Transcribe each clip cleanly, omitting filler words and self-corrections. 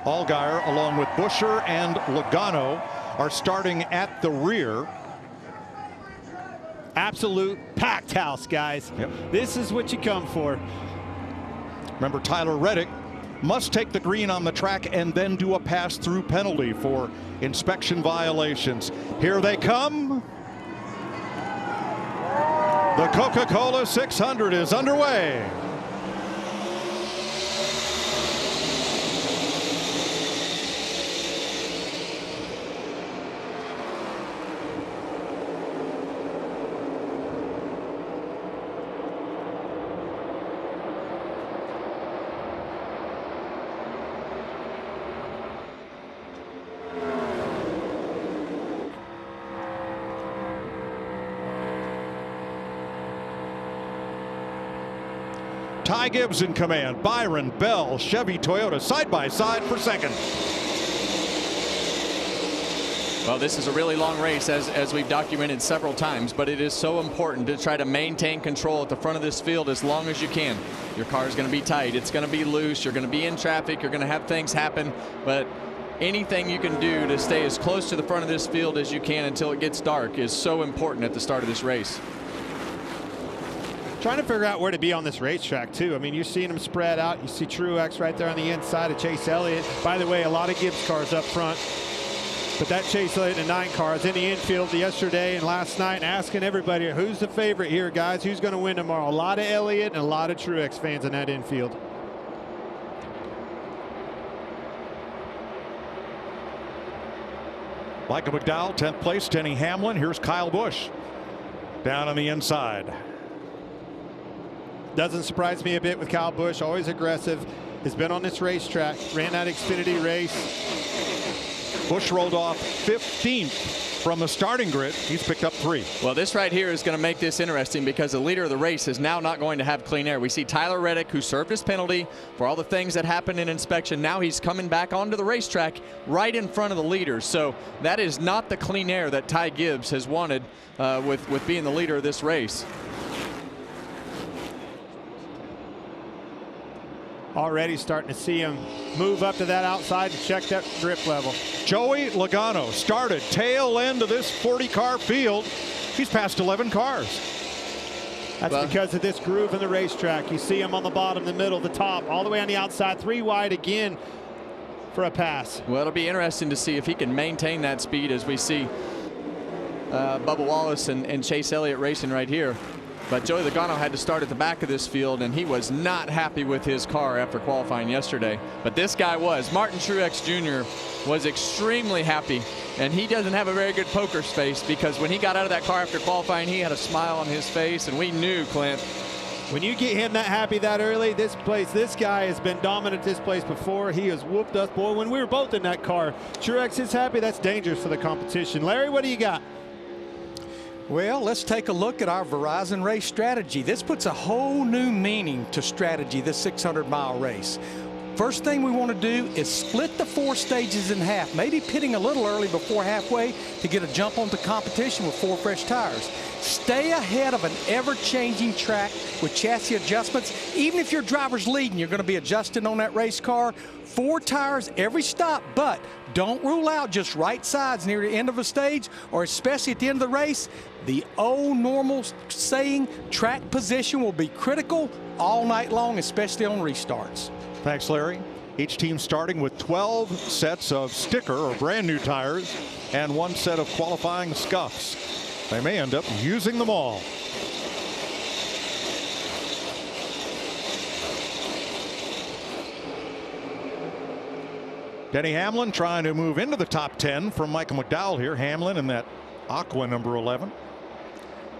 Allgaier, along with Buescher and Logano, are starting at the rear. Absolute packed house, guys. Yep. This is what you come for. Remember, Tyler Reddick must take the green on the track and then do a pass-through penalty for inspection violations. Here they come. The Coca-Cola 600 is underway. Ty Gibbs in command. Byron, Bell, Chevy, Toyota side by side for second. Well, this is a really long race, as we've documented several times, but it is so important to try to maintain control at the front of this field as long as you can. Your car is going to be tight. It's going to be loose. You're going to be in traffic. You're going to have things happen. But anything you can do to stay as close to the front of this field as you can until it gets dark is so important at the start of this race. Trying to figure out where to be on this racetrack, too. I mean, you're seeing them spread out. You see Truex right there on the inside of Chase Elliott. By the way, a lot of Gibbs cars up front. But that Chase Elliott and 9 cars in the infield yesterday and last night, and asking everybody, who's the favorite here, guys? Who's going to win tomorrow? A lot of Elliott and a lot of Truex fans in that infield. Michael McDowell, 10th place. Denny Hamlin. Here's Kyle Busch down on the inside. Doesn't surprise me a bit with Kyle Busch, always aggressive. Has been on this racetrack, ran that Xfinity race. Busch rolled off 15th from the starting grid. He's picked up 3. Well, this right here is going to make this interesting because the leader of the race is now not going to have clean air. We see Tyler Reddick, who served his penalty for all the things that happened in inspection. Now he's coming back onto the racetrack right in front of the leaders. So that is not the clean air that Ty Gibbs has wanted with being the leader of this race. Already starting to see him move up to that outside and check that grip level. Joey Logano started tail end of this 40-car field. He's passed 11 cars. That's because of this groove in the racetrack. You see him on the bottom, the middle, the top, all the way on the outside, 3 wide again for a pass. Well, it'll be interesting to see if he can maintain that speed as we see Bubba Wallace and Chase Elliott racing right here. But Joey Logano had to start at the back of this field, and he was not happy with his car after qualifying yesterday. But this guy was. Martin Truex Jr. was extremely happy, and he doesn't have a very good poker face because when he got out of that car after qualifying, he had a smile on his face, and we knew, Clint. When you get him that happy that early, this guy has been dominant this place before. He has whooped us, boy, when we were both in that car. Truex is happy. That's dangerous for the competition. Larry, what do you got? Well, let's take a look at our Verizon race strategy. This puts a whole new meaning to strategy, this 600-mile race. First thing we want to do is split the 4 stages in half, maybe pitting a little early before halfway to get a jump onto competition with 4 fresh tires. Stay ahead of an ever-changing track with chassis adjustments. Even if your driver's leading, you're going to be adjusting on that race car. 4 tires every stop, but don't rule out just right sides near the end of a stage or especially at the end of the race. The old normal saying, track position will be critical all night long, especially on restarts. Thanks, Larry. Each team starting with 12 sets of sticker or brand new tires and 1 set of qualifying scuffs. They may end up using them all. Denny Hamlin trying to move into the top 10 from Michael McDowell here. Hamlin in that aqua number 11.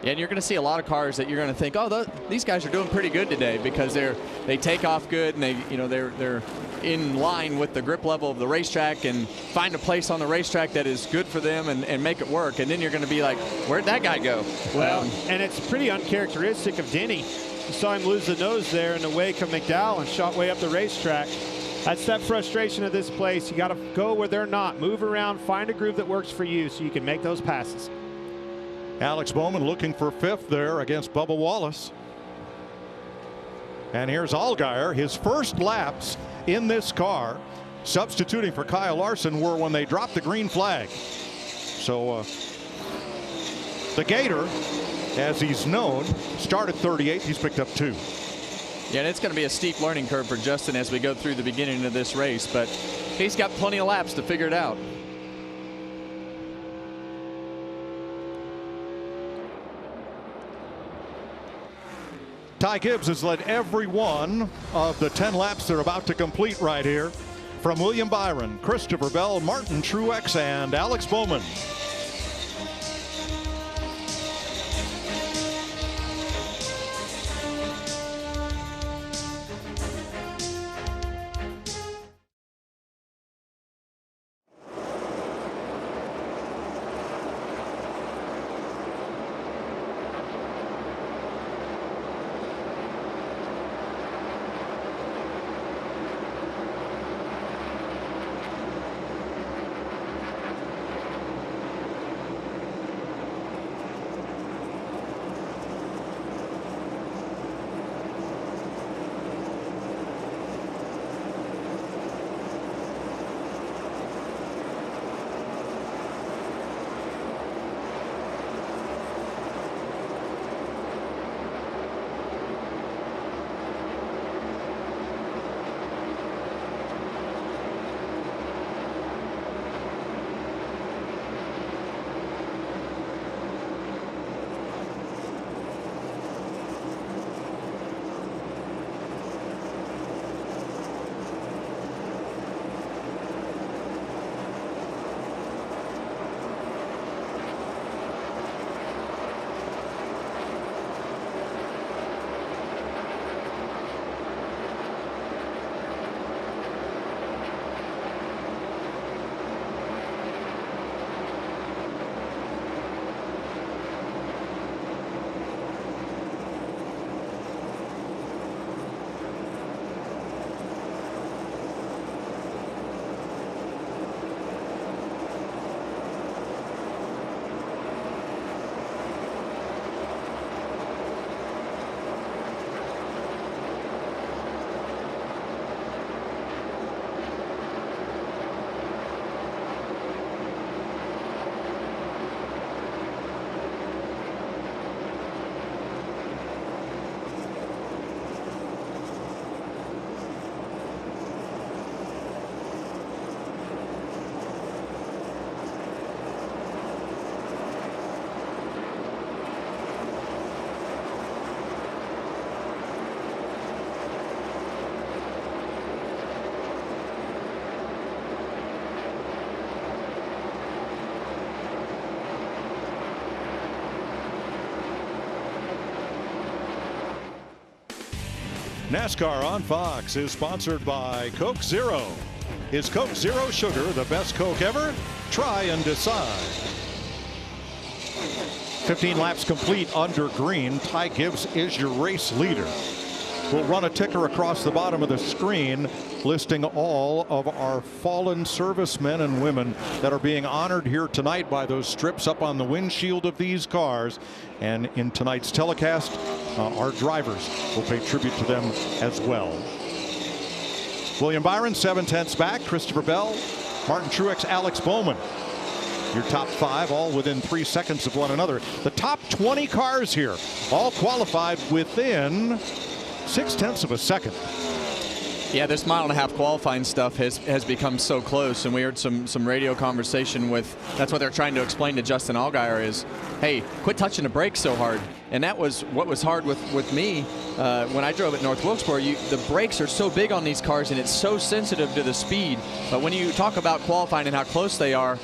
Yeah, and you're going to see a lot of cars that you're going to think, oh, these guys are doing pretty good today because they take off good and they're in line with the grip level of the racetrack and find a place on the racetrack that is good for them and make it work. And then you're going to be like, where'd that guy go? Well, and it's pretty uncharacteristic of Denny. You saw him lose the nose there in the wake of McDowell and shot way up the racetrack. That's that frustration of this place. You got to go where they're not. Move around, find a groove that works for you so you can make those passes. Alex Bowman looking for 5th there against Bubba Wallace. And here's Allgaier, his first laps in this car. substituting for Kyle Larson were when they dropped the green flag. So the Gator, as he's known, started 38th. He's picked up 2. Yeah, and it's going to be a steep learning curve for Justin as we go through the beginning of this race, but he's got plenty of laps to figure it out. Ty Gibbs has led every one of the 10 laps they're about to complete right here. From William Byron, Christopher Bell, Martin Truex, and Alex Bowman. NASCAR on Fox is sponsored by Coke Zero. Is Coke Zero Sugar the best Coke ever? Try and decide. 15 laps complete under green. Ty Gibbs is your race leader. We'll run a ticker across the bottom of the screen listing all of our fallen servicemen and women that are being honored here tonight by those strips up on the windshield of these cars. And in tonight's telecast, our drivers will pay tribute to them as well. William Byron, 7/10 back. Christopher Bell, Martin Truex, Alex Bowman. Your top 5 all within 3 seconds of one another. The top 20 cars here all qualified within 0.6 of a second. Yeah, this mile-and-a-half qualifying stuff has become so close, and we heard some radio conversation with, that's what they're trying to explain to Justin Allgaier is, hey, quit touching the brakes so hard. And that was what was hard with me when I drove at North Wilkesboro. The brakes are so big on these cars, and it's so sensitive to the speed. But when you talk about qualifying and how close they are,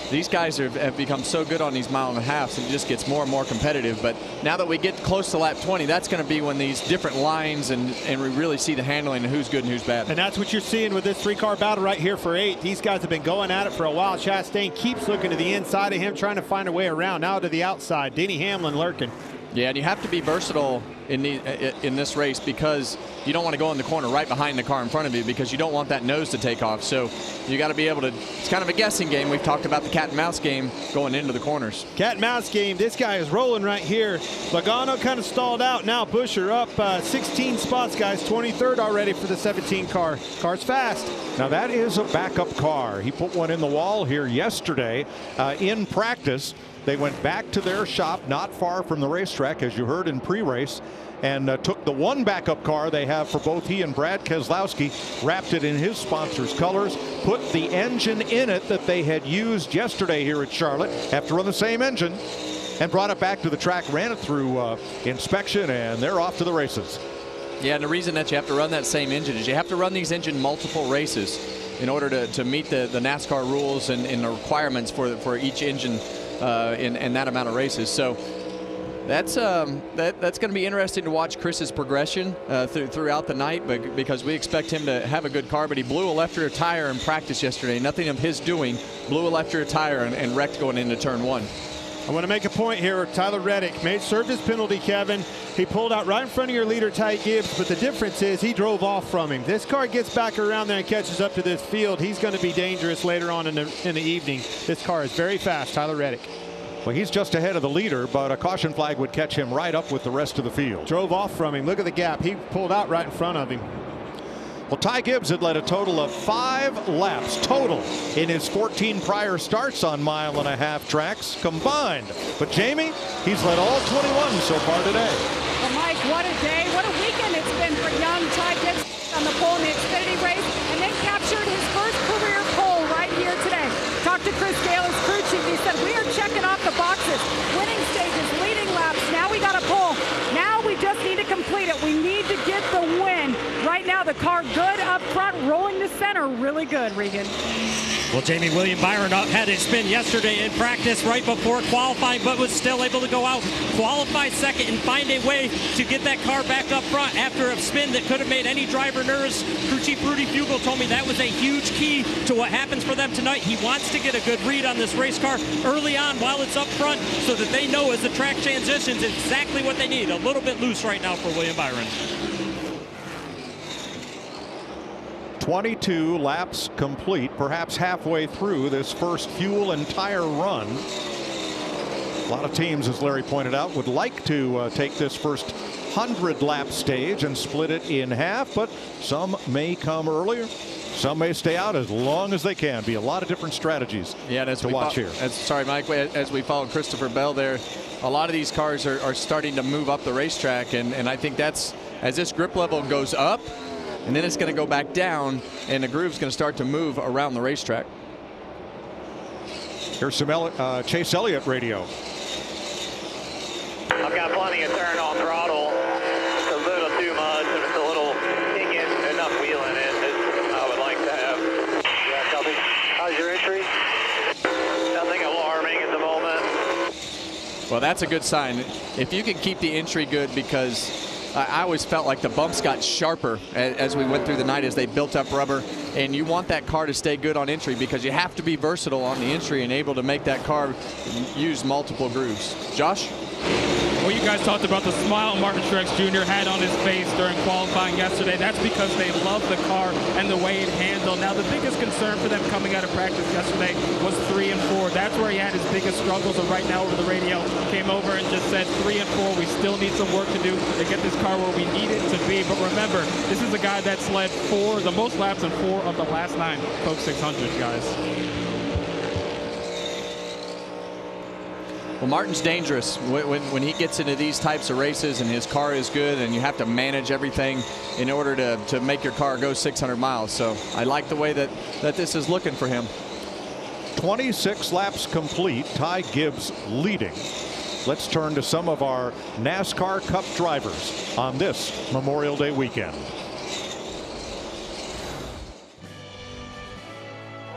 these guys have become so good on these mile-and-a-halves, and it just gets more and more competitive. But now that we get close to lap 20, that's going to be when these different lines and we really see the handling and who's good and who's bad. And that's what you're seeing with this 3-car battle right here for 8. These guys have been going at it for a while. Chastain keeps looking to the inside of him, trying to find a way around. Now to the outside. Denny Hamlin lurking. Yeah, and you have to be versatile in this race, because you don't want to go in the corner right behind the car in front of you, because you don't want that nose to take off. So you got to be able to, it's kind of a guessing game. We've talked about the cat and mouse game going into the corners. Cat and mouse game. This guy is rolling right here. Logano kind of stalled out. Now Buescher up 16 spots, guys. 23rd already for the 17 car. Car's fast. Now that is a backup car. He put one in the wall here yesterday in practice. They went back to their shop not far from the racetrack, as you heard in pre-race, and took the one backup car they have for both he and Brad Keselowski, wrapped it in his sponsor's colors, put the engine in it that they had used yesterday here at Charlotte, have to run the same engine, and brought it back to the track, ran it through inspection, and they're off to the races. Yeah, and the reason that you have to run that same engine is you have to run these engine multiple races in order to meet the NASCAR rules and the requirements for each engine in that amount of races. So that's going to be interesting to watch Chris's progression throughout the night, but because we expect him to have a good car. But he blew a left rear tire in practice yesterday. Nothing of his doing. Blew a left rear tire and wrecked going into turn 1. I want to make a point here. Tyler Reddick served his penalty, Kevin. He pulled out right in front of your leader, Ty Gibbs, but the difference is he drove off from him. This car gets back around there and catches up to this field. He's going to be dangerous later on in the evening. This car is very fast, Tyler Reddick. Well, he's just ahead of the leader, but a caution flag would catch him right up with the rest of the field. Drove off from him. Look at the gap. He pulled out right in front of him. Well, Ty Gibbs had led a total of 5 laps total in his 14 prior starts on mile-and-a-half tracks combined. But Jamie, he's led all 21 so far today. Well, Mike, what a day, what a weekend it's been for young Ty Gibbs on the pole in the Xfinity race, and then captured his first career pole right here today. Talked to Chris Gale, his crew chief. He said, we are checking off the boxes. Winning stages, leading laps. Now we got a pole. Now we just need to complete it. We need to get the win. Right now, the car good up front, rolling to center. Really good, Regan. Well, Jamie, William Byron had his spin yesterday in practice right before qualifying, but was still able to go out, qualify second, and find a way to get that car back up front after a spin that could have made any driver nervous. Crew Chief Rudy Fugel told me that was a huge key to what happens for them tonight. He wants to get a good read on this race car early on while it's up front so that they know as the track transitions exactly what they need. A little bit loose right now for William Byron. 22 laps complete, perhaps halfway through this first fuel and tire run. A lot of teams, as Larry pointed out, would like to take this first 100-lap stage and split it in half, but some may come earlier. Some may stay out as long as they can. Be a lot of different strategies to watch here. Sorry, Mike, as we followed Christopher Bell there, a lot of these cars are starting to move up the racetrack, and I think that's, as this grip level goes up, and then it's going to go back down, and the groove's going to start to move around the racetrack. Here's some Chase Elliott radio. I've got plenty of turn on throttle. It's a little too much, and it's a little kicking, enough wheel in it that I would like to have. Yeah, copy. How's your entry? Nothing alarming at the moment. Well, that's a good sign. If you can keep the entry good, because I always felt like the bumps got sharper as we went through the night as they built up rubber, and you want that car to stay good on entry because you have to be versatile on the entry and able to make that car use multiple grooves. Josh? Well, you guys talked about the smile Martin Truex Jr. had on his face during qualifying yesterday. That's because they love the car and the way it handled. Now, the biggest concern for them coming out of practice yesterday was 3 and 4. That's where he had his biggest struggles. And right now, over the radio, came over and just said 3 and 4. We still need some work to do to get this car where we need it to be. But remember, this is a guy that's led the most laps in 4 of the last 9 Coke 600s, guys. Well, Martin's dangerous when he gets into these types of races and his car is good and you have to manage everything in order to make your car go 600 miles. So I like the way that this is looking for him. 26 laps complete. Ty Gibbs leading. Let's turn to some of our NASCAR Cup drivers on this Memorial Day weekend.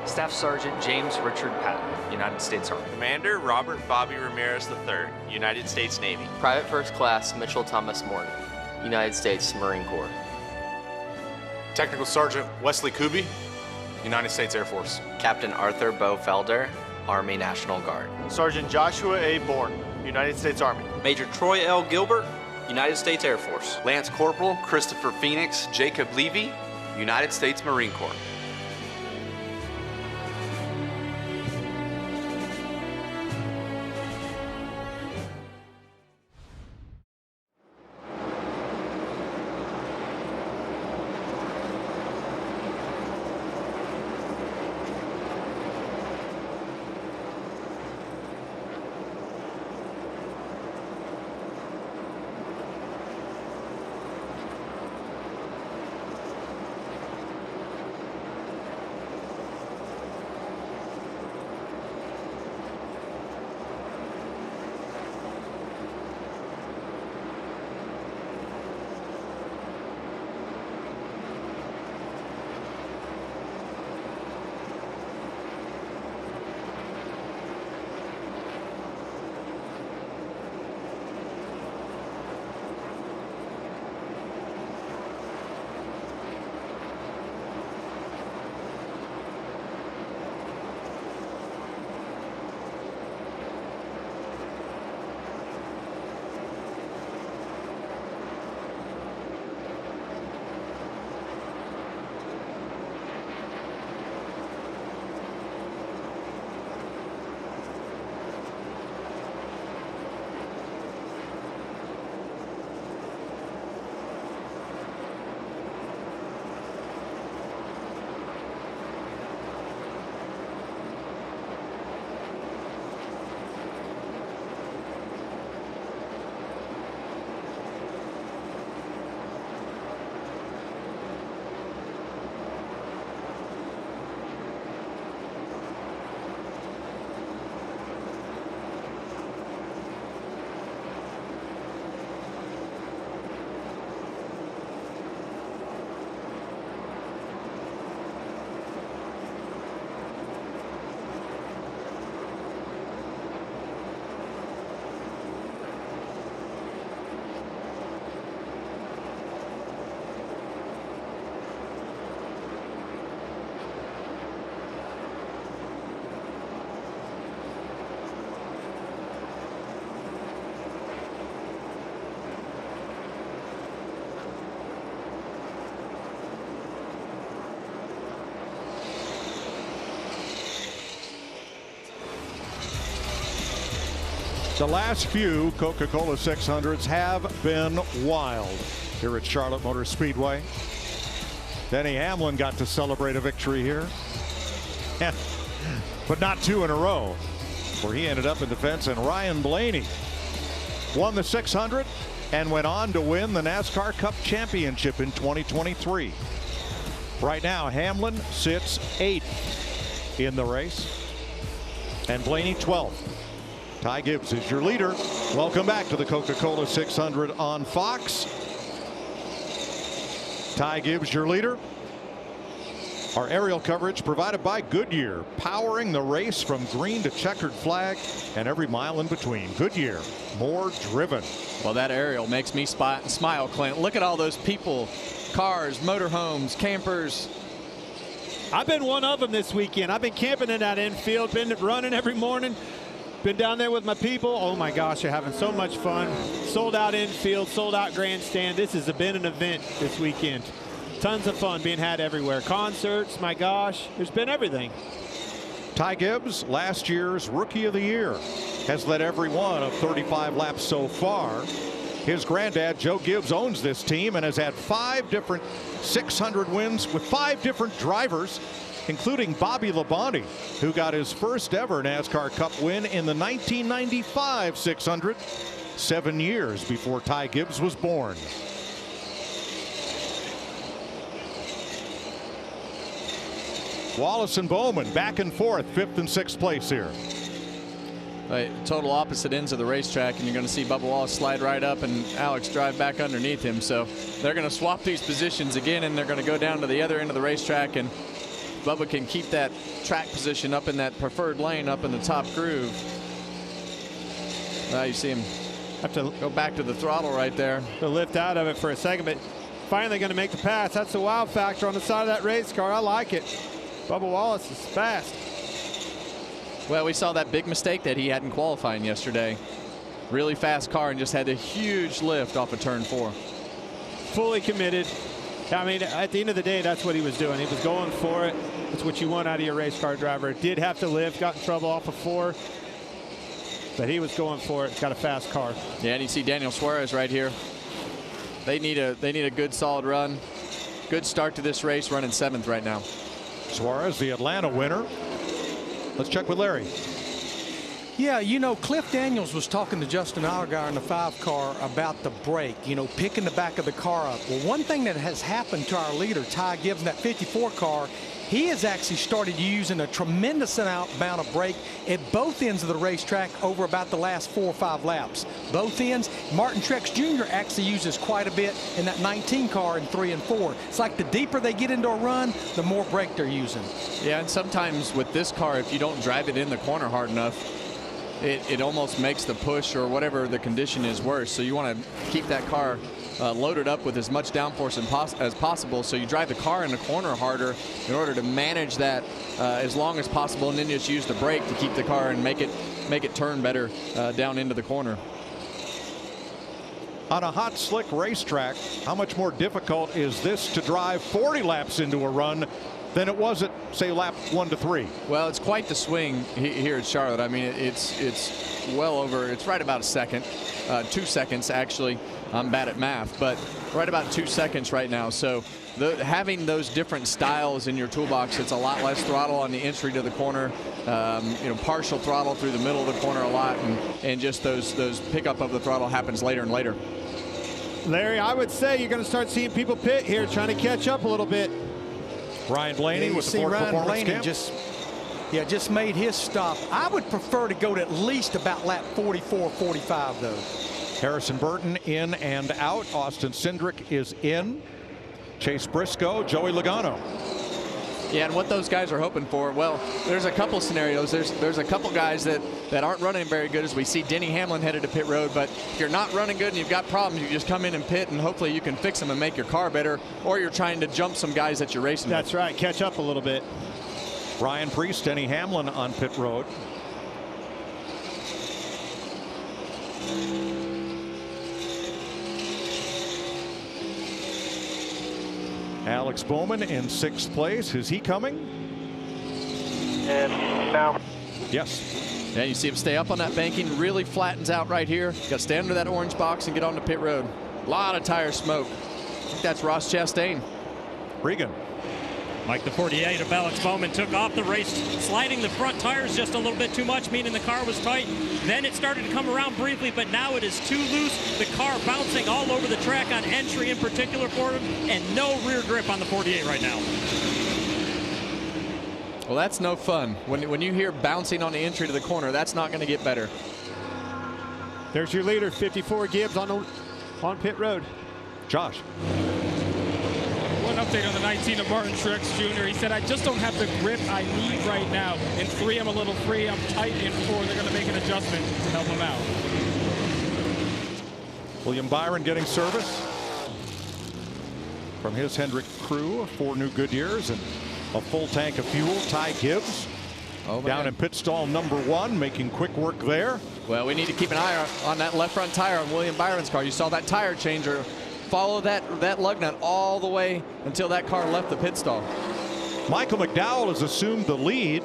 Staff Sergeant James Richard Patton, United States Army. Commander Robert Bobby Ramirez III, United States Navy. Private First Class Mitchell Thomas Morgan, United States Marine Corps. Technical Sergeant Wesley Kuby, United States Air Force. Captain Arthur Bo Felder, Army National Guard. Sergeant Joshua A. Bourne, United States Army. Major Troy L. Gilbert, United States Air Force. Lance Corporal Christopher Phoenix Jacob Levy, United States Marine Corps. The last few Coca-Cola 600s have been wild here at Charlotte Motor Speedway. Denny Hamlin got to celebrate a victory here, but not two in a row, where he ended up in defense. And Ryan Blaney won the 600 and went on to win the NASCAR Cup Championship in 2023. Right now, Hamlin sits 8th in the race, and Blaney 12th. Ty Gibbs is your leader. Welcome back to the Coca-Cola 600 on Fox. Ty Gibbs, your leader. Our aerial coverage provided by Goodyear, powering the race from green to checkered flag and every mile in between. Goodyear, more driven. Well, that aerial makes me smile, Clint. Look at all those people, cars, motorhomes, campers. I've been one of them this weekend. I've been camping in that infield, been running every morning. Been down there with my people. Oh my gosh, they're having so much fun. Sold out infield, sold out grandstand. This has been an event this weekend. Tons of fun being had everywhere. Concerts, my gosh, there's been everything. Ty Gibbs, last year's Rookie of the Year, has led every one of 35 laps so far. His granddad, Joe Gibbs, owns this team and has had 5 different 600 wins with 5 different drivers, including Bobby Labonte, who got his first ever NASCAR Cup win in the 1995 600, 7 years before Ty Gibbs was born. Wallace and Bowman back and forth, 5th and 6th place here. Total opposite ends of the racetrack, and you're going to see Bubba Wallace slide right up and Alex drive back underneath him. So they're going to swap these positions again, and they're going to go down to the other end of the racetrack, and Bubba can keep that track position up in that preferred lane up in the top groove. Now you see him have to go back to the throttle right there. To lift out of it for a second, but finally going to make the pass. That's the wow factor on the side of that race car. I like it. Bubba Wallace is fast. Well, we saw that big mistake that he had in qualifying yesterday. really fast car and just had a huge lift off of turn 4. Fully committed. I mean, at the end of the day, that's what he was doing. He was going for it. That's what you want out of your race car driver. Did have to lift, got in trouble off of 4, but he was going for it. Got a fast car. Yeah, and you see Daniel Suarez right here. They need a good solid run. Good start to this race, running 7th right now. Suarez, the Atlanta winner. Let's check with Larry. Yeah, you know, Cliff Daniels was talking to Justin Allgaier in the 5 car about the brake, you know, picking the back of the car up. Well, one thing that has happened to our leader, Ty Gibbs, in that 54 car, he has actually started using a tremendous amount of brake at both ends of the racetrack over about the last 4 or 5 laps. Both ends. Martin Truex Jr. actually uses quite a bit in that 19 car in 3 and 4. It's like the deeper they get into a run, the more brake they're using. Yeah, and sometimes with this car, if you don't drive it in the corner hard enough, it almost makes the push or whatever the condition is worse. So you want to keep that car loaded up with as much downforce as possible, so you drive the car in the corner harder in order to manage that as long as possible, and then just use the brake to keep the car and make it turn better down into the corner. On a hot, slick racetrack, how much more difficult is this to drive 40 laps into a run than it was at, say, lap 1 to 3? Well, it's quite the swing here at Charlotte. I mean, it's well over, it's right about a second, 2 seconds actually. I'm bad at math, but right about 2 seconds right now. So having those different styles in your toolbox, it's a lot less throttle on the entry to the corner, you know, partial throttle through the middle of the corner a lot, and just those pickup of the throttle happens later and later. Larry, I would say you're going to start seeing people pit here, trying to catch up a little bit. Ryan Blaney with the Ford Performance Camp. Just made his stop. I would prefer to go to at least about lap 44, 45, though. Harrison Burton in and out. Austin Cindric is in. Chase Briscoe, Joey Logano. Yeah, and what those guys are hoping for, well, there's a couple scenarios. There's a couple guys that aren't running very good, as we see Denny Hamlin headed to pit road. But if you're not running good and you've got problems, you just come in and pit, and hopefully you can fix them and make your car better, or you're trying to jump some guys that you're racing That's with. right, catch up a little bit. Ryan Preece, Denny Hamlin on pit road. Alex Bowman in 6th place. Is he coming? And now. Yes. Yeah, you see him stay up on that banking, really flattens out right here. Got to stay under that orange box and get on the pit road. A lot of tire smoke. I think that's Ross Chastain. Regan. Mike, the 48 of Alex Bowman took off the race, sliding the front tires just a little bit too much, meaning the car was tight. Then it started to come around briefly, but now it is too loose. The car bouncing all over the track on entry in particular for him, and no rear grip on the 48 right now. Well, that's no fun. When you hear bouncing on the entry to the corner, that's not going to get better. There's your leader, 54 Gibbs on pit road. Josh. One update on the 19 of Martin Truex Jr. He said, I just don't have the grip I need right now. In 3, I'm a little free. I'm tight in 4. They're going to make an adjustment to help him out. William Byron getting service from his Hendrick crew. 4 new Goodyears and a full tank of fuel. Ty Gibbs down in pit stall number 1, making quick work there. Well, we need to keep an eye on that left front tire on William Byron's car. You saw that tire changer follow that lug nut all the way until that car left the pit stall. Michael McDowell has assumed the lead,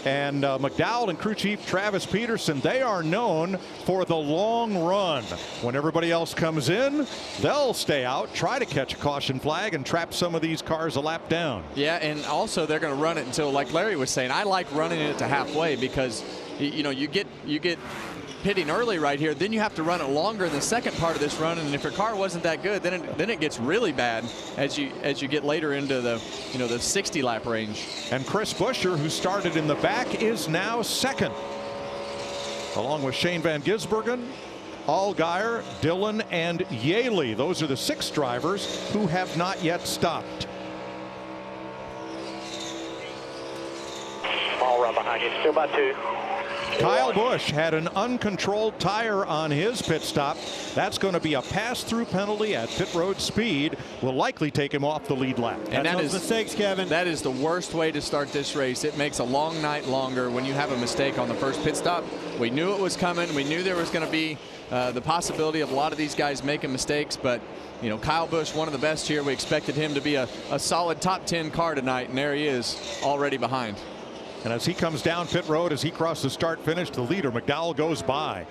and McDowell and crew chief Travis Peterson, they are known for the long run. When everybody else comes in, they'll stay out, try to catch a caution flag, and trap some of these cars a lap down. Yeah, and also they're going to run it until, like Larry was saying, I like running it to halfway, because you know, you get pitting early right here, then you have to run it longer in the second part of this run, and if your car wasn't that good, then it gets really bad as you get later into the the 60 lap range. And Chris Buescher, who started in the back, is now 2nd, along with Shane Van Gisbergen, Allgaier, Dillon, and Yaley. Those are the 6 drivers who have not yet stopped. Small run behind you, still by 2. Kyle Busch had an uncontrolled tire on his pit stop. That's going to be a pass-through penalty at pit road speed. Will likely take him off the lead lap. And that is mistakes, Kevin. That is the worst way to start this race. It makes a long night longer when you have a mistake on the first pit stop. We knew it was coming. We knew there was going to be the possibility of a lot of these guys making mistakes, but you know, Kyle Busch, one of the best here. We expected him to be a solid top 10 car tonight, and there he is, already behind. And as he comes down pit road, as he crosses the start finish, the leader McDowell goes by.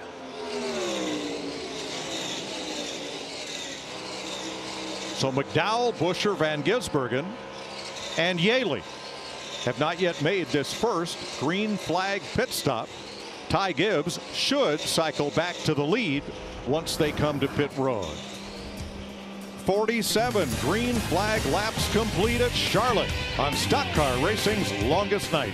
So McDowell, Buescher, Van Gisbergen, and Yaley have not yet made this first green flag pit stop. Ty Gibbs should cycle back to the lead once they come to pit road. 47 green flag laps complete at Charlotte on Stock Car Racing's longest night.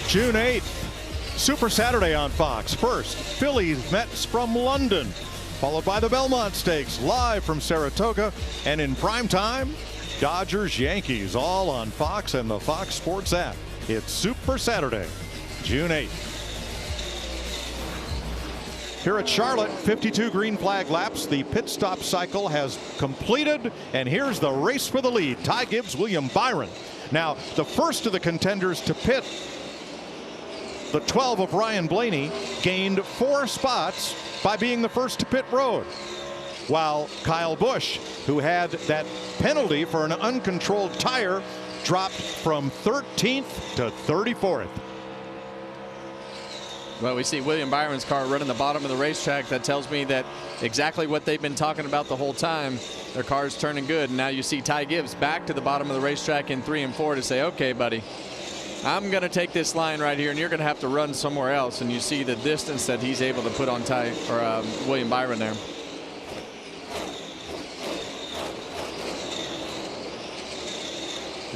June 8th, Super Saturday on Fox. First, Phillies Mets from London, followed by the Belmont Stakes live from Saratoga, and in prime time, Dodgers Yankees, all on Fox and the Fox Sports app. It's Super Saturday, June 8th. Here at Charlotte, 52 green flag laps. The pit stop cycle has completed, and here's the race for the lead. Ty Gibbs, William Byron. Now, the first of the contenders to pit, the 12 of Ryan Blaney, gained 4 spots by being the first to pit road, while Kyle Busch, who had that penalty for an uncontrolled tire, dropped from 13th to 34th. Well, we see William Byron's car running the bottom of the racetrack. That tells me that exactly what they've been talking about the whole time. Their car's turning good. And now you see Ty Gibbs back to the bottom of the racetrack in 3 and 4 to say, okay, buddy, I'm going to take this line right here, and you're going to have to run somewhere else. And you see the distance that he's able to put on William Byron there.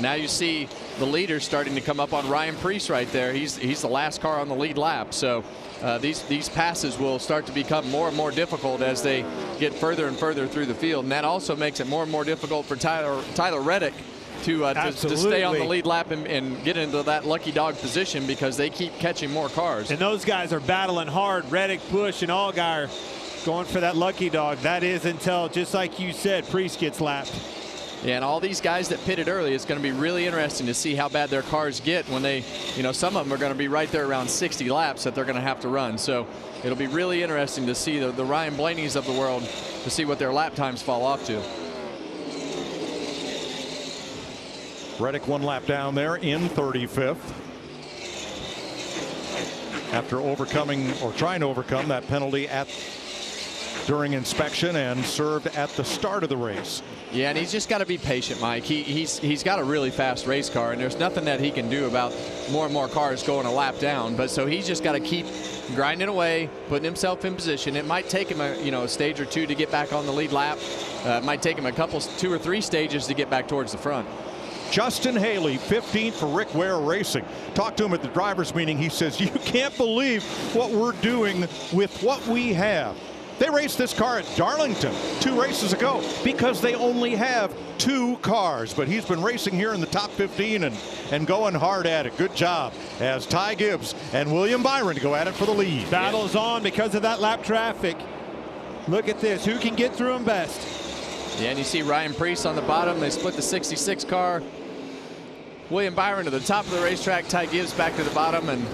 Now you see the leader starting to come up on Ryan Preece right there. He's the last car on the lead lap. So these passes will start to become more and more difficult as they get further and further through the field. And that also makes it more and more difficult for Tyler Reddick to stay on the lead lap and get into that lucky dog position, because they keep catching more cars. And those guys are battling hard. Reddick, Busch, and Allgaier going for that lucky dog. That is until, just like you said, Preece gets lapped. Yeah, and all these guys that pitted early, it's going to be really interesting to see how bad their cars get when they, some of them are going to be right there around 60 laps that they're going to have to run. So it'll be really interesting to see the Ryan Blaney's of the world, to see what their lap times fall off to. Reddick 1 lap down there in 35th. After overcoming, or trying to overcome, that penalty during inspection and served at the start of the race. Yeah, and he's just got to be patient, Mike. He's got a really fast race car, and there's nothing that he can do about more and more cars going a lap down. But so he's just got to keep grinding away, putting himself in position. It might take him a stage or two to get back on the lead lap. It might take him two or three stages to get back towards the front. Justin Haley, 15th for Rick Ware Racing. Talked to him at the drivers' meeting. He says, you can't believe what we're doing with what we have. They raced this car at Darlington 2 races ago because they only have 2 cars. But he's been racing here in the top 15 and going hard at it. Good job as Ty Gibbs and William Byron go at it for the lead. Battle's on because of that lap traffic. Look at this. Who can get through them best? Yeah, and you see Ryan Preece on the bottom. They split the 66 car. William Byron to the top of the racetrack. Ty Gibbs back to the bottom, and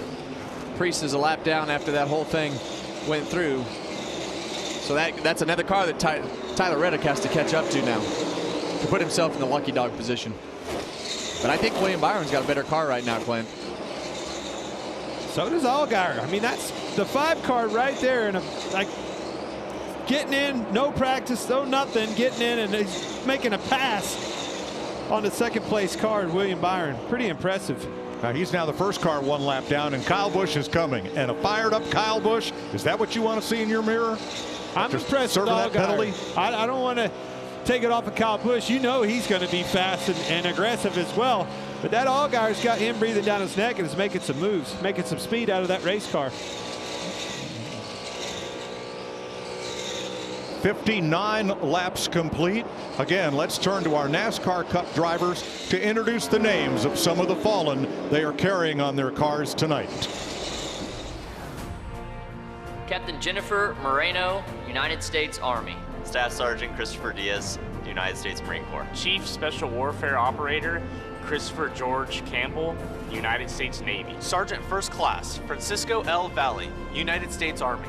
Preece is a lap down after that whole thing went through. So that's another car that Tyler Reddick has to catch up to now to put himself in the lucky dog position. But I think William Byron's got a better car right now, Clint. So does Allgaier. I mean, that's the 5 car right there, and like getting in, no practice, no nothing, getting in, and he's making a pass on the 2nd place car in William Byron. Pretty impressive. He's now the first car 1 lap down, and Kyle Busch is coming. And a fired up Kyle Busch, is that what you want to see in your mirror? I'm impressed with that penalty. I don't want to take it off of Kyle Busch. You know he's going to be fast and aggressive as well. But that Allgaier's got him breathing down his neck and is making some moves, making some speed out of that race car. 59 laps complete. Again, let's turn to our NASCAR Cup drivers to introduce the names of some of the fallen they are carrying on their cars tonight. Captain Jennifer Moreno, United States Army. Staff Sergeant Christopher Diaz, United States Marine Corps. Chief Special Warfare Operator Christopher George Campbell, United States Navy. Sergeant First Class Francisco L. Valley, United States Army.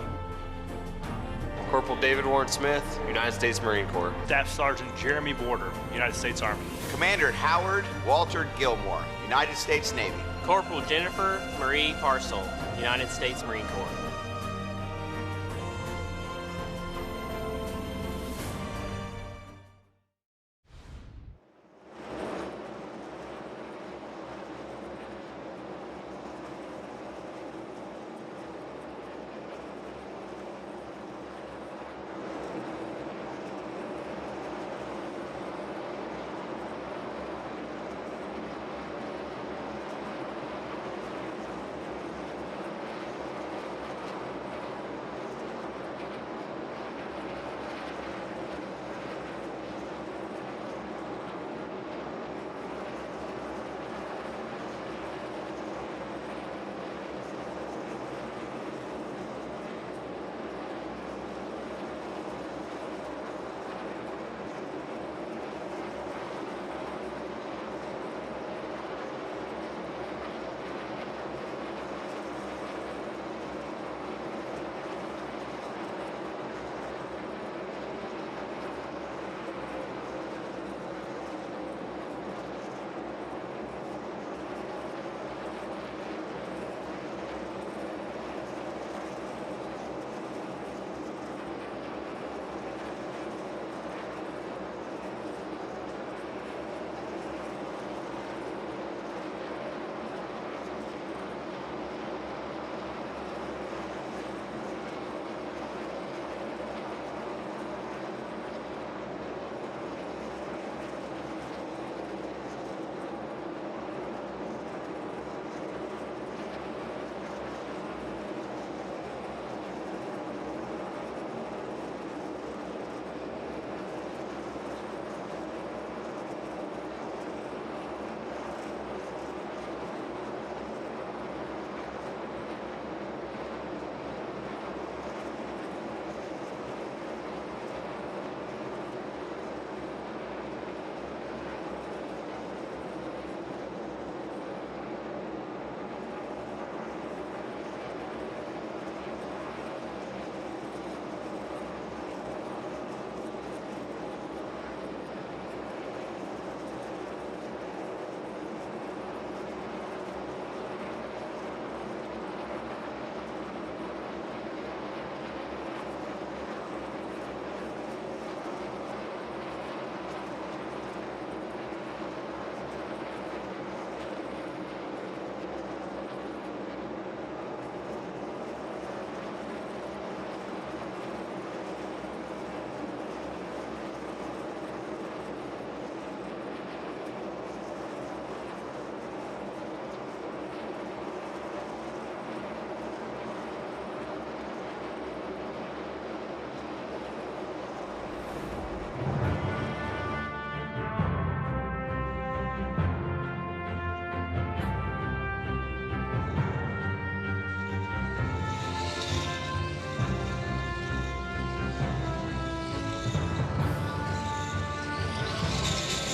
Corporal David Warren Smith, United States Marine Corps. Staff Sergeant Jeremy Border, United States Army. Commander Howard Walter Gilmore, United States Navy. Corporal Jennifer Marie Parcel, United States Marine Corps.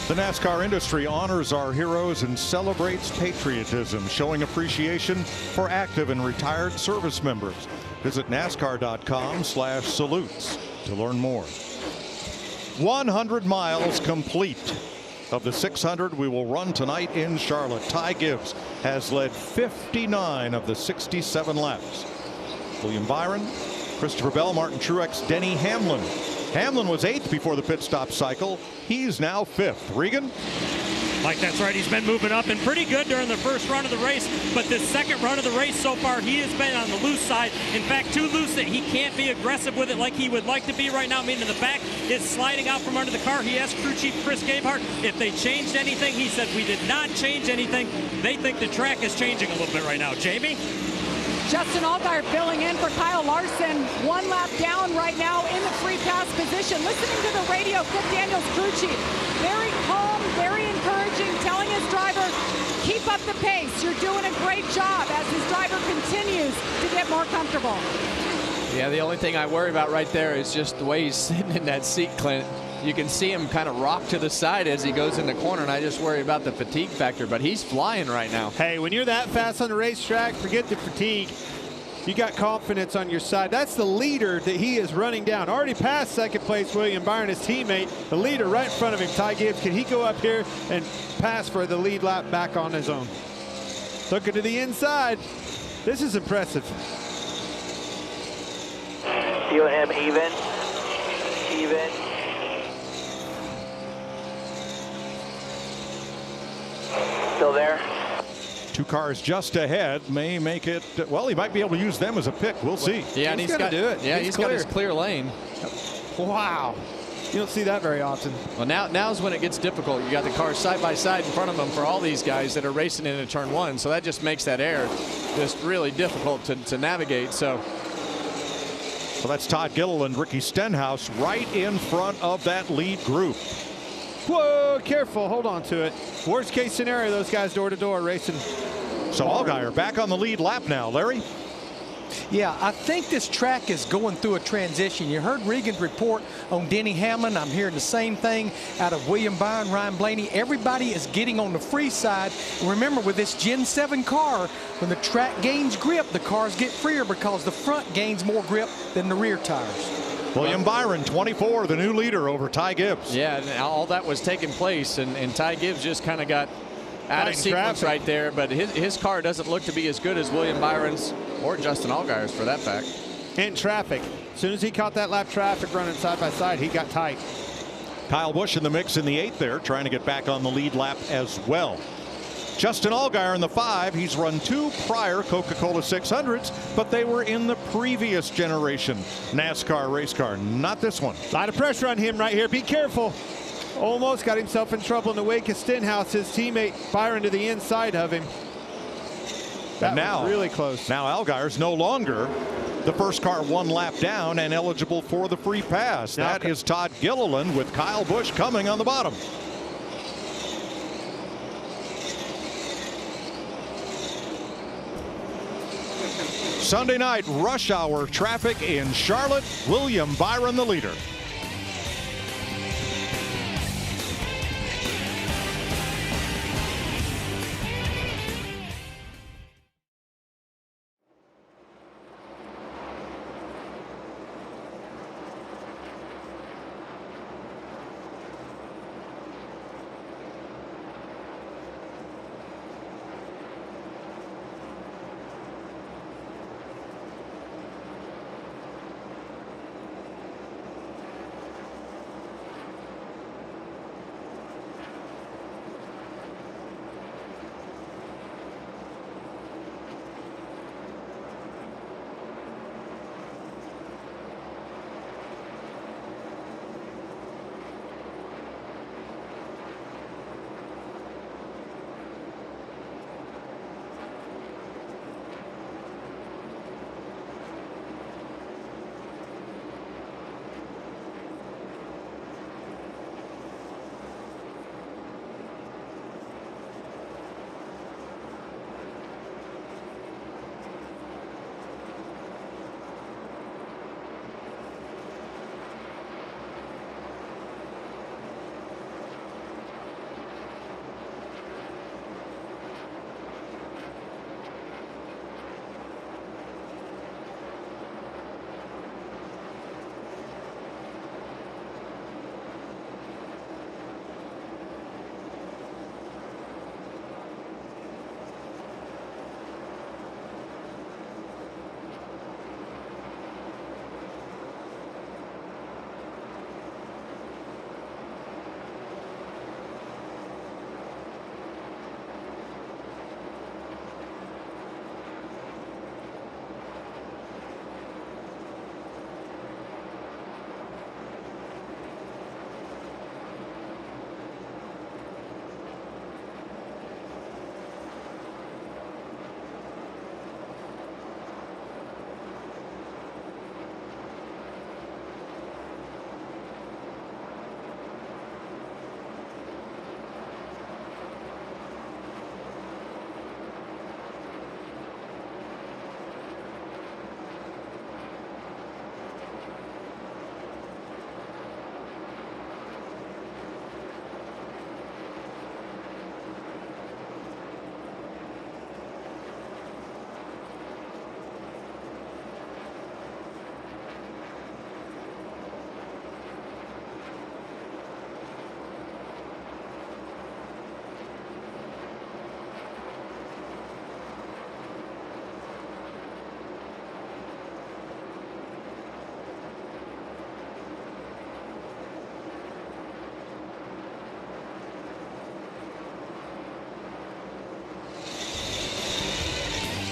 The NASCAR industry honors our heroes and celebrates patriotism, showing appreciation for active and retired service members. Visit NASCAR.com/salutes to learn more. 100 miles complete of the 600 we will run tonight in Charlotte. Ty Gibbs has led 59 of the 67 laps. William Byron, Christopher Bell, Martin Truex, Denny Hamlin. Hamlin was 8th before the pit stop cycle. He's now 5th. Regan? Mike, that's right. He's been moving up and pretty good during the first run of the race. But this second run of the race so far, he has been on the loose side. In fact, too loose that he can't be aggressive with it like he would like to be right now. Meaning the back is sliding out from under the car. He asked crew chief Chris Gabehart if they changed anything. He said, we did not change anything. They think the track is changing a little bit right now. Jamie? Justin Allgaier filling in for Kyle Larson. 1 lap down right now in the free pass position. Listening to the radio, Cliff Daniels, crew chief, very calm, very encouraging, telling his driver, keep up the pace. You're doing a great job as his driver continues to get more comfortable. Yeah, the only thing I worry about right there is just the way he's sitting in that seat, Clint. You can see him kind of rock to the side as he goes in the corner, and I just worry about the fatigue factor, but he's flying right now. Hey, when you're that fast on the racetrack, forget the fatigue. You got confidence on your side. That's the leader that he is running down. Already past second place, William Byron, his teammate. The leader right in front of him, Ty Gibbs. Can he go up here and pass for the lead lap back on his own? Looking to the inside. This is impressive. You and him even. Still there? 2 cars just ahead may make it. Well, he might be able to use them as a pick. We'll see. Yeah, and he's got to do it. Yeah, he's got his clear lane. Wow. You don't see that very often. Well, now's when it gets difficult. You got the cars side by side in front of them for all these guys that are racing into turn 1. So that just makes that air just really difficult to navigate. So that's Todd Gilliland, Ricky Stenhouse right in front of that lead group. Whoa, careful, hold on to it. Worst case scenario, those guys door to door racing. So Allgaier back on the lead lap now, Larry. Yeah, I think this track is going through a transition. You heard Regan's report on Denny Hamlin. I'm hearing the same thing out of William Byron, Ryan Blaney. Everybody is getting on the free side. Remember, with this Gen 7 car, when the track gains grip, the cars get freer because the front gains more grip than the rear tires. William Byron, 24, the new leader over Ty Gibbs. Yeah, and all that was taking place, and Ty Gibbs just kind of got out of sequence right there, but his car doesn't look to be as good as William Byron's or Justin Allgaier's for that fact. In traffic. As soon as he caught that lap traffic running side by side, he got tight. Kyle Busch in the mix in the 8th there, trying to get back on the lead lap as well. Justin Allgaier in the 5. He's run 2 prior Coca-Cola 600s, but they were in the previous generation NASCAR race car, not this one. A lot of pressure on him right here. Be careful. Almost got himself in trouble in the wake of Stenhouse, his teammate Byron to the inside of him. That was really close. Now Allgaier's no longer the first car 1 lap down and eligible for the free pass. That is Todd Gilliland with Kyle Busch coming on the bottom. Sunday night rush hour traffic in Charlotte. William Byron the leader.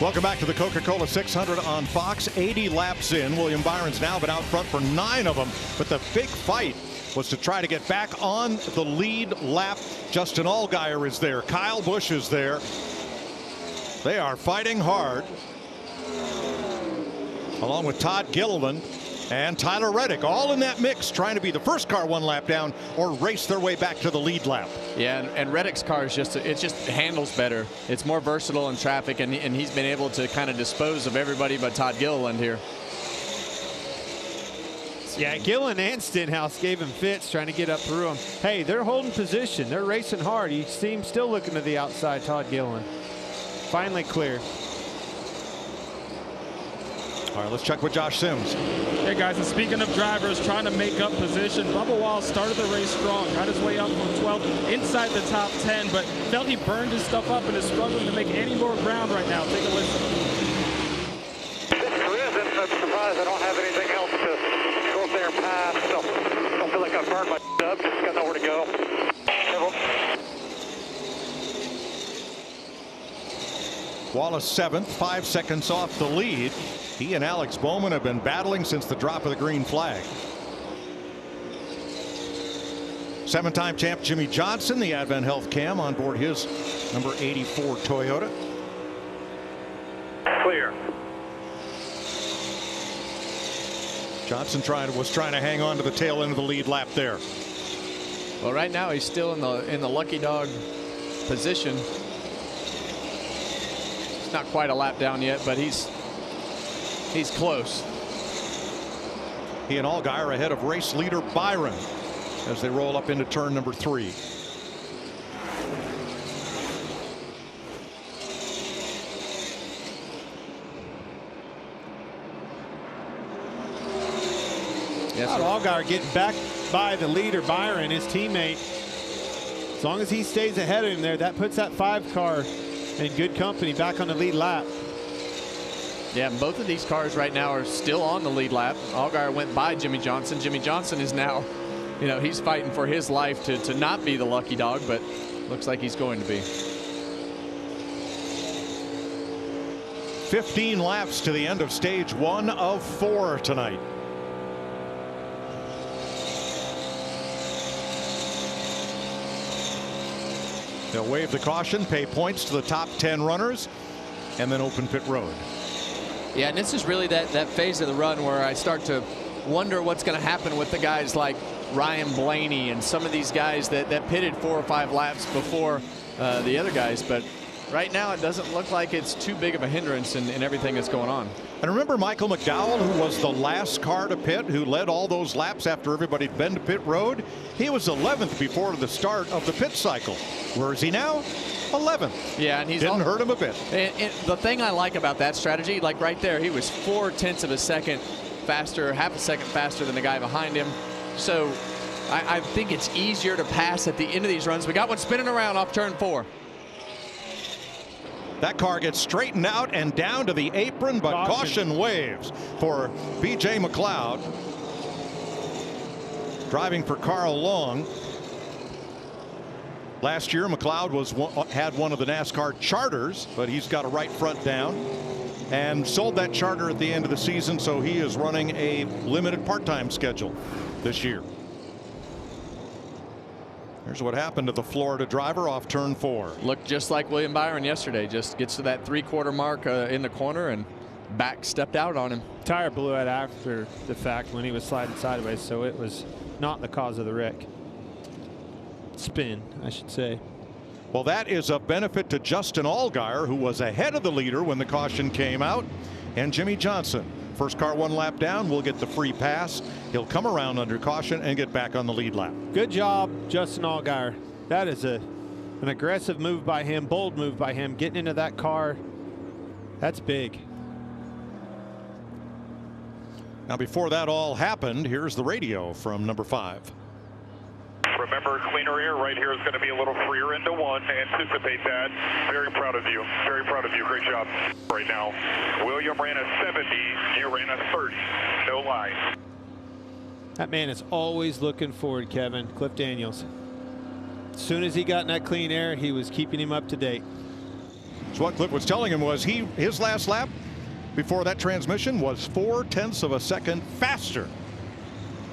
Welcome back to the Coca-Cola 600 on Fox. 80 laps in. William Byron's now been out front for 9 of them. But the big fight was to try to get back on the lead lap. Justin Allgaier is there. Kyle Busch is there. They are fighting hard, along with Todd Gilliland and Tyler Reddick, all in that mix, trying to be the first car 1 lap down or race their way back to the lead lap. Yeah, and Reddick's car is just handles better. It's more versatile in traffic, and he's been able to kind of dispose of everybody but Todd Gilliland here. Yeah, Gillen and Stenhouse gave him fits trying to get up through him. Hey, they're holding position. They're racing hard. You see him still looking to the outside, Todd Gillen. Finally clear. All right, let's check with Josh Sims. Hey guys, and speaking of drivers trying to make up position, Bubba Wallace started the race strong, got his way up from 12 inside the top 10, but felt he burned his stuff up and is struggling to make any more ground right now. Take a listen. I'm surprised I don't have anything else to go up there and pass, so I don't feel like I've burned my up, just got nowhere to go. Wallace 7th, 5 seconds off the lead. He and Alex Bowman have been battling since the drop of the green flag. 7-time champ Jimmy Johnson, the Advent Health Cam on board his number 84 Toyota. Clear. Johnson was trying to hang on to the tail end of the lead lap there. Well, right now he's still in the lucky dog position. It's not quite a lap down yet, but he's close. He and Allgaier ahead of race leader Byron as they roll up into turn number 3. Yes, Allgaier getting back by the leader Byron, his teammate. As long as he stays ahead of him there, that puts that 5 car in good company back on the lead lap. Yeah, both of these cars right now are still on the lead lap. Allgaier went by Jimmy Johnson. Jimmy Johnson is now, he's fighting for his life to not be the lucky dog, but looks like he's going to be. 15 laps to the end of stage 1 of 4 tonight. They'll wave the caution, pay points to the top 10 runners, and then open pit road. Yeah, and this is really that phase of the run where I start to wonder what's going to happen with the guys like Ryan Blaney and some of these guys that pitted 4 or 5 laps before the other guys. But right now it doesn't look like it's too big of a hindrance in everything that's going on. And remember Michael McDowell, who was the last car to pit, who led all those laps after everybody'd been to pit road? He was 11th before the start of the pit cycle. Where is he now? 11th. Yeah, and didn't hurt him a bit. And the thing I like about that strategy, like right there, he was 0.4 of a second faster, half a second faster than the guy behind him. So I think it's easier to pass at the end of these runs. We got one spinning around off turn 4. That car gets straightened out and down to the apron, but caution waves for B.J. McLeod. Driving for Carl Long. Last year, McLeod had one of the NASCAR charters, but he's got a right front down and sold that charter at the end of the season, so he is running a limited part-time schedule this year. Here's what happened to the Florida driver off turn 4. Looked just like William Byron yesterday. Just gets to that 3/4 mark in the corner and back stepped out on him. Tire blew out after the fact when he was sliding sideways, so it was not the cause of the wreck. Spin, I should say. Well, that is a benefit to Justin Allgaier, who was ahead of the leader when the caution came out, and Jimmy Johnson. First car 1 lap down will get the free pass. He'll come around under caution and get back on the lead lap. Good job, Justin Allgaier. That is an aggressive move by him, bold move by him, getting into that car. That's big. Now, before that all happened, here's the radio from number 5. Remember, cleaner air right here is going to be a little freer into 1. Anticipate that. Very proud of you. Very proud of you. Great job right now. William ran a 70. You ran a 30. No lie. That man is always looking forward, Kevin. Cliff Daniels. As soon as he got in that clean air, he was keeping him up to date. So what Cliff was telling him was his last lap before that transmission was 0.4 of a second faster.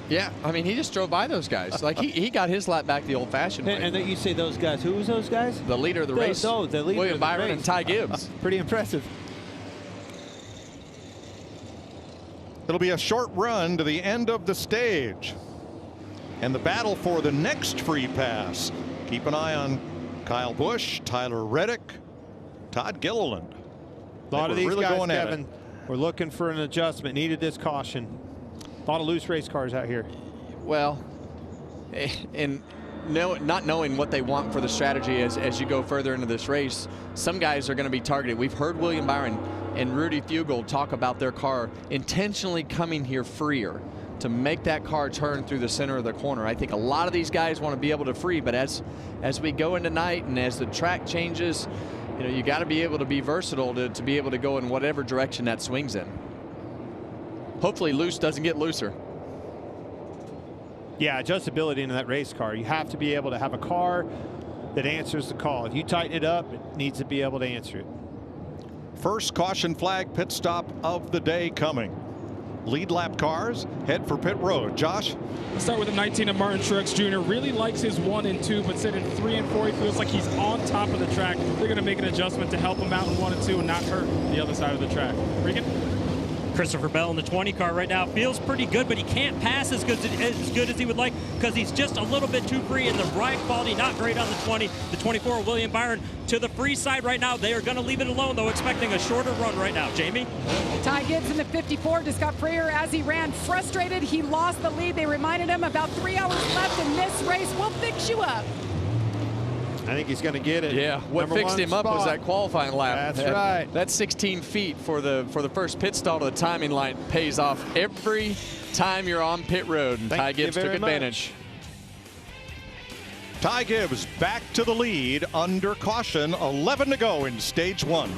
Yeah, I mean, he just drove by those guys. Like, he got his lap back the old-fashioned way. And then you say those guys. Who was those guys? The leader of the race. The leader William of the Byron race. and Ty Gibbs. Pretty impressive. It'll be a short run to the end of the stage. And the battle for the next free pass. Keep an eye on Kyle Busch, Tyler Reddick, Todd Gilliland. A lot of these really guys, going at Kevin, were looking for an adjustment, needed this caution. A lot of loose race cars out here. Well, and not knowing what they want for the strategy as you go further into this race, some guys are going to be targeted. We've heard William Byron and Rudy Fugel talk about their car intentionally coming here freer to make that car turn through the center of the corner. I think a lot of these guys want to be able to free, but as we go into night and as the track changes, you know, you got to be able to be versatile to be able to go in whatever direction that swings in. Hopefully loose doesn't get looser. Yeah, adjustability into that race car. You have to be able to have a car that answers the call. If you tighten it up, it needs to be able to answer it. First caution flag pit stop of the day coming. Lead lap cars head for pit road. Josh? Let's start with the 19 of Martin Truex Jr. Really likes his 1 and 2, but said in 3 and 4, he feels like he's on top of the track. They're going to make an adjustment to help him out in 1 and 2 and not hurt the other side of the track. Regan? Christopher Bell in the 20 car right now feels pretty good, but he can't pass as good as he would like because he's just a little bit too free, and the ride quality not great on the 20. The 24, William Byron, to the free side right now. They are going to leave it alone, though, expecting a shorter run right now. Jamie? Ty Gibbs in the 54 just got freer as he ran. Frustrated, he lost the lead. They reminded him about 3 hours left in this race. We'll fix you up. I think he's going to get it. Yeah, what fixed him up was that qualifying lap. That's right. That 16 feet for the first pit stall to the timing line pays off every time you're on pit road, and Ty Gibbs took advantage. Ty Gibbs back to the lead under caution. 11 to go in stage 1.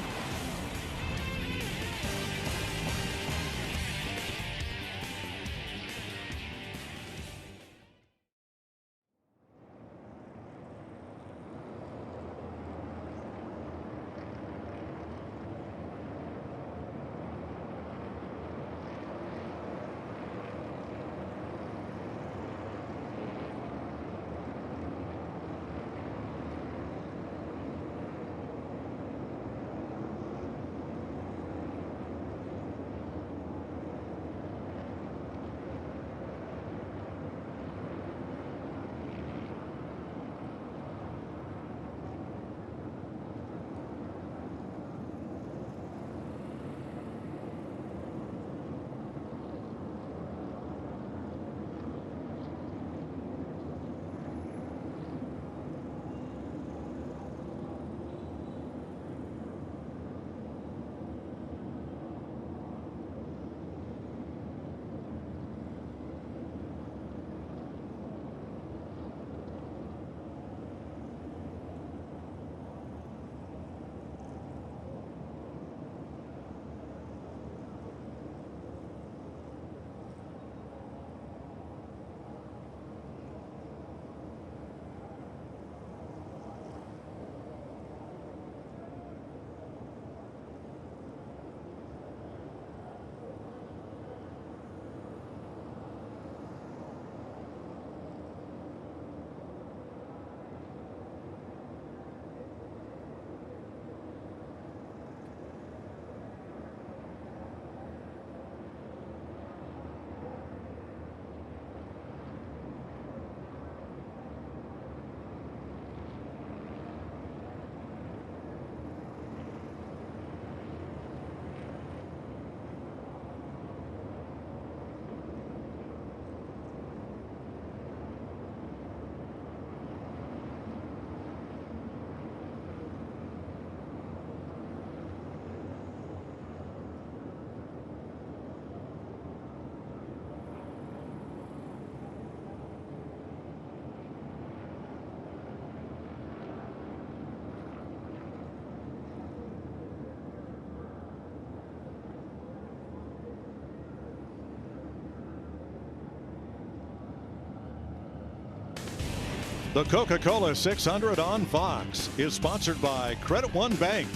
The Coca-Cola 600 on Fox is sponsored by Credit One Bank.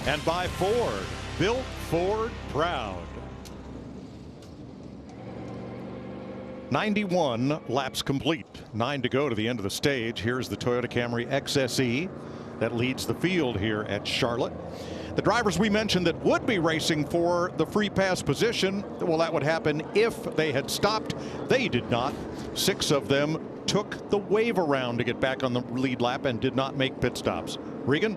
And by Ford, built Ford proud. 91 laps complete. 9 to go to the end of the stage. Here's the Toyota Camry XSE that leads the field here at Charlotte. The drivers we mentioned that would be racing for the free pass position, well, that would happen if they had stopped. They did not. 6 of them took the wave around to get back on the lead lap and did not make pit stops. Regan?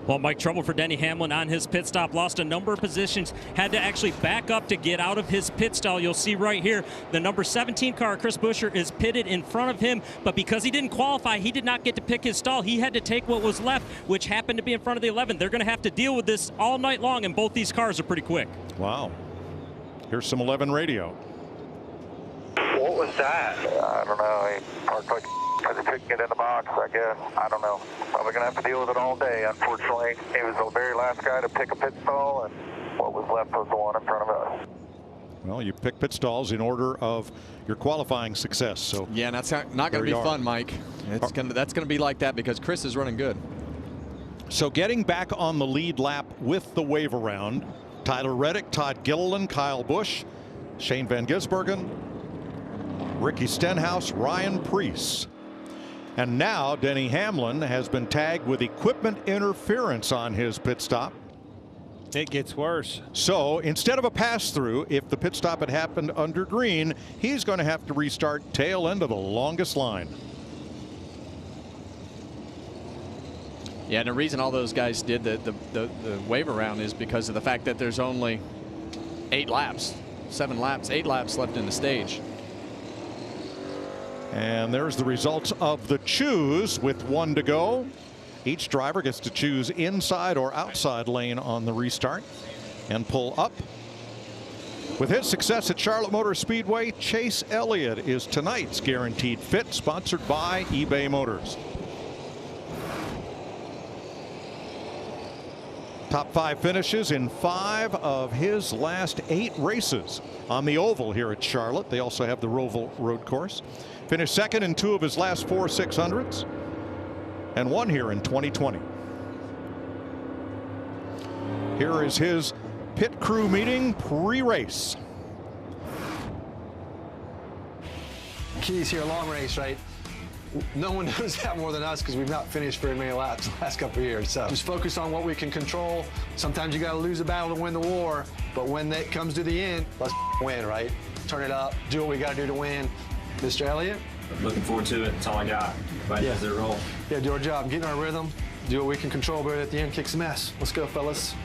Well, Mike, trouble for Denny Hamlin on his pit stop. Lost a number of positions. Had to actually back up to get out of his pit stall. You'll see right here, the number 17 car, Chris Buescher, is pitted in front of him. But because he didn't qualify, he did not get to pick his stall. He had to take what was left, which happened to be in front of the 11. They're going to have to deal with this all night long, and both these cars are pretty quick. Wow. Here's some 11 radio. What was that? I don't know. He parked like because he couldn't get in the box, I guess. I don't know. Probably going to have to deal with it all day, unfortunately. He was the very last guy to pick a pit stall, and what was left was the one in front of us. Well, you pick pit stalls in order of your qualifying success. So yeah, that's not going to be fun, Mike. That's going to be like that because Chris is running good. So getting back on the lead lap with the wave around, Tyler Reddick, Todd Gilliland, Kyle Busch, Shane Van Gisbergen, Ricky Stenhouse, Ryan Preece. And now Denny Hamlin has been tagged with equipment interference on his pit stop. It gets worse. So instead of a pass through, if the pit stop had happened under green, he's going to have to restart tail end of the longest line. Yeah, and the reason all those guys did the wave around is because of the fact that there's only 8 laps left in the stage. And there's the results of the choose with 1 to go. Each driver gets to choose inside or outside lane on the restart and pull up. With his success at Charlotte Motor Speedway, Chase Elliott is tonight's Guaranteed Fit, sponsored by eBay Motors. Top 5 finishes in 5 of his last 8 races on the oval here at Charlotte. They also have the Roval road course. Finished second in 2 of his last 4 600s and 1 here in 2020. Here is his pit crew meeting pre-race. Keys here, long race, right? No one knows that more than us because we've not finished very many laps the last couple of years. So just focus on what we can control. Sometimes you got to lose a battle to win the war, but when it comes to the end, let's win, right? Turn it up, do what we got to do to win. Mr. Elliott? Looking forward to it. That's all I got. Right, yeah. Their role. Yeah, do our job, get in our rhythm, do what we can control, but at the end, kick some ass. Let's go, fellas.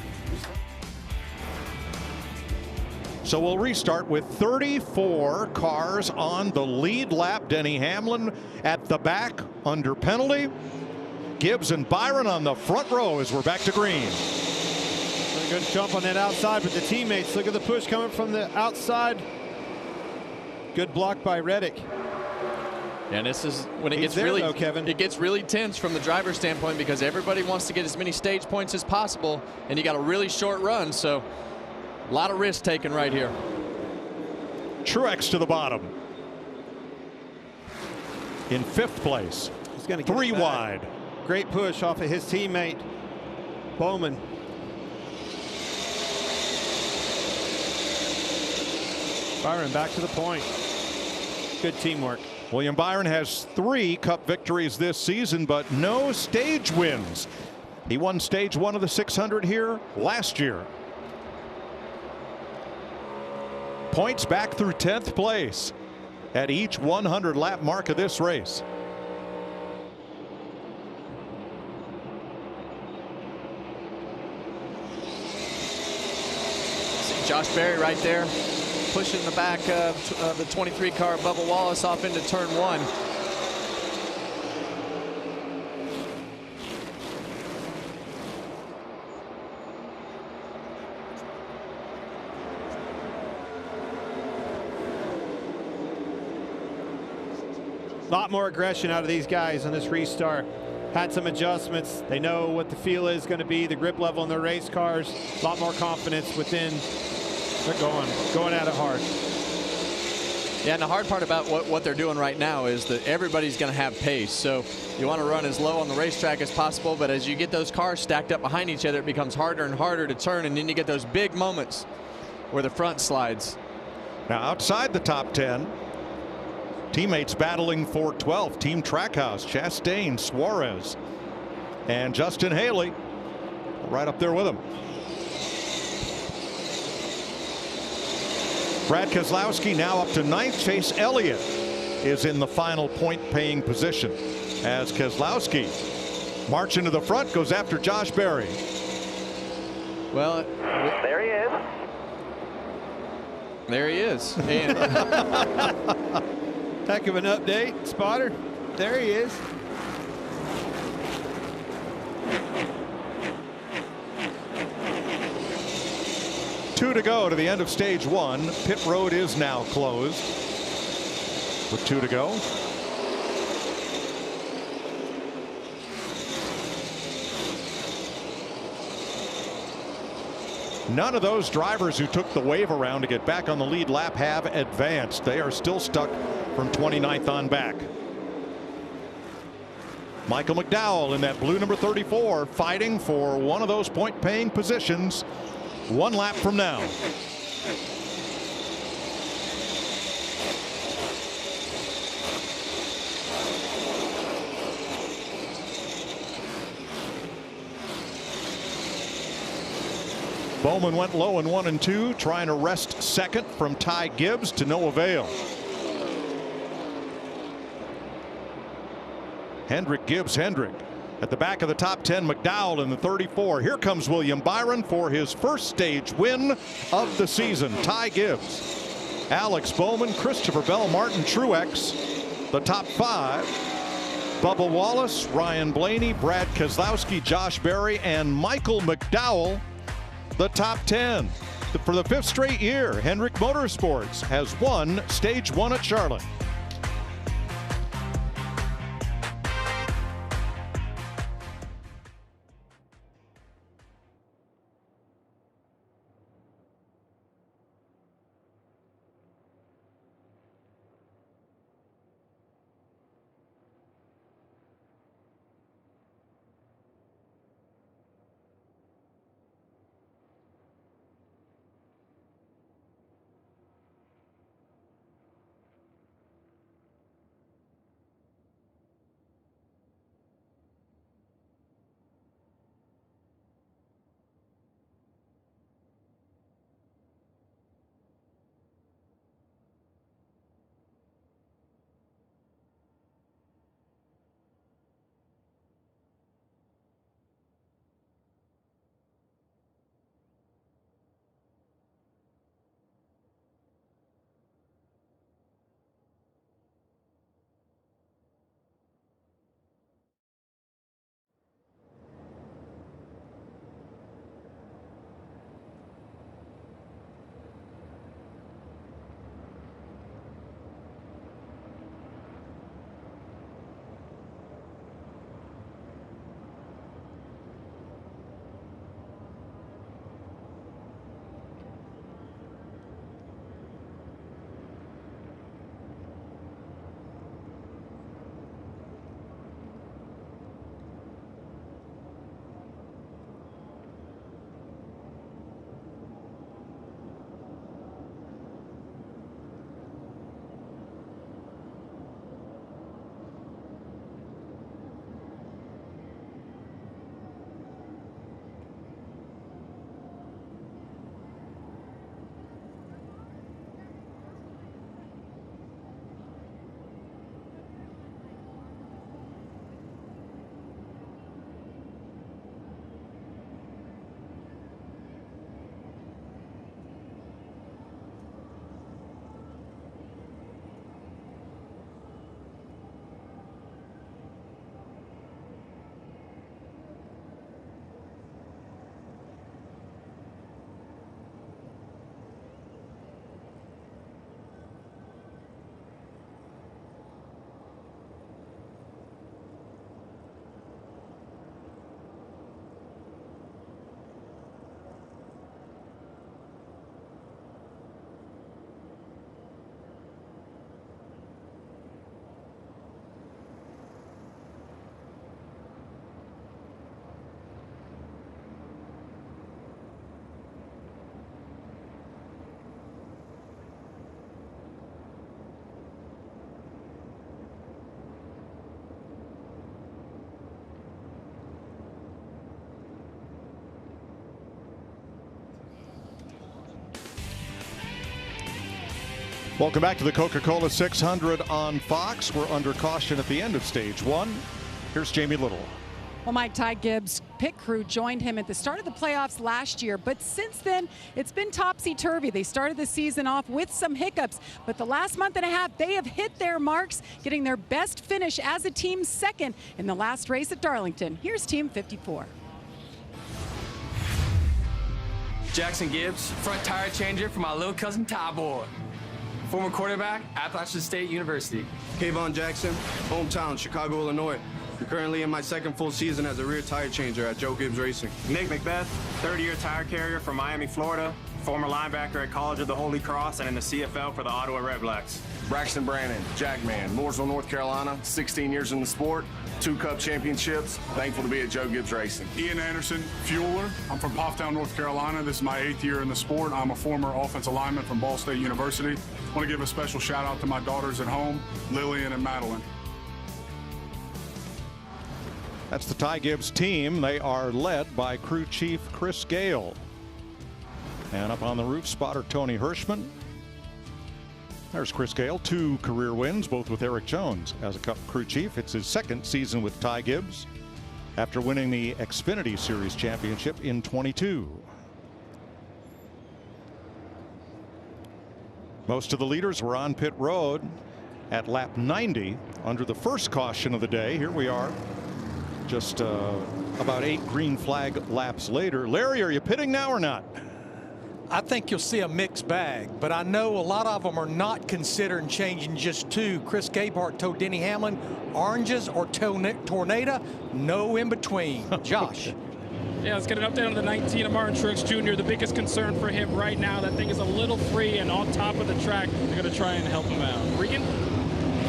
So we'll restart with 34 cars on the lead lap. Denny Hamlin at the back under penalty. Gibbs and Byron on the front row as we're back to green. A good jump on that outside, but the teammates, look at the push coming from the outside. Good block by Reddick. And this is when it gets it gets really tense from the driver's standpoint because everybody wants to get as many stage points as possible, and you got a really short run, so a lot of risk taken right here. Truex to the bottom in 5th place. He's going to get 3 wide. Great push off of his teammate Bowman. Byron back to the point. Good teamwork. William Byron has 3 Cup victories this season, but no stage wins. He won stage 1 of the 600 here last year. Points back through 10th place at each 100 lap mark of this race. See Josh Berry right there, pushing the back of the 23 car, Bubba Wallace, off into turn 1. A lot more aggression out of these guys on this restart. Had some adjustments. They know what the feel is going to be, the grip level in their race cars. A lot more confidence within. They're going at it hard. Yeah, and the hard part about what they're doing right now is that everybody's going to have pace. So you want to run as low on the racetrack as possible, but as you get those cars stacked up behind each other, it becomes harder and harder to turn, and then you get those big moments where the front slides. Now outside the top 10, teammates battling for 12th. Team Trackhouse, Chastain, Suarez, and Justin Haley right up there with him. Brad Keselowski now up to 9th. Chase Elliott is in the final point-paying position as Keselowski marching to the front, goes after Josh Berry. Well, there he is. There he is. And heck of an update, Spotter. There he is. Two to go to the end of stage one. Pit road is now closed with 2 to go. None of those drivers who took the wave around to get back on the lead lap have advanced. They are still stuck from 29th on back. Michael McDowell in that blue number 34 fighting for one of those point-paying positions. 1 lap from now. Bowman went low in 1 and 2, trying to wrest second from Ty Gibbs, to no avail. Hendrick, Gibbs, Hendrick. At the back of the top 10, McDowell in the 34. Here comes William Byron for his first stage win of the season. Ty Gibbs, Alex Bowman, Christopher Bell, Martin Truex, the top 5. Bubba Wallace, Ryan Blaney, Brad Keselowski, Josh Berry, and Michael McDowell, the top 10. For the 5th straight year, Hendrick Motorsports has won stage 1 at Charlotte. Welcome back to the Coca-Cola 600 on Fox. We're under caution at the end of stage one. Here's Jamie Little. Well, Mike, Ty Gibbs' pit crew joined him at the start of the playoffs last year, but since then, it's been topsy-turvy. They started the season off with some hiccups, but the last month and a half, they have hit their marks, getting their best finish as a team second in the last race at Darlington. Here's Team 54. Jackson Gibbs, front tire changer for my little cousin Ty Boy. Former quarterback, Appalachian State University. Kayvon Jackson, hometown, Chicago, Illinois. I'm currently in my second full season as a rear tire changer at Joe Gibbs Racing. Nick Macbeth, third-year tire carrier from Miami, Florida. Former linebacker at College of the Holy Cross and in the CFL for the Ottawa Redblacks. Braxton Brannon, Jackman, Mooresville, North Carolina, 16 years in the sport, 2 Cup championships. Thankful to be at Joe Gibbs Racing. Ian Anderson, fueler. I'm from Pofftown, North Carolina. This is my 8th year in the sport. I'm a former offensive lineman from Ball State University. I want to give a special shout out to my daughters at home, Lillian and Madeline. That's the Ty Gibbs team. They are led by crew chief Chris Gale. And up on the roof, spotter Tony Hirschman. There's Chris Gale, 2 career wins, both with Eric Jones as a Cup crew chief. It's his second season with Ty Gibbs after winning the Xfinity Series championship in 22. Most of the leaders were on pit road at lap 90 under the first caution of the day. Here we are, just about 8 green flag laps later. Larry, are you pitting now or not? I think you'll see a mixed bag, but I know a lot of them are not considering changing just 2. Chris Gabehart told Denny Hamlin, oranges or tornado, no in between. Josh. Yeah, let's get an update on the 19 of Martin Truex Jr. The biggest concern for him right now, that thing is a little free and on top of the track. They're going to try and help him out. Regan?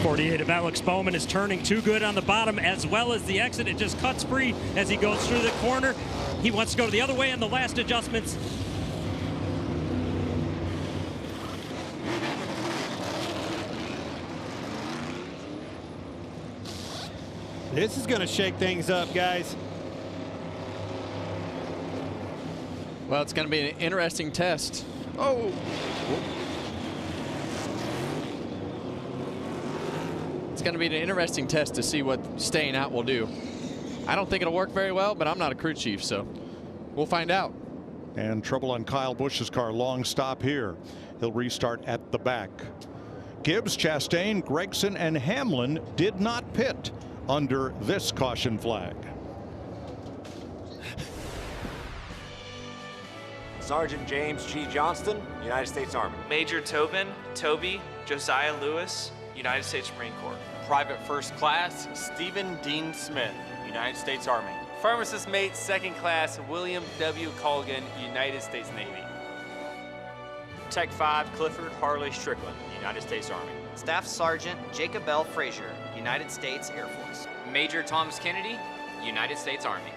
48 of Alex Bowman is turning too good on the bottom as well as the exit. It just cuts free as he goes through the corner. He wants to go the other way in the last adjustments. This is going to shake things up, guys. Well, it's going to be an interesting test. Oh. It's going to be an interesting test to see what staying out will do. I don't think it'll work very well, but I'm not a crew chief, so we'll find out. And trouble on Kyle Busch's car. Long stop here. He'll restart at the back. Gibbs, Chastain, Gregson, and Hamlin did not pit under this caution flag. Sergeant James G. Johnston, United States Army. Major Tobin, Toby, Josiah Lewis, United States Marine Corps. Private First Class, Stephen Dean Smith, United States Army. Pharmacist Mate Second Class, William W. Colgan, United States Navy. Tech 5, Clifford Harley Strickland, United States Army. Staff Sergeant Jacob L. Frazier, United States Air Force. Major Thomas Kennedy, United States Army.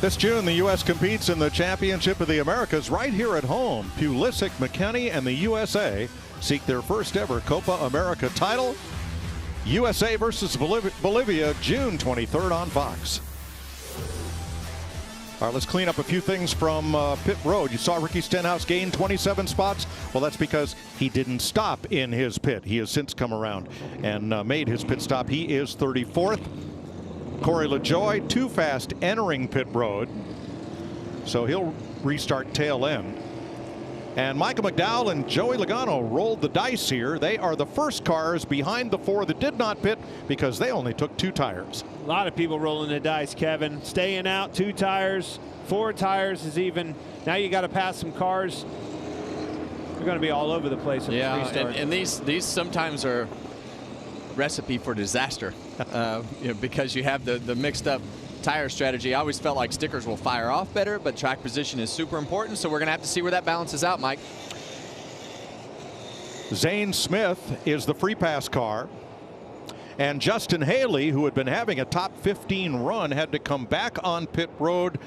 This June, the U.S. competes in the Championship of the Americas right here at home. Pulisic, McKenny, and the USA seek their first ever Copa America title. USA versus Bolivia, June 23rd on Fox. All right, let's clean up a few things from pit road. You saw Ricky Stenhouse gain 27 spots. Well, that's because he didn't stop in his pit. He has since come around and made his pit stop. He is 34th. Corey LaJoie, too fast entering pit road, so he'll restart tail end. And Michael McDowell and Joey Logano rolled the dice here. They are the first cars behind the 4 that did not pit because they only took 2 tires. A lot of people rolling the dice, Kevin. Staying out, 2 tires, 4 tires is even. Now you got to pass some cars. They're going to be all over the place. Yeah, and these sometimes are recipe for disaster because you have the mixed up tire strategy. I always felt like stickers will fire off better, but track position is super important, so we're going to have to see where that balances out, Mike. Zane Smith is the free pass car, and Justin Haley, who had been having a top 15 run, had to come back on pit road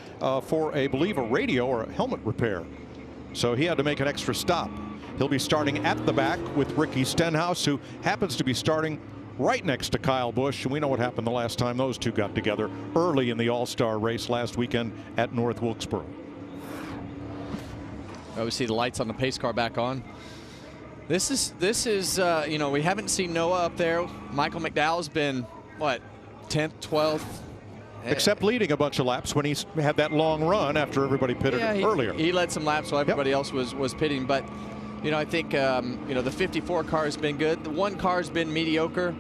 for I believe a radio or a helmet repair, so he had to make an extra stop. He'll be starting at the back with Ricky Stenhouse, who happens to be starting right next to Kyle Busch, and we know what happened the last time those two got together early in the All-Star race last weekend at North Wilkesboro. We see the lights on the pace car back on. This is you know, we haven't seen Noah up there. Michael McDowell's been what, 10th, 12th, except leading a bunch of laps when he had that long run after everybody pitted earlier. He led some laps while everybody else was pitting, but you know, I think you know, the 54 car has been good. The 1 car has been mediocre.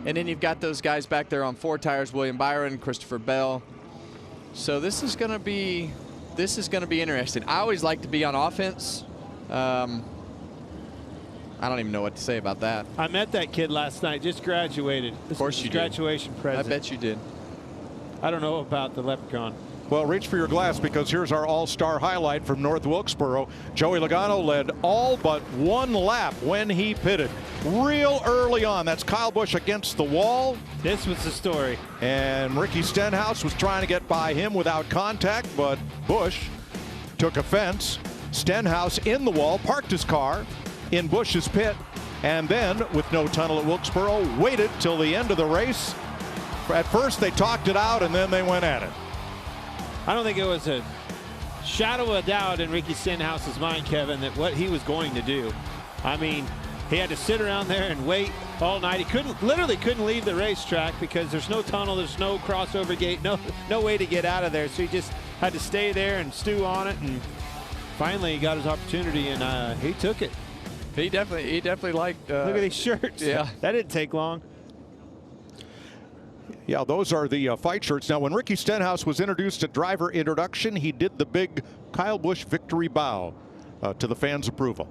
And then you've got those guys back there on 4 tires, William Byron, Christopher Bell. So this is going to be interesting. I always like to be on offense. I don't even know what to say about that. I met that kid last night, just graduated. Of course you did. Graduation present. I bet you did. I don't know about the leprechaun. Well, reach for your glass because here's our all-star highlight from North Wilkesboro. Joey Logano led all but 1 lap when he pitted real early on. That's Kyle Busch against the wall. This was the story. And Ricky Stenhouse was trying to get by him without contact, but Busch took offense. Stenhouse in the wall, parked his car in Busch's pit, and then, with no tunnel at Wilkesboro, waited till the end of the race. At first, they talked it out, and then they went at it. I don't think it was a shadow of a doubt in Ricky Stenhouse's mind, Kevin, that what he was going to do. I mean, he had to sit around there and wait all night. He literally couldn't leave the racetrack because there's no tunnel, there's no crossover gate, no way to get out of there. So he just had to stay there and stew on it, and finally he got his opportunity, and he took it. He definitely liked. Look at these shirts. Yeah, that didn't take long. Yeah, those are the fight shirts. Now, when Ricky Stenhouse was introduced at driver introduction, he did the big Kyle Busch victory bow to the fans' approval.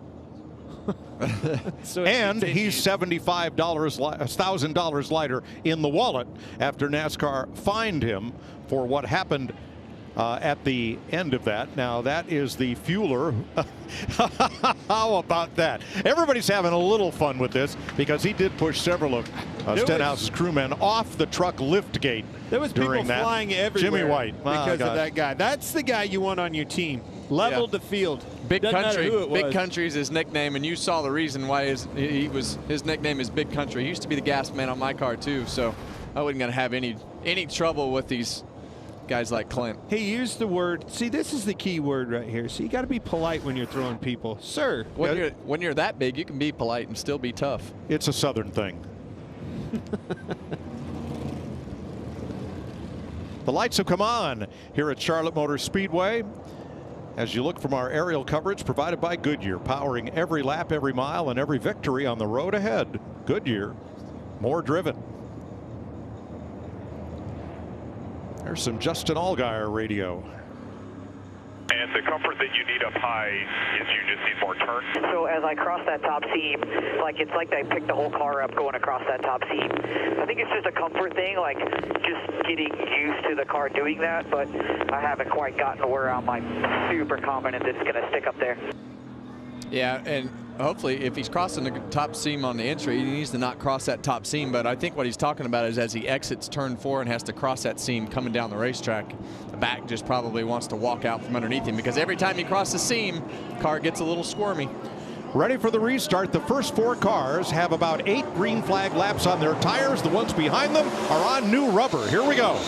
And he's $1,000 lighter in the wallet after NASCAR fined him for what happened at the end of that. Now, that is the fueler. How about that? Everybody's having a little fun with this because he did push several of Stenhouse's crewmen off the truck lift gate. There was people flying everywhere. Jimmy White. Because of that guy. That's the guy you want on your team. Leveled the field. Big Doesn't Country. matter who it was. Big Country is his nickname, and you saw the reason why his nickname is Big Country. He used to be the gas man on my car too, so I wasn't going to have any trouble with these guys like Clint. He used the word. See, this is the key word right here. So you got to be polite when you're throwing people, sir. When you're that big, you can be polite and still be tough. It's a Southern thing. The lights have come on here at Charlotte Motor Speedway as you look from our aerial coverage provided by Goodyear, powering every lap, every mile, and every victory on the road ahead. Goodyear, more driven. There's some Justin Allgaier radio. And the comfort that you need up high is you just need more turn. So as I cross that top seam, it's like they picked the whole car up going across that top seam. I think it's just a comfort thing, just getting used to the car doing that, but I haven't quite gotten to where I'm super confident that it's going to stick up there. Yeah, and hopefully, if he's crossing the top seam on the entry, he needs to not cross that top seam. But I think what he's talking about is as he exits turn 4 and has to cross that seam coming down the racetrack, the back just probably wants to walk out from underneath him, because every time he crosses the seam, the car gets a little squirmy. Ready for the restart. The first 4 cars have about 8 green flag laps on their tires. The ones behind them are on new rubber. Here we go.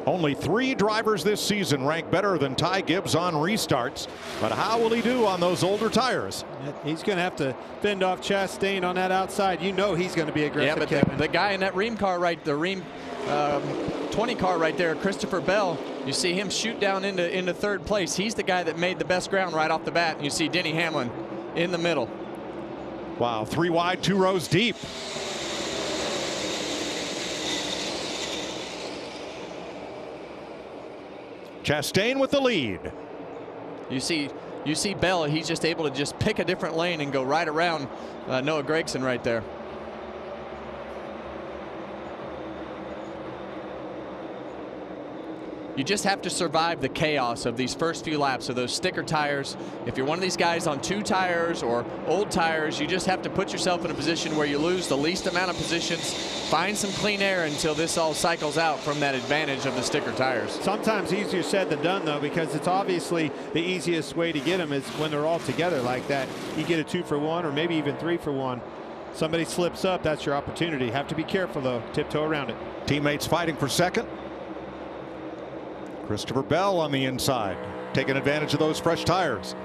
Only 3 drivers this season rank better than Ty Gibbs on restarts. But how will he do on those older tires? He's going to have to fend off Chastain on that outside. You know he's going to be aggressive. Yeah, but the guy in that Ream car, the Ream 20 car right there, Christopher Bell, you see him shoot down into 3rd place. He's the guy that made the best ground right off the bat. And you see Denny Hamlin in the middle. Wow, 3 wide, 2 rows deep. Chastain with the lead. You see Bell, he's just able to just pick a different lane and go right around Noah Gragson right there. You just have to survive the chaos of these first few laps of those sticker tires. If you're one of these guys on 2 tires or old tires, you just have to put yourself in a position where you lose the least amount of positions, find some clean air until this all cycles out from that advantage of the sticker tires. Sometimes easier said than done, though, because it's obviously the easiest way to get them is when they're all together like that. You get a 2 for 1 or maybe even 3 for 1. Somebody slips up, that's your opportunity. Have to be careful, though. Tiptoe around it. Teammates fighting for second. Christopher Bell on the inside, taking advantage of those fresh tires.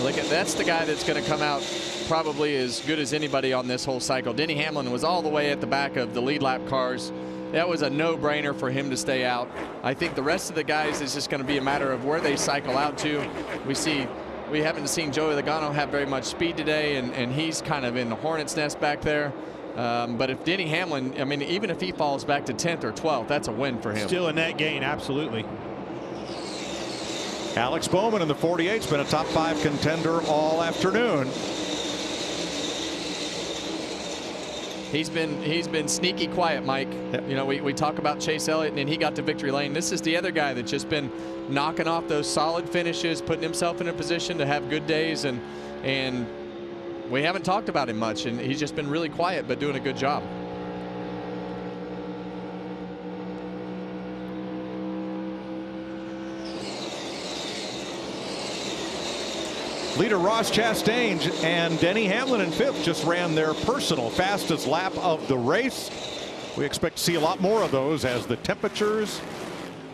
Look at that's the guy that's going to come out probably as good as anybody on this whole cycle. Denny Hamlin was all the way at the back of the lead lap cars. That was a no-brainer for him to stay out. I think the rest of the guys is just going to be a matter of where they cycle out to. We haven't seen Joey Logano have very much speed today, and he's kind of in the hornet's nest back there. But if Denny Hamlin, I mean, even if he falls back to 10th or 12th, that's a win for him. Still a net gain, absolutely. Alex Bowman in the 48's been a top 5 contender all afternoon. He's been sneaky quiet, Mike. Yep. You know, we talk about Chase Elliott, and he got to victory lane. This is the other guy that's just been knocking off those solid finishes, putting himself in a position to have good days, and we haven't talked about him much, and he's just been really quiet but doing a good job. Leader Ross Chastain and Denny Hamlin in 5th just ran their personal fastest lap of the race. We expect to see a lot more of those as the temperatures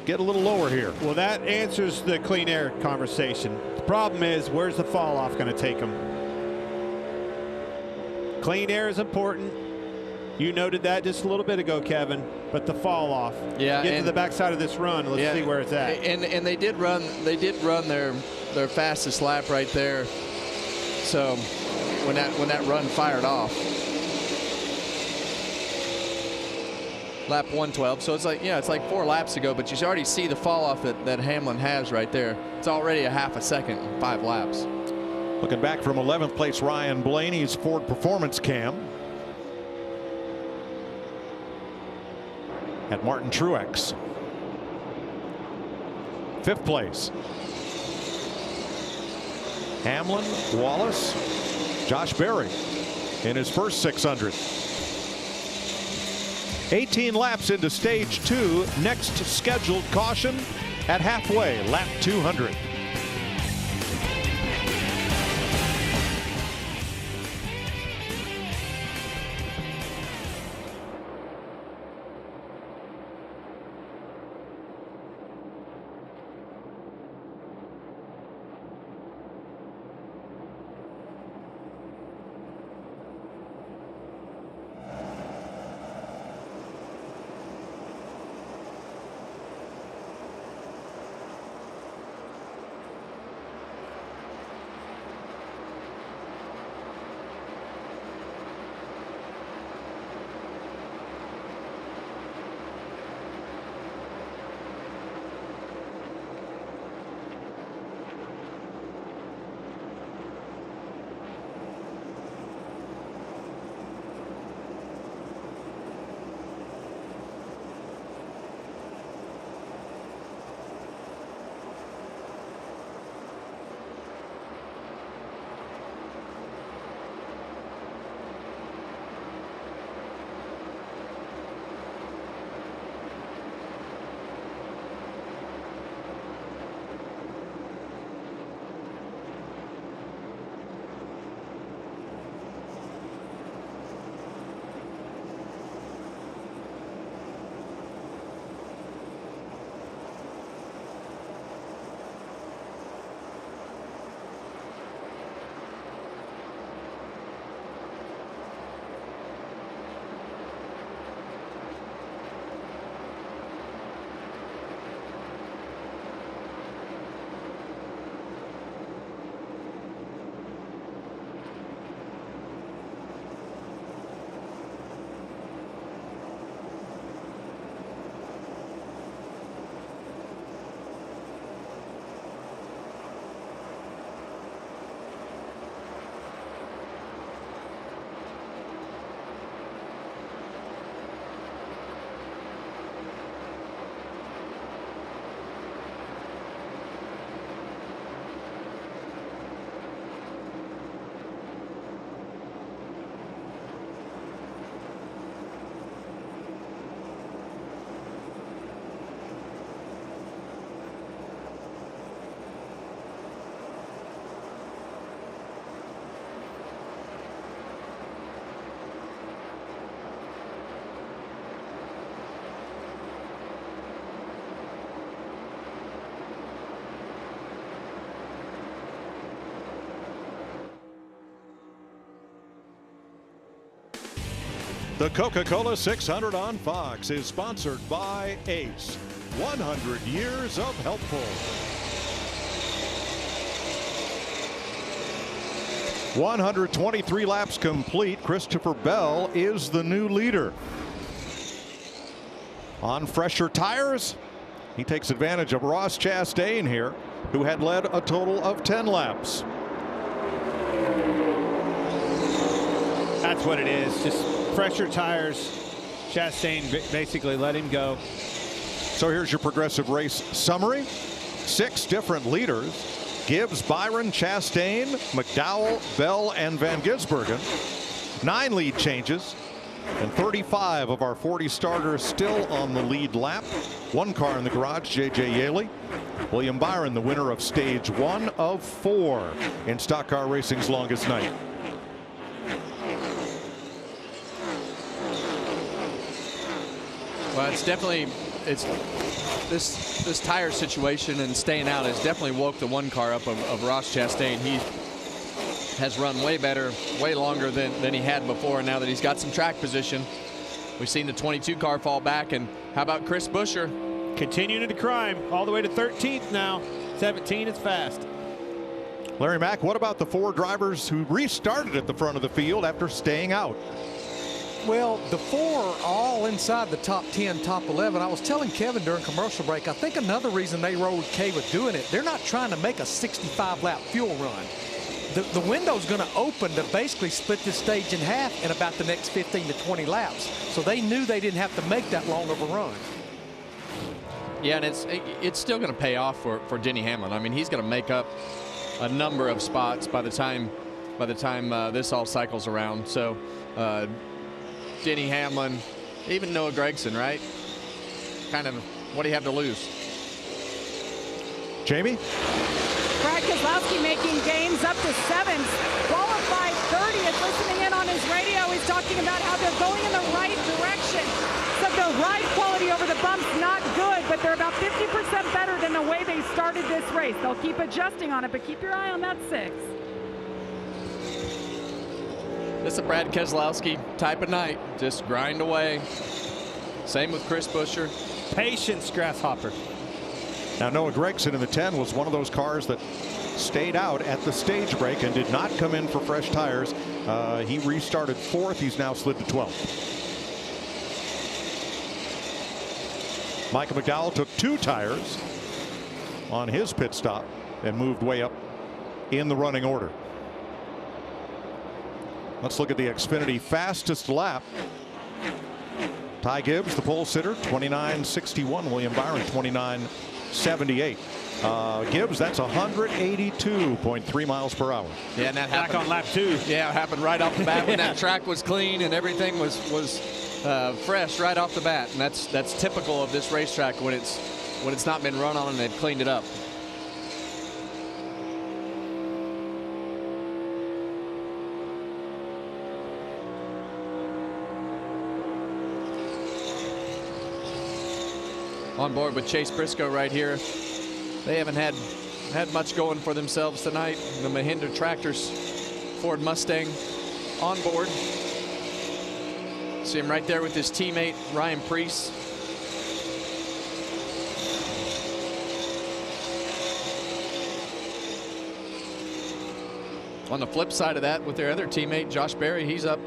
get a little lower here. Well, that answers the clean air conversation. The problem is, where's the fall off going to take them? Clean air is important. You noted that just a little bit ago, Kevin, but the fall off. Yeah, get to the backside of this run. Let's see where it's at. And they did run their fastest lap right there. So when that run fired off, lap 112. So it's like 4 laps ago, but you already see the fall off that Hamlin has right there. It's already a half a second in 5 laps. Looking back from 11th place, Ryan Blaney's Ford Performance Cam. At Martin Truex. 5th place. Hamlin, Wallace, Josh Berry in his first 600. 18 laps into stage 2. Next scheduled caution at halfway, lap 200. The Coca-Cola 600 on Fox is sponsored by Ace. 100 years of helpful. 123 laps complete. Christopher Bell is the new leader. On fresher tires, he takes advantage of Ross Chastain here, who had led a total of 10 laps. That's what it is. Just fresher tires. Chastain basically let him go. So here's your Progressive race summary. 6 different leaders. Gibbs, Byron, Chastain, McDowell, Bell, and Van Gisbergen. 9 lead changes. And 35 of our 40 starters still on the lead lap. 1 car in the garage, J.J. Yaley. William Byron, the winner of stage 1 of 4 in Stock Car Racing's longest night. Well, it's definitely, this tire situation and staying out has definitely woke the 1 car up of Ross Chastain. He has run way better, way longer than he had before. And now that he's got some track position, we've seen the 22 car fall back. And how about Chris Buescher? Continuing to climb all the way to 13th now. 17 is fast. Larry Mack, what about the 4 drivers who restarted at the front of the field after staying out? Well, the 4 are all inside the top 10, top 11. I was telling Kevin during commercial break, I think another reason they were okay with doing it, they're not trying to make a 65-lap fuel run. The window's going to open to basically split this stage in half in about the next 15 to 20 laps. So they knew they didn't have to make that long of a run. Yeah, and it's still going to pay off for Denny Hamlin. I mean, he's going to make up a number of spots by the time this all cycles around. So Denny Hamlin, even Noah Gragson, right? Kind of, what do you have to lose? Jamie? Brad Keselowski making gains up to 7th, qualified 30th. Listening in on his radio, he's talking about how they're going in the right direction. So the ride quality over the bumps not good, but they're about 50% better than the way they started this race. They'll keep adjusting on it, but keep your eye on that 6. This is a Brad Keselowski type of night. Just grind away. Same with Chris Buescher. Patience, Grasshopper. Now Noah Gragson in the 10 was one of those cars that stayed out at the stage break and did not come in for fresh tires. He restarted 4th. He's now slid to 12th. Michael McDowell took 2 tires on his pit stop and moved way up in the running order. Let's look at the Xfinity fastest lap. Ty Gibbs, the pole sitter, 29.61. William Byron, 29.78. Gibbs, that's 182.3 miles per hour. Yeah, and that happened back on lap 2. Yeah, it happened right off the bat when that track was clean and everything was fresh right off the bat. And that's typical of this racetrack when it's not been run on and they've cleaned it up. On board with Chase Briscoe right here. They haven't had much going for themselves tonight. The Mahindra Tractors Ford Mustang on board. See him right there with his teammate Ryan Preece. On the flip side of that, with their other teammate Josh Berry, he's up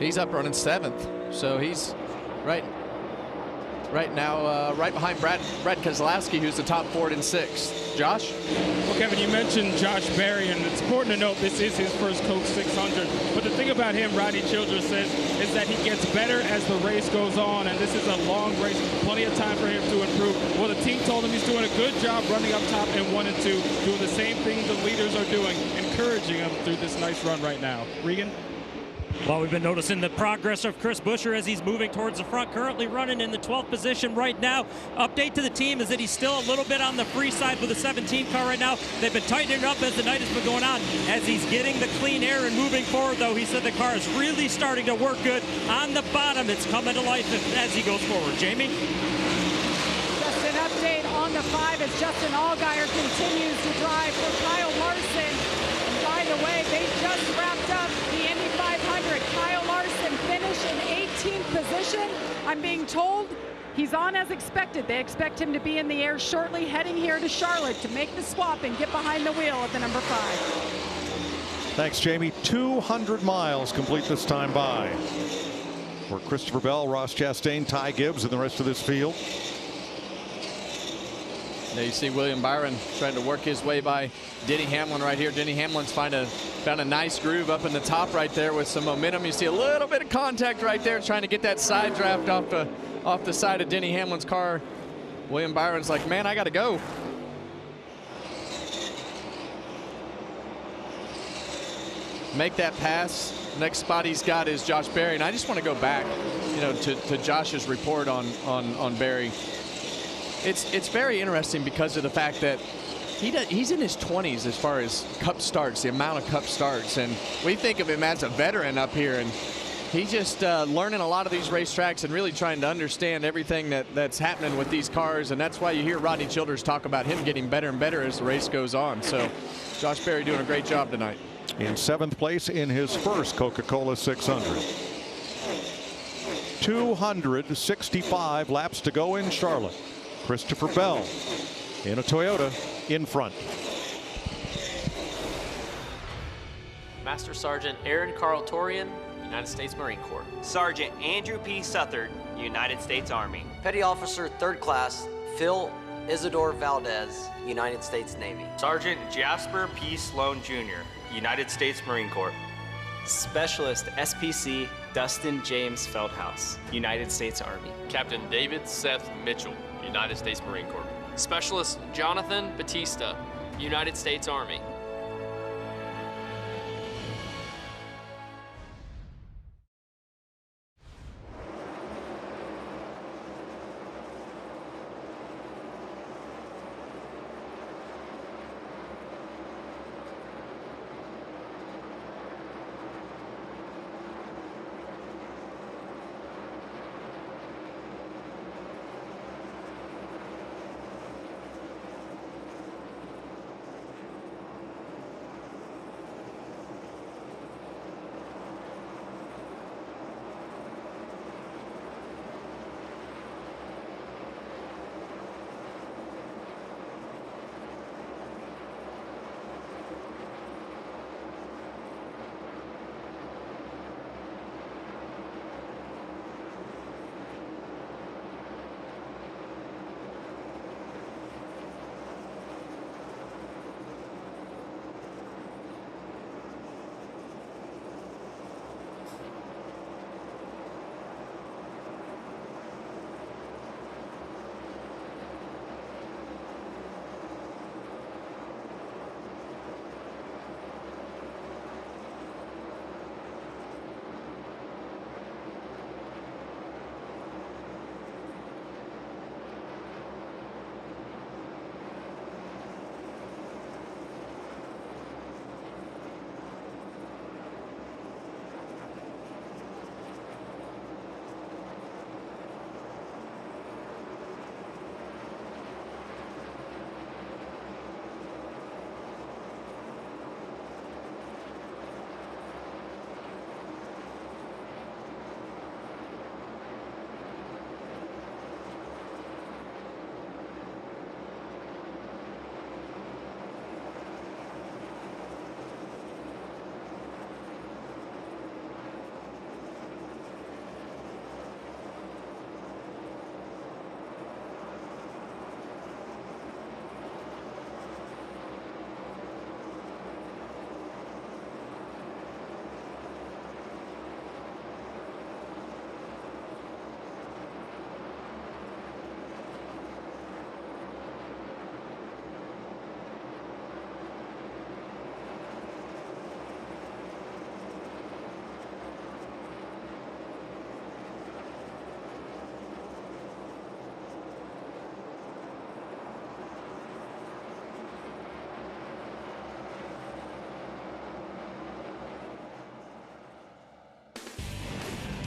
running 7th. So he's right now right behind Brad Keselowski, who's the top Ford in 6th. Josh? Well, Kevin, you mentioned Josh Berry, and it's important to note this is his first Coke 600. But the thing about him, Rodney Childress says, is that he gets better as the race goes on, and this is a long race, plenty of time for him to improve. Well, the team told him he's doing a good job running up top in 1 and 2, doing the same thing the leaders are doing, encouraging him through this nice run right now. Regan? Well, we've been noticing the progress of Chris Buescher as he's moving towards the front, currently running in the 12th position right now. Update to the team is that he's still a little bit on the free side with the 17 car right now. They've been tightening it up as the night has been going on. As he's getting the clean air and moving forward, though, he said the car is really starting to work good. On the bottom, it's coming to life as he goes forward. Jamie? Just an update on the 5 as Justin Allgaier continues to drive for Kyle Larson. And by the way, they just wrapped up the Indy 500. Kyle Larson finished in 18th. position. I'm being told he's on as expected. They expect him to be in the air shortly, heading here to Charlotte to make the swap and get behind the wheel of the number 5. Thanks, Jamie. 200 miles complete this time by. For Christopher Bell, Ross Chastain, Ty Gibbs, and the rest of this field. Now you see William Byron trying to work his way by Denny Hamlin right here. Denny Hamlin's found a nice groove up in the top right there with some momentum. You see a little bit of contact right there, trying to get that side draft off the side of Denny Hamlin's car. William Byron's like, man, I got to go. Make that pass. Next spot he's got is Josh Berry, and I just want to go back, to Josh's report on Berry. It's very interesting because of the fact that he's in his 20s as far as Cup starts, the amount of Cup starts, and we think of him as a veteran up here, and he's just learning a lot of these racetracks and really trying to understand everything that's happening with these cars, and that's why you hear Rodney Childers talk about him getting better and better as the race goes on. So Josh Berry doing a great job tonight. In 7th place in his first Coca-Cola 600. 265 laps to go in Charlotte. Christopher Bell in a Toyota in front. Master Sergeant Aaron Carl Torian, United States Marine Corps. Sergeant Andrew P. Southard, United States Army. Petty Officer 3rd Class Phil Isidore Valdez, United States Navy. Sergeant Jasper P. Sloan Jr., United States Marine Corps. Specialist SPC Dustin James Feldhaus, United States Army. Captain David Seth Mitchell, United States Marine Corps. Specialist Jonathan Batista, United States Army.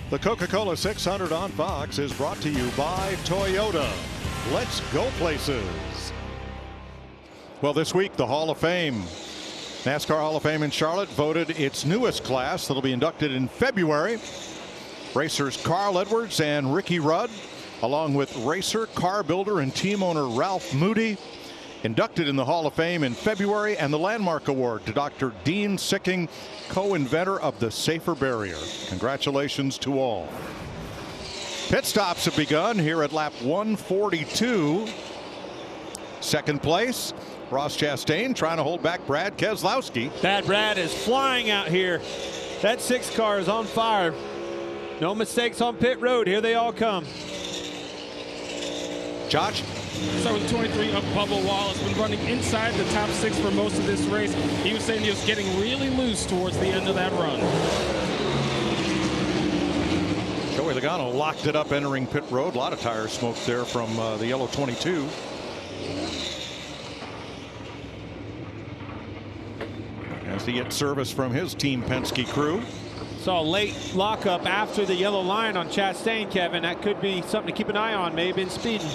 The Coca-Cola 600 on Fox is brought to you by Toyota. Let's go places. Well, this week, the Hall of Fame. NASCAR Hall of Fame in Charlotte voted its newest class that'll be inducted in February. Racers Carl Edwards and Ricky Rudd, along with racer, car builder, and team owner Ralph Moody, inducted in the Hall of Fame in February, and the Landmark Award to Dr. Dean Sicking, co-inventor of the safer barrier. Congratulations to all. Pit stops have begun here at lap 142. Second place, Ross Chastain trying to hold back Brad Keselowski. That Brad is flying out here. That 6 car is on fire. No mistakes on pit road. Here they all come. Josh? So with 23 of Bubba Wallace, been running inside the top 6 for most of this race. He was saying he was getting really loose towards the end of that run. Joey Logano locked it up entering pit road. A lot of tire smoke there from the yellow 22. As he gets service from his Team Penske crew. Saw a late lockup after the yellow line on Chastain, Kevin. That could be something to keep an eye on. May have been speeding.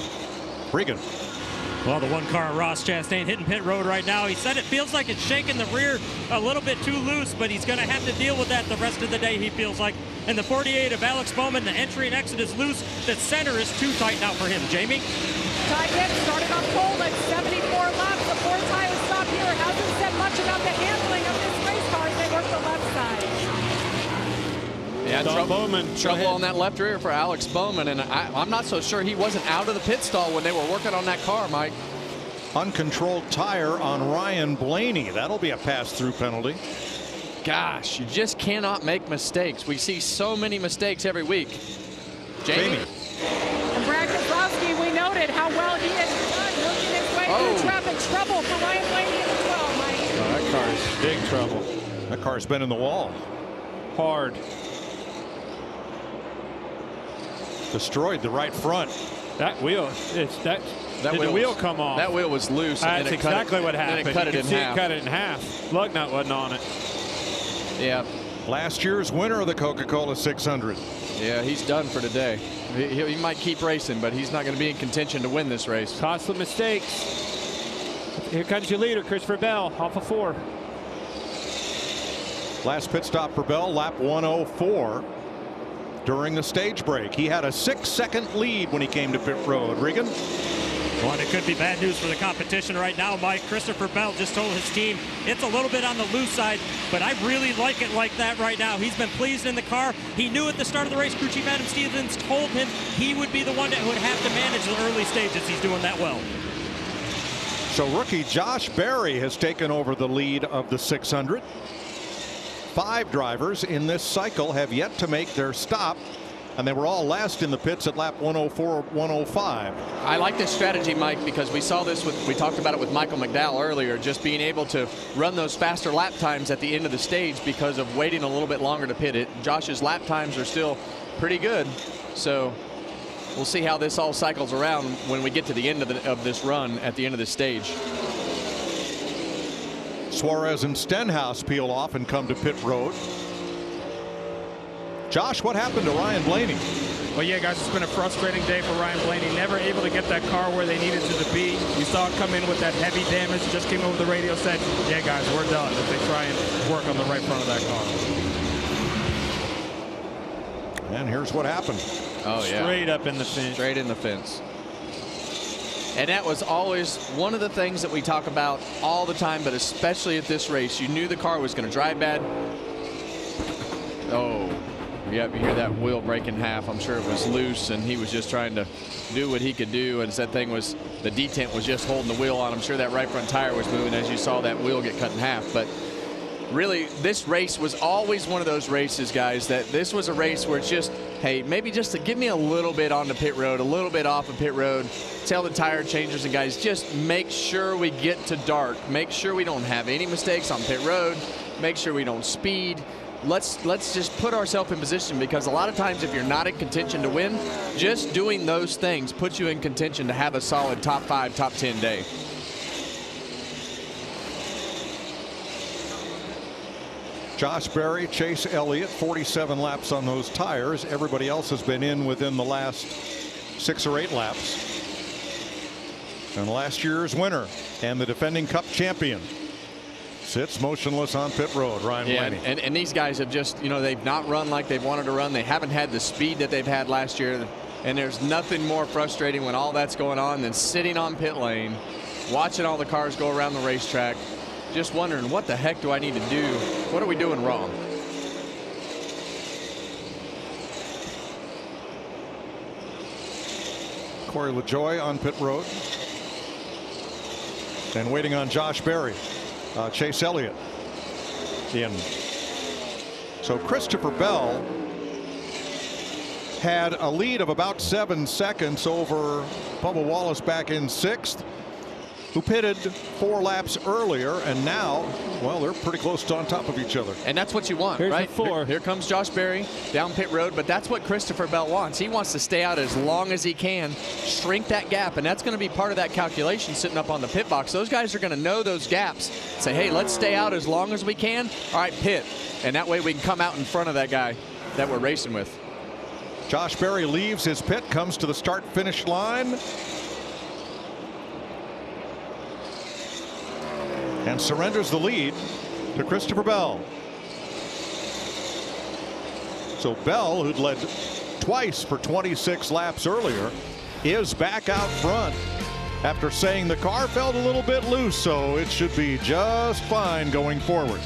Regan. Well, the 1 car, Ross Chastain, hitting pit road right now. He said it feels like it's shaking the rear a little bit too loose, but he's going to have to deal with that the rest of the day, he feels like. And the 48 of Alex Bowman, the entry and exit is loose. The center is too tight now for him. Jamie? Ty Gibbs started on pole at 74 laps. The 4-tire stop here hasn't said much about the handling of this race car as they work the left side. Yeah, trouble on that left rear for Alex Bowman, and I'm not so sure he wasn't out of the pit stall when they were working on that car, Mike. Uncontrolled tire on Ryan Blaney. That'll be a pass-through penalty. Gosh, you just cannot make mistakes. We see so many mistakes every week. Jamie. And Brad Keselowski, we noted how well he has done working his way through traffic trouble for Ryan Blaney in the 12, Mike. Oh, that car is big trouble. That car's been in the wall. Hard. Destroyed the right front. That wheel, did the wheel come off? That wheel was loose. That's exactly what happened. It cut it in half. Cut it in half. Lug nut wasn't on it. Yeah. Last year's winner of the Coca-Cola 600. Yeah, he's done for today. He might keep racing, but he's not going to be in contention to win this race. Costly mistakes. Here comes your leader, Christopher Bell, off of 4. Last pit stop for Bell, lap 104. During the stage break, he had a 6-second lead when he came to pit road. Regan? Well, it could be bad news for the competition right now, Mike. Christopher Bell just told his team it's a little bit on the loose side, but I really like it like that right now. He's been pleased in the car. He knew at the start of the race, crew chief Adam Stevens told him he would be the one that would have to manage the early stages. He's doing that well. So rookie Josh Berry has taken over the lead of the 600. 5 drivers in this cycle have yet to make their stop, and they were all last in the pits at lap 104, 105. I like this strategy, Mike, because we saw this we talked about it with Michael McDowell earlier, just being able to run those faster lap times at the end of the stage because of waiting a little bit longer to pit it. Josh's lap times are still pretty good, so we'll see how this all cycles around when we get to the end of this run at the end of this stage. Suarez and Stenhouse peel off and come to pit road. Josh, what happened to Ryan Blaney? Well, yeah, guys, it's been a frustrating day for Ryan Blaney. Never able to get that car where they needed to be. You saw it come in with that heavy damage. Just came over the radio, said, yeah, guys, we're done if they try and work on the right front of that car. And here's what happened. Oh, yeah. Straight up in the fence. Straight in the fence. And that was always one of the things that we talk about all the time, but especially at this race. You knew the car was going to drive bad. Oh, yep, you hear that wheel break in half. I'm sure it was loose, and he was just trying to do what he could do. And that thing was, the detent was just holding the wheel on. I'm sure that right front tire was moving as you saw that wheel get cut in half. But really, this race was always one of those races, guys, that this was a race where it's just, hey, maybe just to give me a little bit on the pit road, a little bit off of pit road, tell the tire changers and guys, just make sure we get to dark. Make sure we don't have any mistakes on pit road. Make sure we don't speed. Let's just put ourselves in position, because a lot of times if you're not in contention to win, just doing those things puts you in contention to have a solid top 5, top 10 day. Josh Berry, Chase Elliott, 47 laps on those tires. Everybody else has been in within the last 6 or 8 laps. And last year's winner and the defending Cup champion, sits motionless on pit road. Ryan Blaney. And these guys have just, they've not run like they've wanted to run. They haven't had the speed that they've had last year. And there's nothing more frustrating when all that's going on than sitting on pit lane, watching all the cars go around the racetrack, just wondering, what the heck do I need to do? What are we doing wrong? Corey LaJoie on pit road. And waiting on Josh Berry. Chase Elliott in. So Christopher Bell had a lead of about 7 seconds over Bubba Wallace back in 6th, who pitted 4 laps earlier, and now, well, they're pretty close to on top of each other. And that's what you want, right? Here comes Josh Berry down pit road, but that's what Christopher Bell wants. He wants to stay out as long as he can, shrink that gap, and that's going to be part of that calculation sitting up on the pit box. Those guys are going to know those gaps. Say, hey, let's stay out as long as we can. All right, pit. And that way we can come out in front of that guy that we're racing with. Josh Berry leaves his pit, comes to the start-finish line, and surrenders the lead to Christopher Bell. So Bell, who'd led twice for 26 laps earlier, is back out front after saying the car felt a little bit loose, so it should be just fine going forward.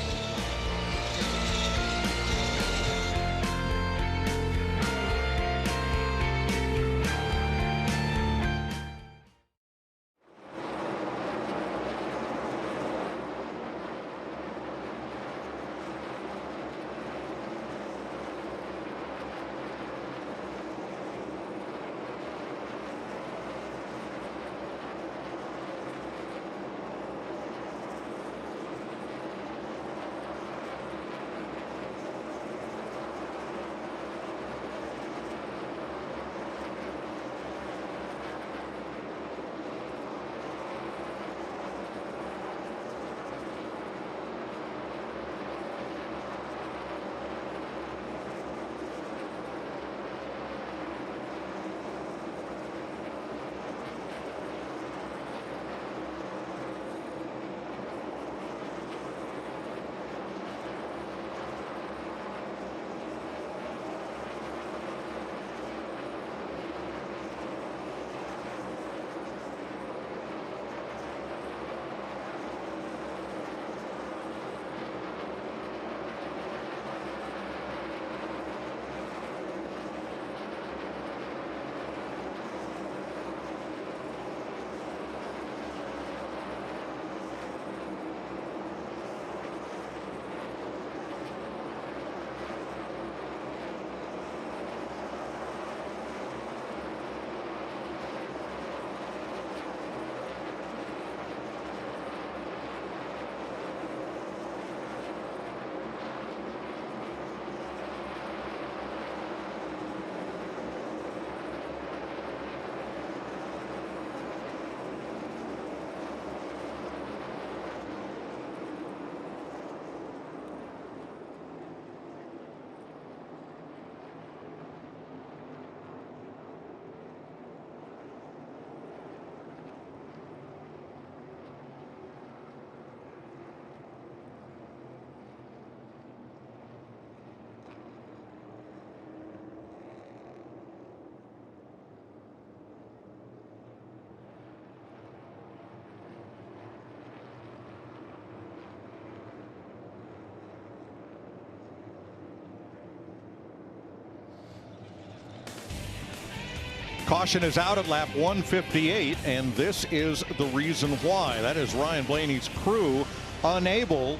Caution is out at lap 158, and this is the reason why. That is Ryan Blaney's crew unable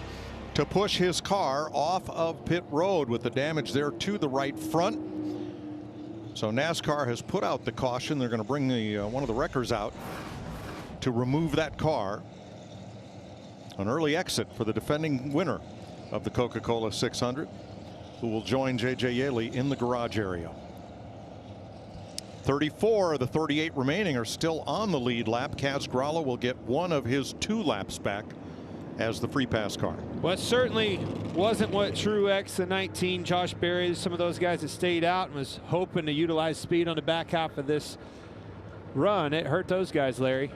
to push his car off of pit road with the damage there to the right front. So NASCAR has put out the caution. They're going to bring the one of the wreckers out to remove that car. An early exit for the defending winner of the Coca-Cola 600, who will join J.J. Yaley in the garage area. 34 of the 38 remaining are still on the lead lap. Kaz Grala will get one of his 2 laps back as the free pass car. Well, it certainly wasn't what Truex, the 19, Josh Berry, some of those guys that stayed out and was hoping to utilize speed on the back half of this run. It hurt those guys, Larry.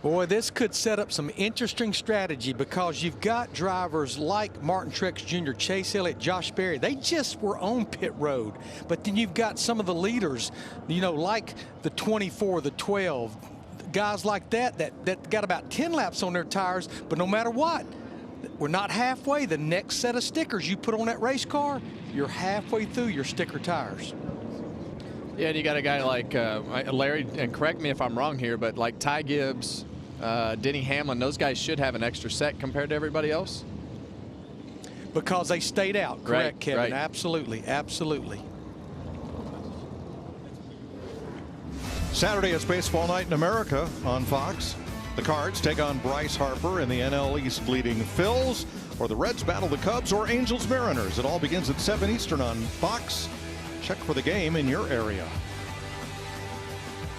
Boy, this could set up some interesting strategy because you've got drivers like Martin Truex Jr., Chase Elliott, Josh Berry. They just were on pit road. But then you've got some of the leaders, you know, like the 24, the 12, guys like that got about 10 laps on their tires. But no matter what, we're not halfway. The next set of stickers you put on that race car, you're halfway through your sticker tires. Yeah, and you got a guy like Larry, and correct me if I'm wrong here, but like Ty Gibbs, Denny Hamlin, those guys should have an extra set compared to everybody else. Because they stayed out, correct, right, Kevin? right. Absolutely, absolutely. Saturday is baseball night in America on Fox. The Cards take on Bryce Harper in the NL East leading Phils, or the Reds battle the Cubs, or Angels Mariners. It all begins at 7 Eastern on Fox. Check for the game in your area.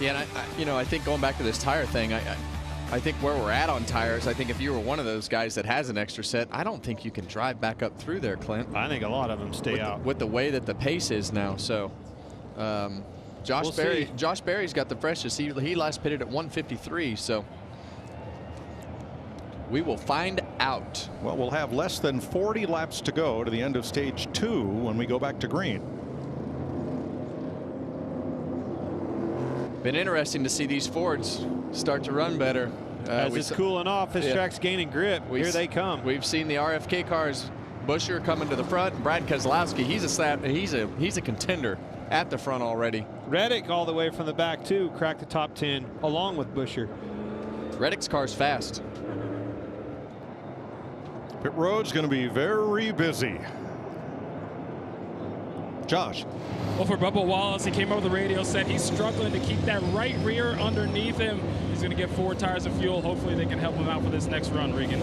Yeah, and I think going back to this tire thing, I think where we're at on tires, I think if you were one of those guys that has an extra set, I don't think you can drive back up through there, Clint. I think a lot of them stay out. With the way that the pace is now. So Josh Berry's got the freshest. He last pitted at 153, so we will find out. Well, we'll have less than 40 laps to go to the end of stage 2 when we go back to green. Been interesting to see these Fords start to run better. As it's cooling off, this track's gaining grip. Here they come. We've seen the RFK cars. Buscher coming to the front, and Brad Keselowski, he's a contender at the front already. Reddick all the way from the back too, cracked the top 10 along with Buscher. Reddick's car's fast. Pit road's going to be very busy. Josh. Well, for Bubba Wallace, he came over the radio, said he's struggling to keep that right rear underneath him. He's going to get 4 tires of fuel. Hopefully they can help him out for this next run, Regan.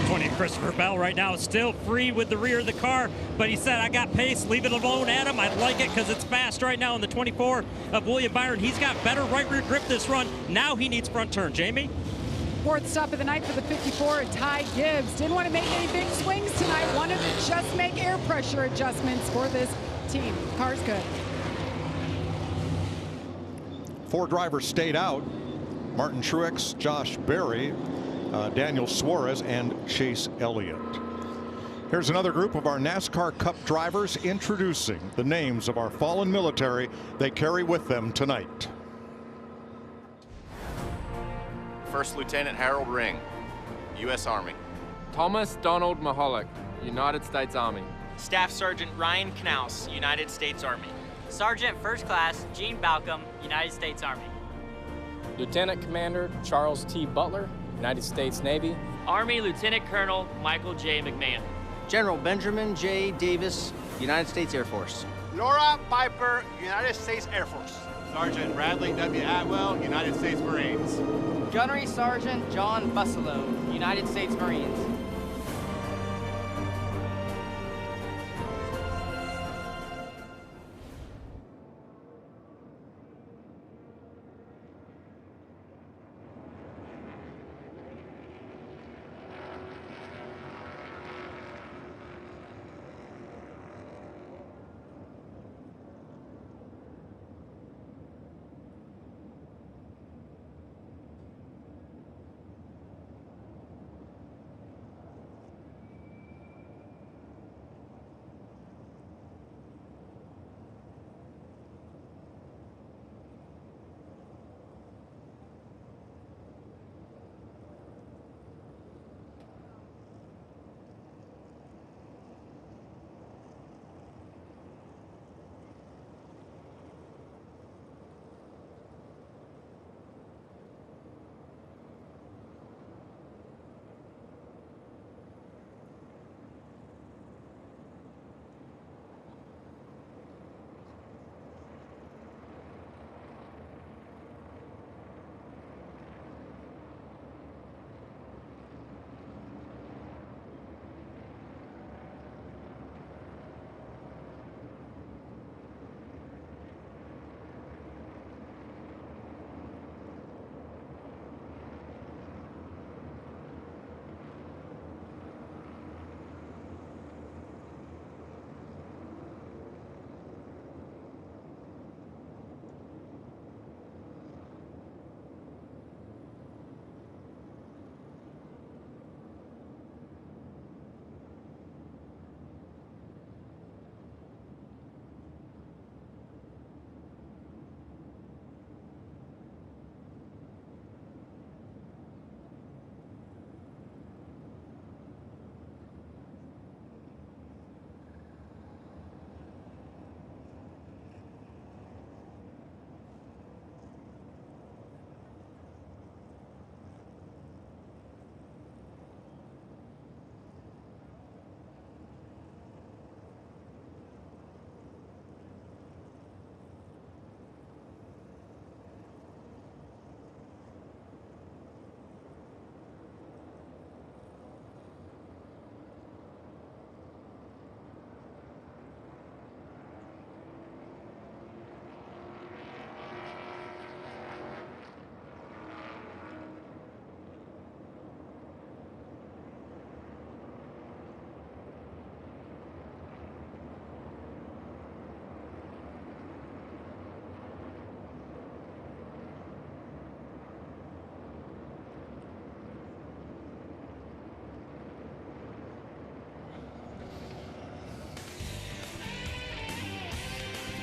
20 Christopher Bell right now is still free with the rear of the car, but he said, I got pace, leave it alone, Adam. I like it because it's fast right now in the 24 of William Byron. He's got better right rear grip this run. Now he needs front turn. Jamie? 4th stop of the night for the 54, Ty Gibbs. Didn't want to make any big swings tonight. Wanted to just make air pressure adjustments for this team. Car's good. 4 drivers stayed out. Martin Truex, Josh Berry, Daniel Suarez, and Chase Elliott. Here's another group of our NASCAR Cup drivers introducing the names of our fallen military they carry with them tonight. First Lieutenant Harold Ring, U.S. Army. Thomas Donald Mahalik, United States Army. Staff Sergeant Ryan Knaus, United States Army. Sergeant First Class Gene Balcom, United States Army. Lieutenant Commander Charles T. Butler, United States Navy. Army Lieutenant Colonel Michael J. McMahon. General Benjamin J. Davis, United States Air Force. Laura Piper, United States Air Force. Sergeant Bradley W. Atwell, United States Marines. Gunnery Sergeant John Busselow, United States Marines.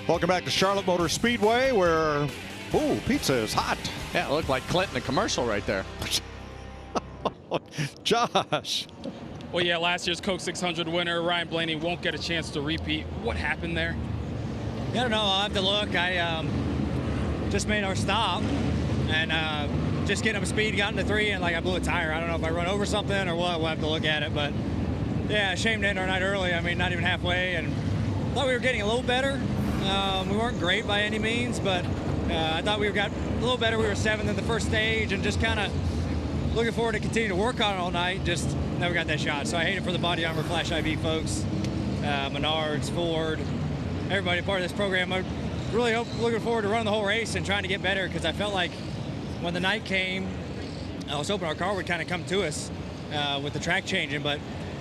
Welcome back to Charlotte Motor Speedway, where, ooh, pizza is hot. Yeah, it looked like Clinton, a commercial right there. Josh. Well, yeah, last year's Coke 600 winner, Ryan Blaney, won't get a chance to repeat. What happened there? I don't know. I'll have to look. I just made our stop and just getting up speed, got into 3, and I blew a tire. I don't know if I run over something or what. We'll have to look at it. But yeah, shame to end our night early. I mean, not even halfway. And thought we were getting a little better. We weren't great by any means, but I thought we got a little better. We were 7th in the first stage, and just kind of looking forward to continue to work on it all night. Just never got that shot. So I hate it for the Body Armor Flash IV folks, Menards, Ford, everybody part of this program. I'm really looking forward to running the whole race and trying to get better, because I felt like when the night came, I was hoping our car would kind of come to us with the track changing, but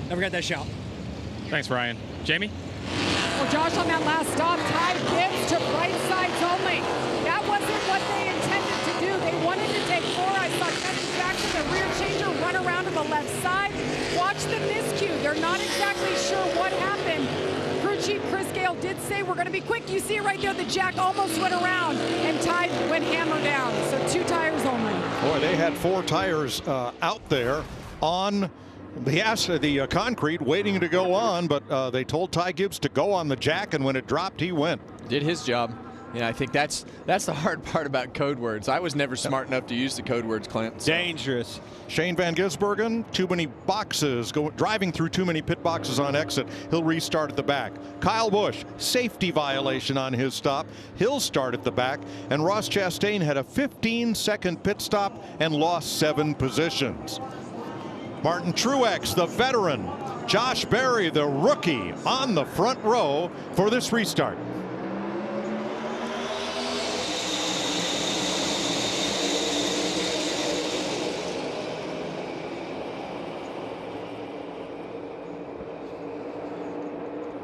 never got that shot. Thanks, Ryan. Jamie? Well, Josh, on that last stop, Ty Gibbs to right sides only. That wasn't what they intended to do. They wanted to take 4. I saw Kevin Jackson, the rear changer, run around to the left side. Watch the miscue. They're not exactly sure what happened. Crew Chief Chris Gale did say we're going to be quick. You see it right there, the jack almost went around, and Ty went hammer down. So 2 tires only. Boy, they had 4 tires out there on the concrete waiting to go on, but they told Ty Gibbs to go on the jack, and when it dropped, he went. Did his job. Yeah, I think that's the hard part about code words. I was never smart enough to use the code words, Clint. So. Dangerous. Shane Van Gisbergen, too many boxes, driving through too many pit boxes on exit. He'll restart at the back. Kyle Busch, safety violation on his stop. He'll start at the back. And Ross Chastain had a 15-second pit stop and lost 7 positions. Martin Truex, the veteran. Josh Berry, the rookie, on the front row for this restart.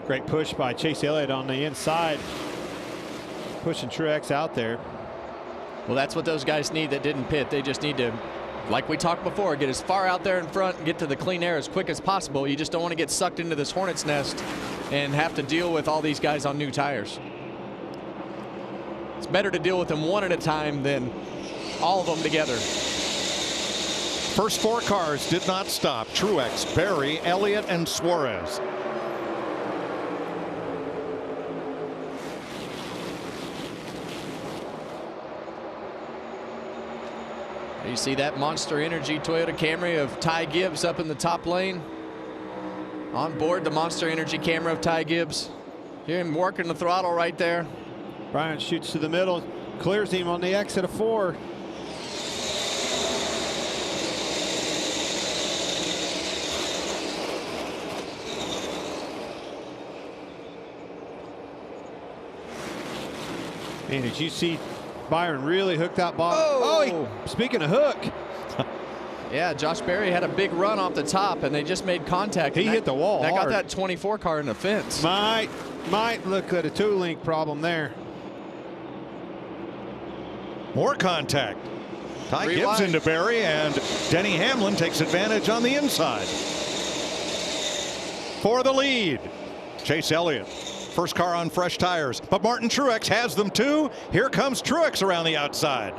Great push by Chase Elliott on the inside, pushing Truex out there. Well, that's what those guys need that didn't pit. They just need to, like we talked before, get as far out there in front and get to the clean air as quick as possible. You just don't want to get sucked into this hornet's nest and have to deal with all these guys on new tires. It's better to deal with them one at a time than all of them together. First 4 cars did not stop. Truex, Berry, Elliott, and Suarez. You see that Monster Energy Toyota Camry of Ty Gibbs up in the top lane. On board the Monster Energy camera of Ty Gibbs. Hear him working the throttle right there. Brian shoots to the middle, clears him on the exit of 4. Man, did you see Byron really hooked that ball? Oh, speaking of hook. Yeah, Josh Berry had a big run off the top, and they just made contact. He hit the wall That hard. got that 24 car in the fence. Might look at a toe link problem there. More contact. Ty Gibbs into Berry, and Denny Hamlin takes advantage on the inside. For the lead, Chase Elliott. First car on fresh tires, but Martin Truex has them too. Here comes Truex around the outside.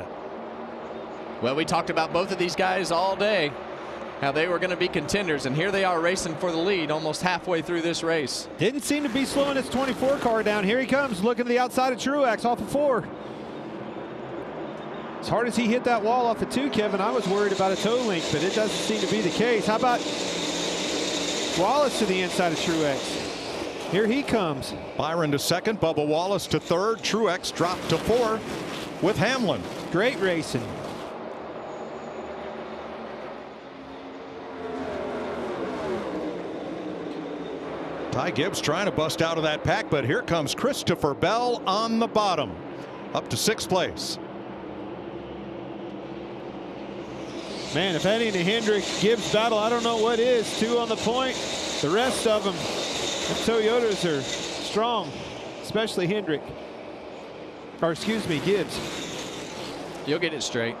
Well, we talked about both of these guys all day, how they were going to be contenders, and here they are racing for the lead almost halfway through this race. Didn't seem to be slowing his 24 car down. Here he comes, looking to the outside of Truex off of 4. As hard as he hit that wall off of 2, Kevin, I was worried about a toe link, but it doesn't seem to be the case. How about Wallace to the inside of Truex? Here he comes. Byron to second, Bubba Wallace to third. Truex dropped to 4 with Hamlin. Great racing. Ty Gibbs trying to bust out of that pack, but here comes Christopher Bell on the bottom, up to 6th place. Man, if that ain't a Hendrick Gibbs battle, I don't know what is. 2 on the point. The rest of them, the Toyotas are strong, especially Hendrick. Or excuse me, Gibbs. You'll get it straight.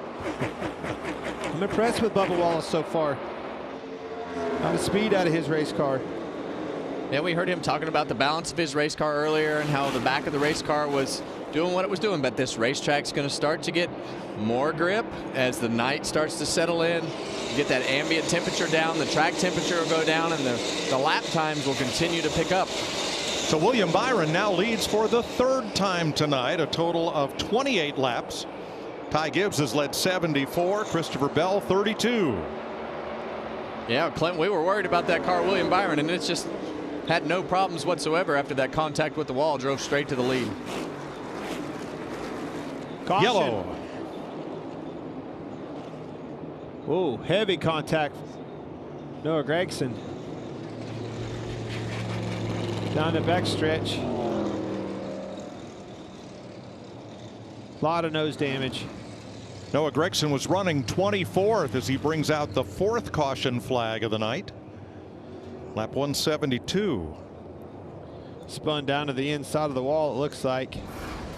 I'm impressed with Bubba Wallace so far. On the speed out of his race car. Yeah, we heard him talking about the balance of his race car earlier and how the back of the race car was doing what it was doing, but this racetrack's going to start to get more grip as the night starts to settle in. You get that ambient temperature down, the track temperature will go down, and the lap times will continue to pick up. So William Byron now leads for the 3rd time tonight, a total of 28 laps. Ty Gibbs has led 74, Christopher Bell 32. Yeah, Clint, we were worried about that car, William Byron, and it's just had no problems whatsoever after that contact with the wall, drove straight to the lead. Caution. Yellow. Oh, heavy contact. Noah Gragson. Down the back stretch. A lot of nose damage. Noah Gregson was running 24th as he brings out the 4th caution flag of the night. Lap 172. Spun down to the inside of the wall, it looks like.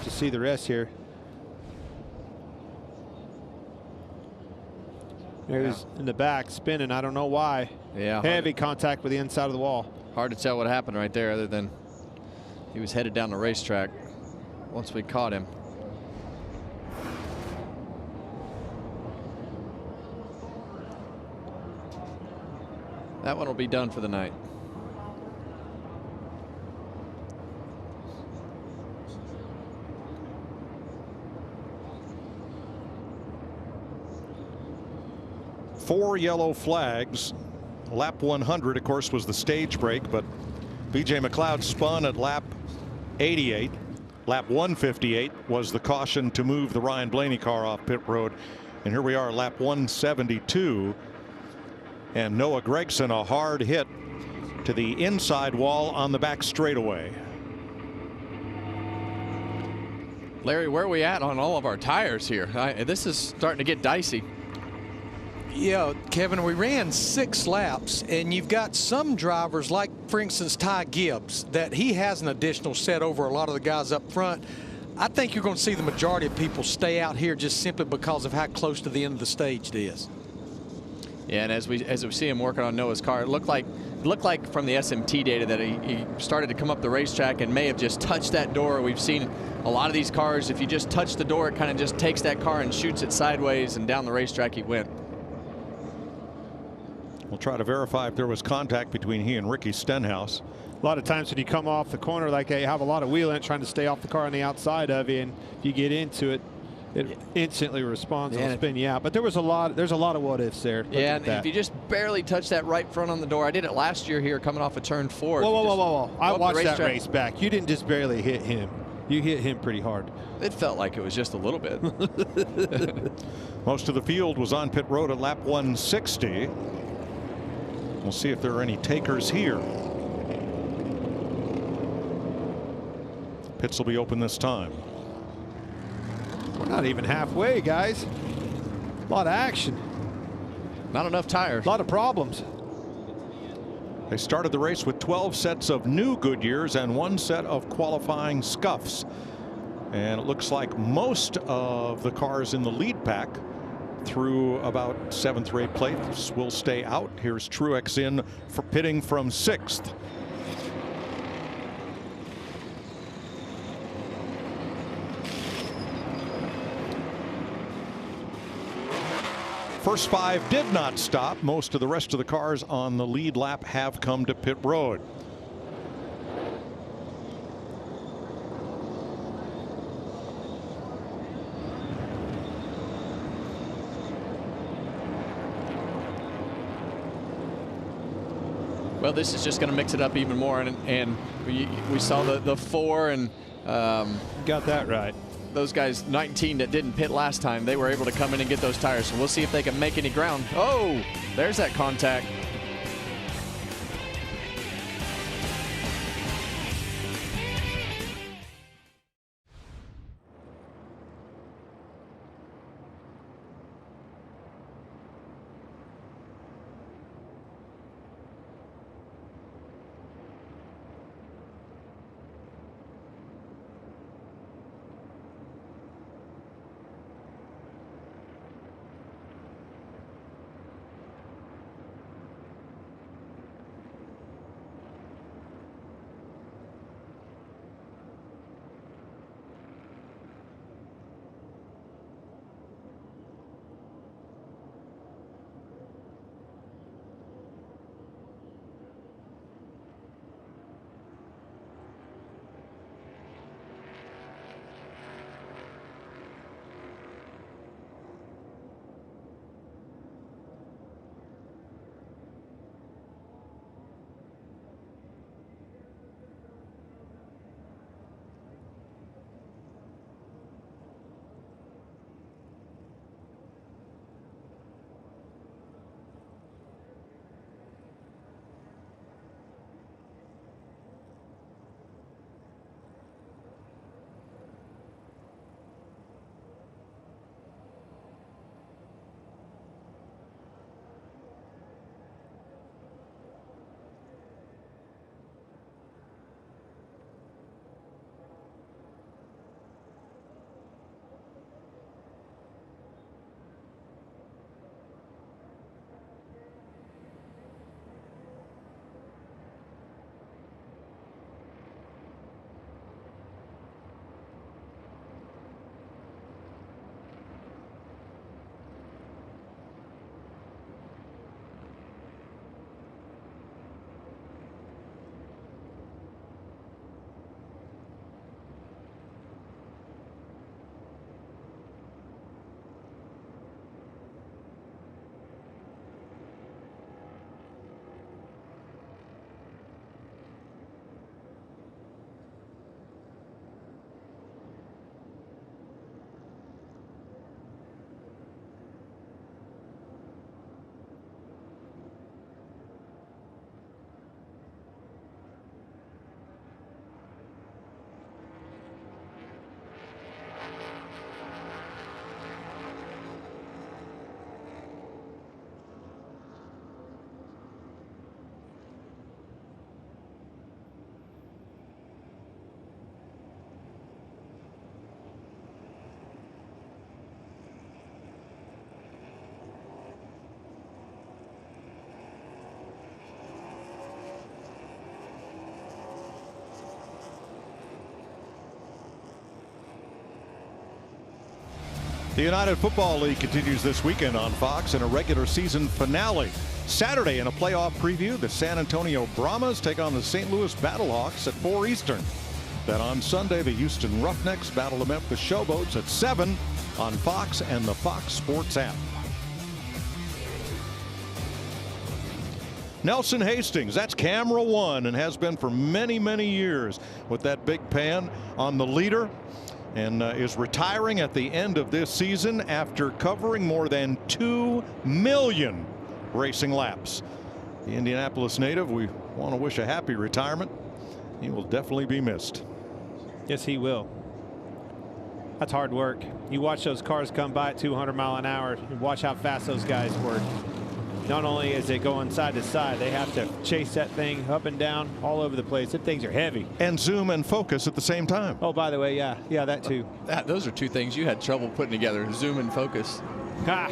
To see the rest here. There's in the back spinning. I don't know why. Yeah. Heavy contact with the inside of the wall. Hard to tell what happened right there other than he was headed down the racetrack once we caught him. That one will be done for the night. Four yellow flags. Lap 100, of course, was the stage break, but BJ McLeod spun at lap 88. Lap 158 was the caution to move the Ryan Blaney car off pit road. And here we are, lap 172. And Noah Gregson, a hard hit to the inside wall on the back straightaway. Larry, where are we at on all of our tires here? This is starting to get dicey. Yeah, Kevin, we ran 6 laps, and you've got some drivers like, for instance, Ty Gibbs, that he has an additional set over a lot of the guys up front. I think you're going to see the majority of people stay out here just simply because of how close to the end of the stage it is. Yeah, and as we see him working on Noah's car, it looked like from the SMT data that he started to come up the racetrack and may have just touched that door. We've seen a lot of these cars, if you just touch the door, it kind of just takes that car and shoots it sideways, and down the racetrack he went. We'll try to verify if there was contact between he and Ricky Stenhouse. A lot of times when you come off the corner, like you have a lot of wheel in it, trying to stay off the car on the outside of you, and if you get into it, it instantly responds and spin you out. But there's a lot of what ifs there. Yeah, and if you just barely touch that right front on the door, I did it last year here coming off a turn 4. Whoa. I watched that race back. You didn't just barely hit him. You hit him pretty hard. It felt like it was just a little bit. Most of the field was on pit road at lap 160. We'll see if there are any takers here. Pits will be open this time. We're not even halfway, guys. A lot of action. Not enough tires. A lot of problems. They started the race with 12 sets of new Goodyears and 1 set of qualifying scuffs. And it looks like most of the cars in the lead pack through about 7th or 8th place will stay out. Here's Truex in for pitting from 6th. First 5 did not stop. Most of the rest of the cars on the lead lap have come to pit road. Well, this is just going to mix it up even more, and we saw the 4 and got that right. Those guys 19 that didn't pit last time, they were able to come in and get those tires. So we'll see if they can make any ground. Oh, there's that contact. The United Football League continues this weekend on Fox in a regular season finale. Saturday in a playoff preview, the San Antonio Brahmas take on the St. Louis Battlehawks at 4 Eastern. Then on Sunday, the Houston Roughnecks battle the Memphis Showboats at 7 on Fox and the Fox Sports app. Nelson Hastings, that's camera one and has been for many, many years with that big pan on the leader, and is retiring at the end of this season after covering more than 2 million racing laps. The Indianapolis native, we want to wish a happy retirement. He will definitely be missed. Yes, he will. That's hard work. You watch those cars come by at 200 miles an hour and watch how fast those guys work. Not only is it going side to side, they have to chase that thing up and down all over the place. Them things are heavy. And zoom and focus at the same time. Oh, by the way, yeah, that too. Those are two things you had trouble putting together, zoom and focus. Ha!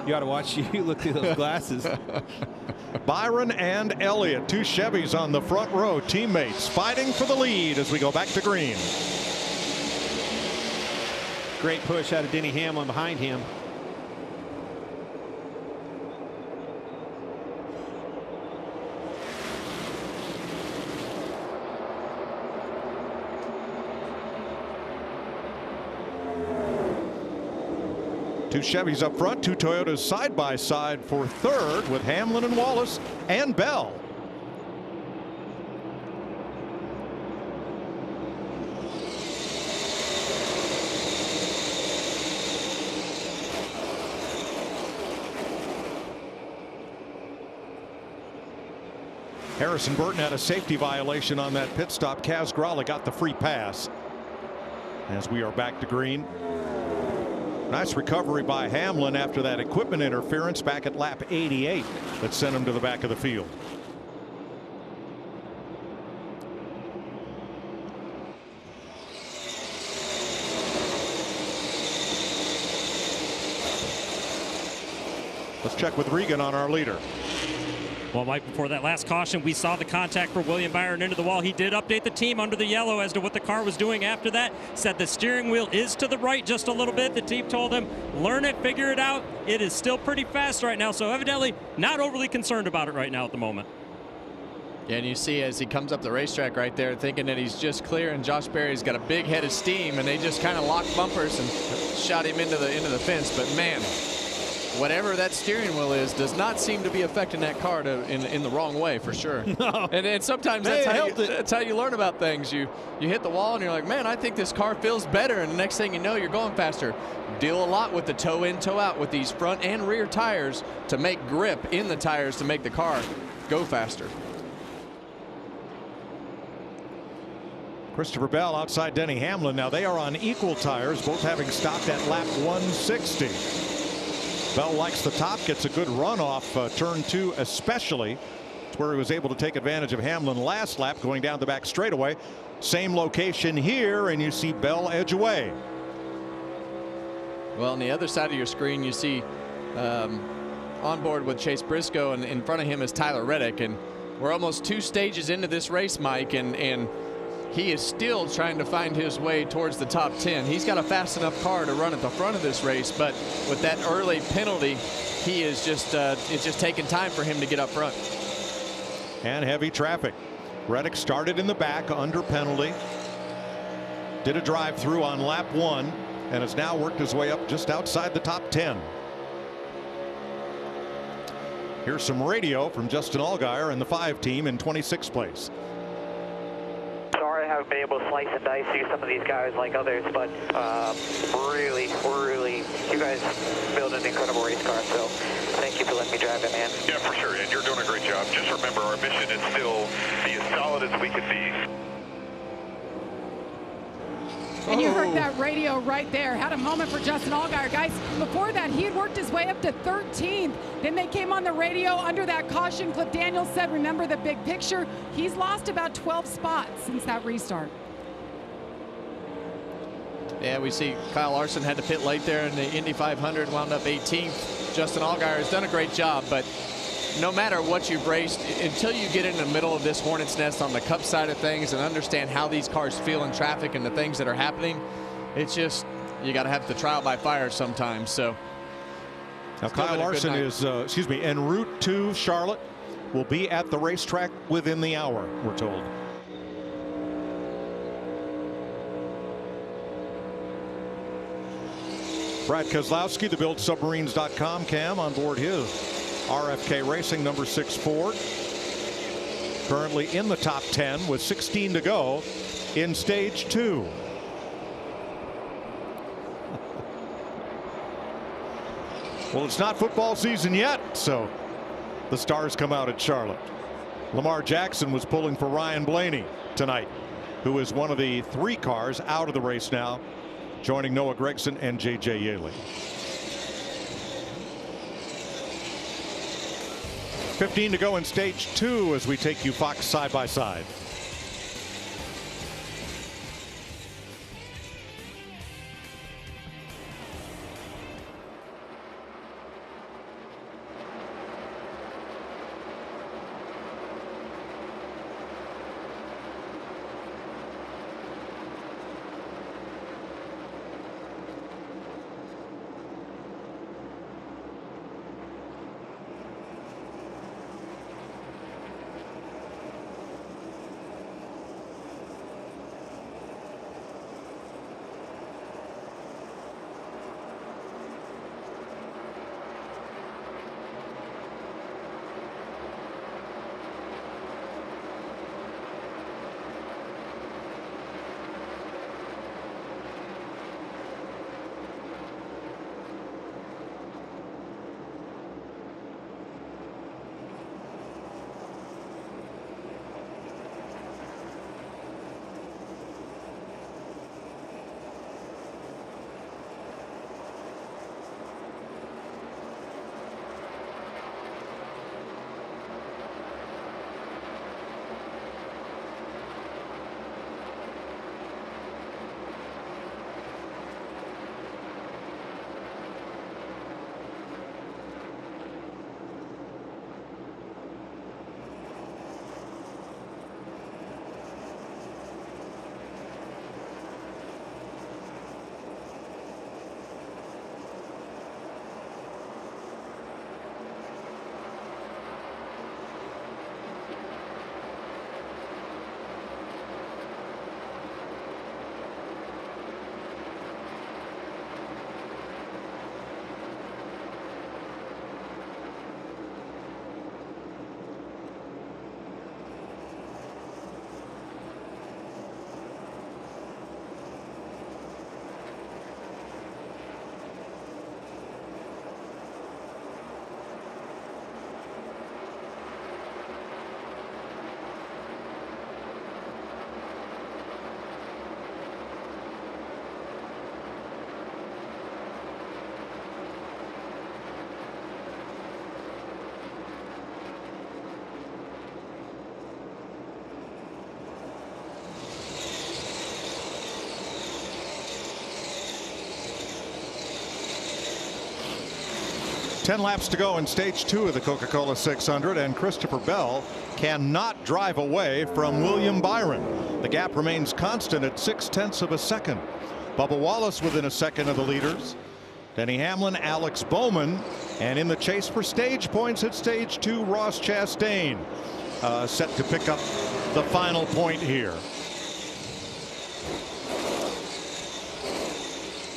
You ought to watch you look through those glasses. Byron and Elliott, 2 Chevys on the front row, teammates fighting for the lead as we go back to green. Great push out of Denny Hamlin behind him. Two Chevys up front, 2 Toyotas side by side for third with Hamlin and Wallace and Bell. Harrison Burton had a safety violation on that pit stop. Kaz Grala got the free pass as we are back to green. Nice recovery by Hamlin after that equipment interference back at lap 88 that sent him to the back of the field. Let's check with Regan on our leader. Well, Mike, before that last caution, we saw the contact for William Byron into the wall. He did update the team under the yellow as to what the car was doing after that. Said the steering wheel is to the right just a little bit. The team told him, learn it, figure it out. It is still pretty fast right now, so evidently not overly concerned about it right now at the moment. Yeah, and you see as he comes up the racetrack right there thinking that he's just clear, and Josh Berry's got a big head of steam, and they just kind of locked bumpers and shot him into the fence. But man, whatever that steering wheel is does not seem to be affecting that car in the wrong way, for sure. No. And sometimes that's how you learn about things. You hit the wall and you're like, man, I think this car feels better, and the next thing you know, you're going faster. Deal a lot with the toe in, toe out with these front and rear tires to make grip in the tires to make the car go faster. Christopher Bell outside Denny Hamlin. Now they are on equal tires, both having stopped at lap 160. Bell likes the top, gets a good run off turn 2 especially. It's where he was able to take advantage of Hamlin last lap going down the back straightaway. Same location here, and you see Bell edge away. Well, on the other side of your screen, you see on board with Chase Briscoe, and in front of him is Tyler Reddick. And we're almost 2 stages into this race, Mike, and he is still trying to find his way towards the top 10. He's got a fast enough car to run at the front of this race, but with that early penalty, he is just it's just taking time for him to get up front. And heavy traffic. Reddick started in the back under penalty. Did a drive through on lap 1 and has now worked his way up just outside the top 10. Here's some radio from Justin Allgaier and the 5 team in 26th place. Sorry I haven't been able to slice and dice through some of these guys like others, but really, you guys build an incredible race car, so thank you for letting me drive it, man. Yeah, for sure, and you're doing a great job. Just remember, our mission is still be as solid as we can be. And you heard that radio right there. Had a moment for Justin Allgaier. Guys, before that, he had worked his way up to 13th. Then they came on the radio under that caution. Cliff Daniels said, remember the big picture. He's lost about 12 spots since that restart. Yeah, we see Kyle Larson had to pit late there in the Indy 500, wound up 18th. Justin Allgaier has done a great job, but no matter what you've raced, until you get in the middle of this hornet's nest on the Cup side of things and understand how these cars feel in traffic and the things that are happening, it's just, you got to have the trial by fire sometimes. So now Kyle Larson is, en route to Charlotte. Will be at the racetrack within the hour, we're told. Brad Keselowski, the BuildSubmarines.com cam on board his RFK Racing number 6 Ford. Currently in the top 10 with 16 to go in stage 2. Well, it's not football season yet, so the stars come out at Charlotte. Lamar Jackson was pulling for Ryan Blaney tonight, who is one of the 3 cars out of the race now, joining Noah Gragson and J.J. Yaley. 15 to go in stage 2 as we take you Fox side by side. Ten laps to go in stage 2 of the Coca-Cola 600, and Christopher Bell cannot drive away from William Byron. The gap remains constant at 0.6 of a second. Bubba Wallace within a second of the leaders. Denny Hamlin, Alex Bowman, and in the chase for stage points at stage 2, Ross Chastain set to pick up the final point here.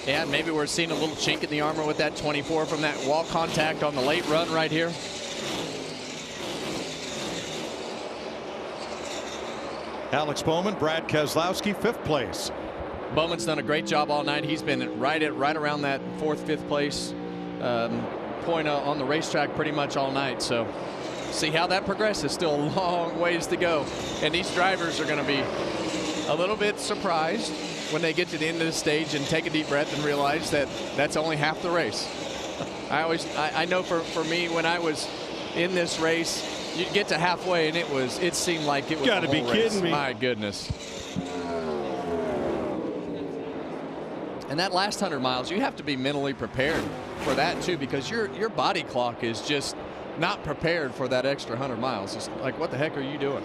Yeah, maybe we're seeing a little chink in the armor with that 24 from that wall contact on the late run right here. Alex Bowman, Brad Keselowski, 5th place. Bowman's done a great job all night. He's been right around that 4th, 5th place point on the racetrack pretty much all night. So see how that progresses. Still a long ways to go. And these drivers are going to be a little bit surprised when they get to the end of the stage and take a deep breath and realize that that's only half the race. I know for me, when I was in this race, you'd get to halfway and it seemed like it was gotta be kidding me. My goodness. And that last 100 miles, you have to be mentally prepared for that too, because your body clock is just not prepared for that extra 100 miles. It's like, what the heck are you doing?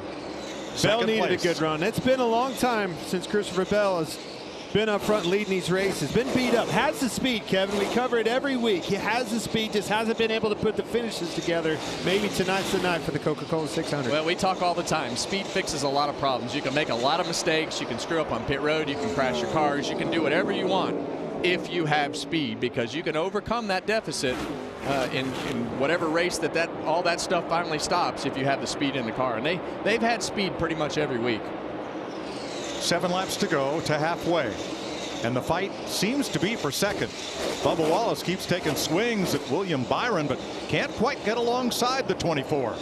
Bell needed a good run. It's been a long time since Christopher Bell has been up front leading these races, been beat up, has the speed, Kevin. We cover it every week. He has the speed, just hasn't been able to put the finishes together. Maybe tonight's the night for the Coca-Cola 600. Well, we talk all the time. Speed fixes a lot of problems. You can make a lot of mistakes. You can screw up on pit road. You can crash your cars. You can do whatever you want if you have speed, because you can overcome that deficit in whatever race that all that stuff finally stops if you have the speed in the car. And they've had speed pretty much every week. 7 laps to go to halfway, and the fight seems to be for second. Bubba Wallace keeps taking swings at William Byron, but can't quite get alongside the 24.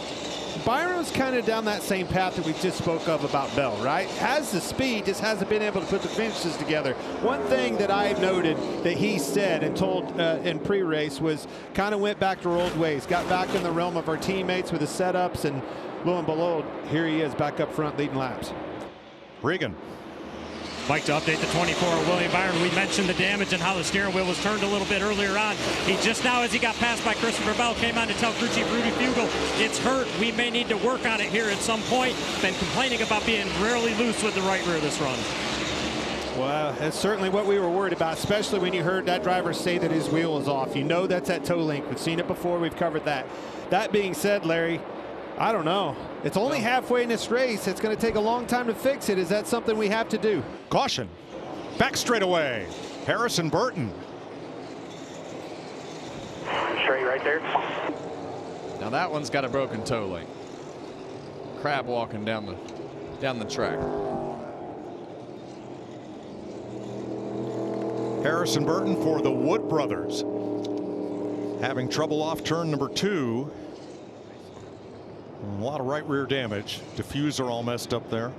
Byron was kind of down that same path that we just spoke of about Bell, right? Has the speed, just hasn't been able to put the finishes together. One thing that I noted that he said and told in pre-race was kind of went back to our old ways, got back in the realm of our teammates with the setups, and lo and behold, here he is back up front leading laps. Regan. Like to update the 24, William Byron. We mentioned the damage and how the steering wheel was turned a little bit earlier on. He just now, as he got passed by Christopher Bell, came on to tell crew chief Rudy Fugel, it's hurt. We may need to work on it here at some point. Been complaining about being rarely loose with the right rear this run. Well, that's certainly what we were worried about, especially when you heard that driver say that his wheel was off. You know that's that toe link. We've seen it before. We've covered that. That being said, Larry, I don't know. It's only halfway in this race. It's going to take a long time to fix it. Is that something we have to do? Caution. Back straightaway. Harrison Burton. Straight right there. Now that one's got a broken toe link. Crab walking down the track. Harrison Burton for the Wood brothers. Having trouble off turn number 2. A lot of right rear damage. Diffuser all messed up there.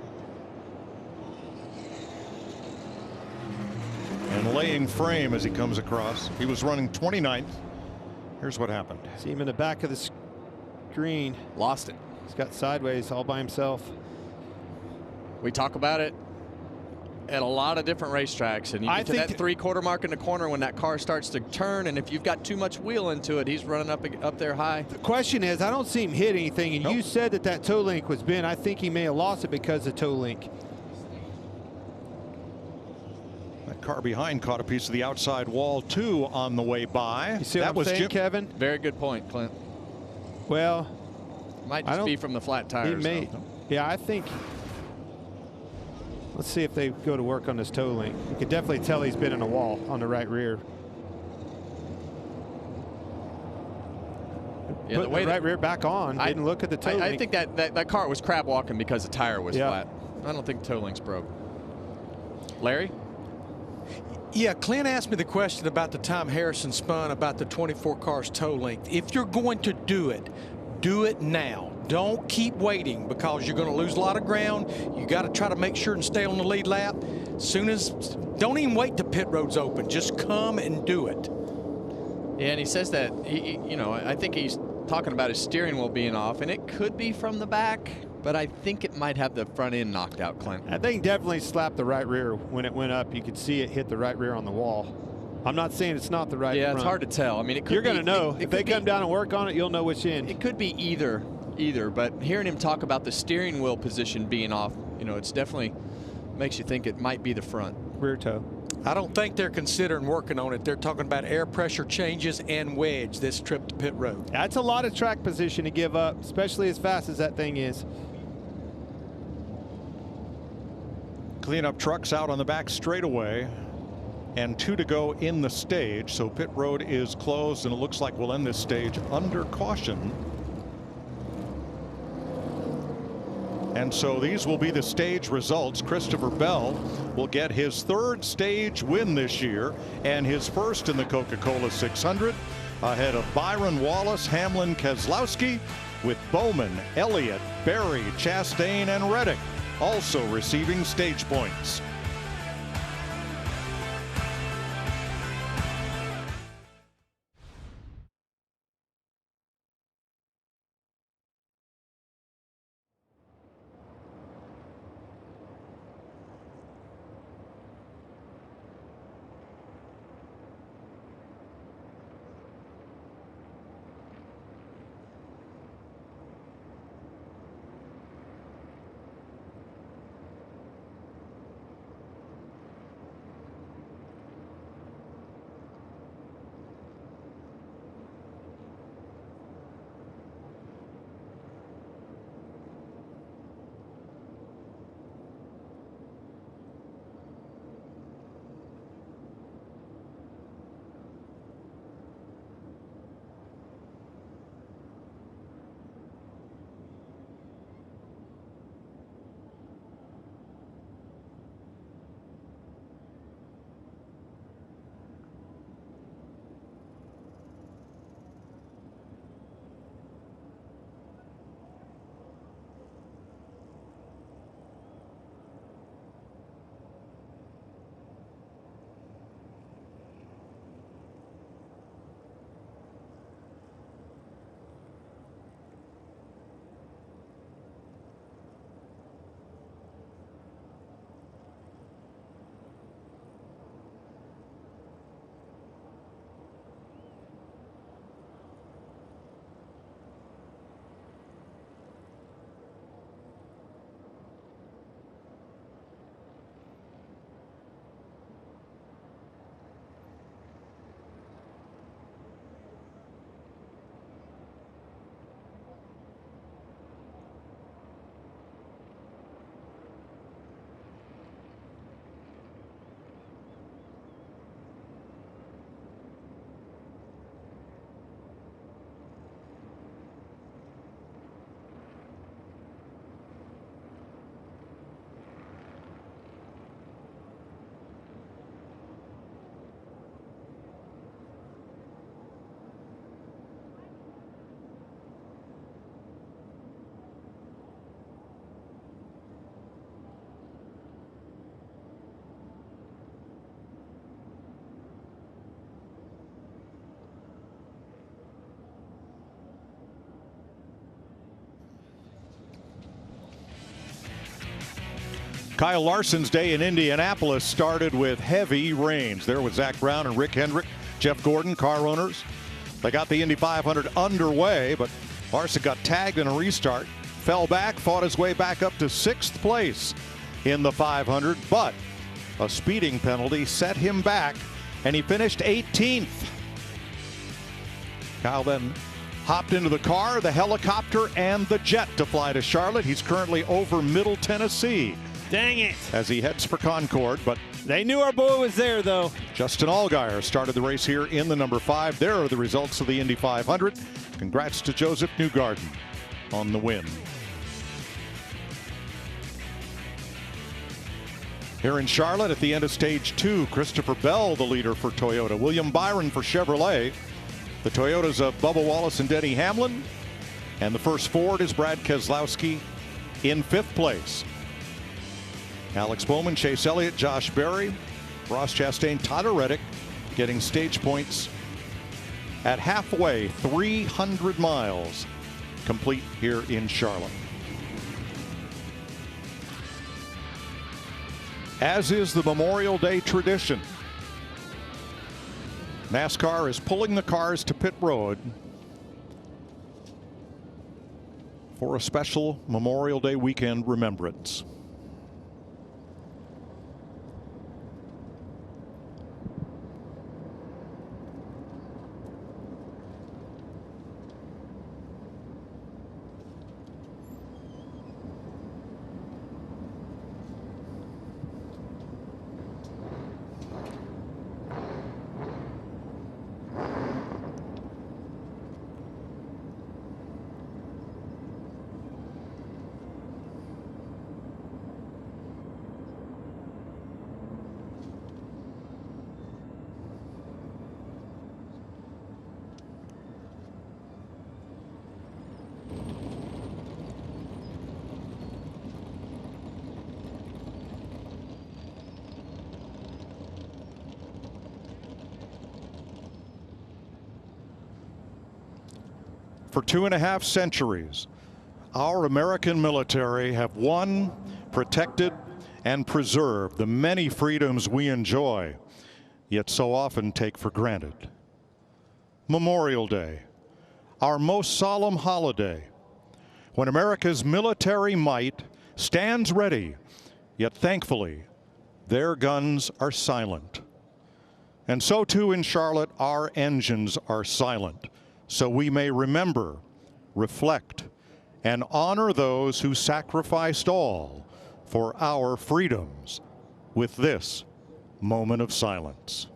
And laying frame as he comes across. He was running 29th. Here's what happened. See him in the back of the screen. Lost it. He's got sideways all by himself. We talk about it at a lot of different racetracks, and you get to that 3/4 mark in the corner when that car starts to turn, and if you've got too much wheel into it, he's running up there high. The question is, I don't see him hit anything, and you said that toe link was bent. I think he may have lost it because of toe link. That car behind caught a piece of the outside wall too on the way by. You see that what I'm saying, Jim Kevin? Very good point, Clint. Well, might just be from the flat tires. He may, yeah, I think. Let's see if they go to work on this toe link. You can definitely tell he's been in a wall on the right rear. Yeah, Put the right rear back on. Didn't look at the toe link. I think that car was crab walking because the tire was flat. I don't think toe link's broke. Larry? Yeah, Clint asked me the question about the time Harrison spun about the 24 car's toe length. If you're going to do it now. Don't keep waiting, because you're going to lose a lot of ground. You got to try to make sure and stay on the lead lap. Don't even wait till pit road's open. Just come and do it. Yeah, and he says that I think he's talking about his steering wheel being off, and it could be from the back, but I think it might have the front end knocked out, Clint. I think definitely slapped the right rear when it went up. You could see it hit the right rear on the wall. I'm not saying it's not the right front. Yeah, it's hard to tell. I mean, it could You're going to know. If they come down and work on it, you'll know which end. It could be either, but hearing him talk about the steering wheel position being off, it's definitely makes you think it might be the front. Rear toe. I don't think they're considering working on it. They're talking about air pressure changes and wedge this trip to pit road. That's a lot of track position to give up, especially as fast as that thing is. Cleanup trucks out on the back straightaway, and 2 to go in the stage, so pit road is closed, and it looks like we'll end this stage under caution. And so these will be the stage results. Christopher Bell will get his 3rd stage win this year and his 1st in the Coca-Cola 600, ahead of Byron, Wallace, Hamlin, Keselowski, with Bowman, Elliott, Berry, Chastain, and Reddick also receiving stage points. Kyle Larson's day in Indianapolis started with heavy rains. There was Zach Brown and Rick Hendrick, Jeff Gordon, car owners. They got the Indy 500 underway, but Larson got tagged in a restart, fell back, fought his way back up to 6th place in the 500, but a speeding penalty set him back, and he finished 18th. Kyle then hopped into the car, the helicopter, and the jet to fly to Charlotte. He's currently over Middle Tennessee. Dang it. As he heads for Concord, but they knew our boy was there, though. Justin Allgaier started the race here in the number 5. There are the results of the Indy 500. Congrats to Joseph Newgarden on the win. Here in Charlotte at the end of stage 2, Christopher Bell, the leader for Toyota. William Byron for Chevrolet. The Toyotas of Bubba Wallace and Denny Hamlin. And the first Ford is Brad Keselowski in 5th place. Alex Bowman, Chase Elliott, Josh Berry, Ross Chastain, Tyler Reddick getting stage points at halfway, 300 miles complete here in Charlotte. As is the Memorial Day tradition, NASCAR is pulling the cars to pit road for a special Memorial Day weekend remembrance. For 2.5 centuries, our American military have won, protected, and preserved the many freedoms we enjoy, yet so often take for granted. Memorial Day, our most solemn holiday, when America's military might stands ready, yet thankfully, their guns are silent. And so too in Charlotte, our engines are silent, so we may remember, reflect, and honor those who sacrificed all for our freedoms with this moment of silence.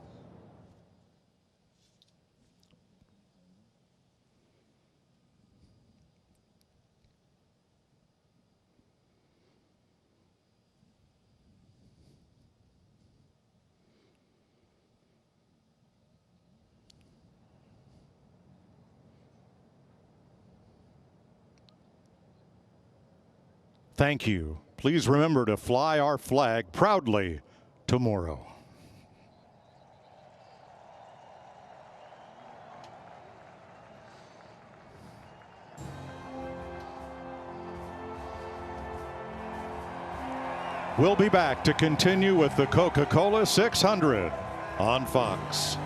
Thank you. Please remember to fly our flag proudly tomorrow. We'll be back to continue with the Coca-Cola 600 on Fox.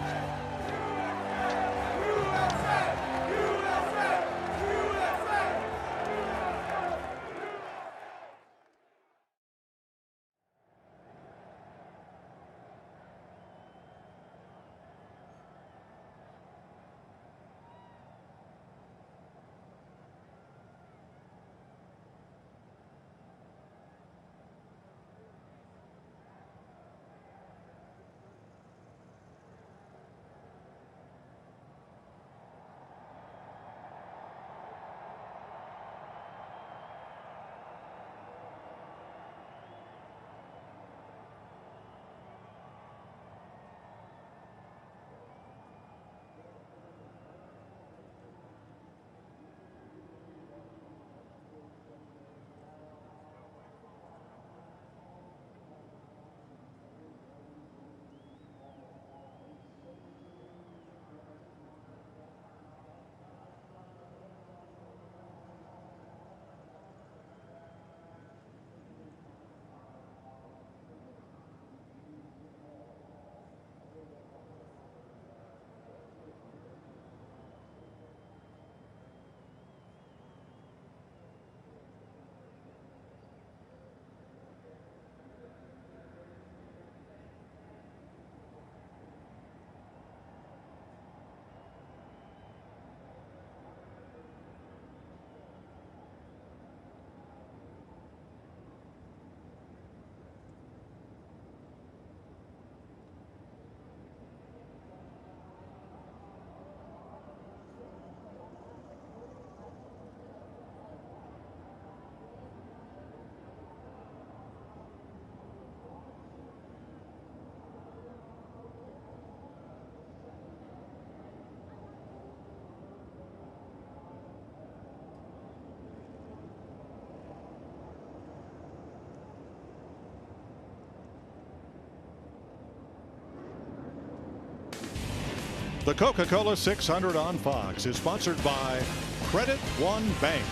The Coca-Cola 600 on Fox is sponsored by Credit One Bank.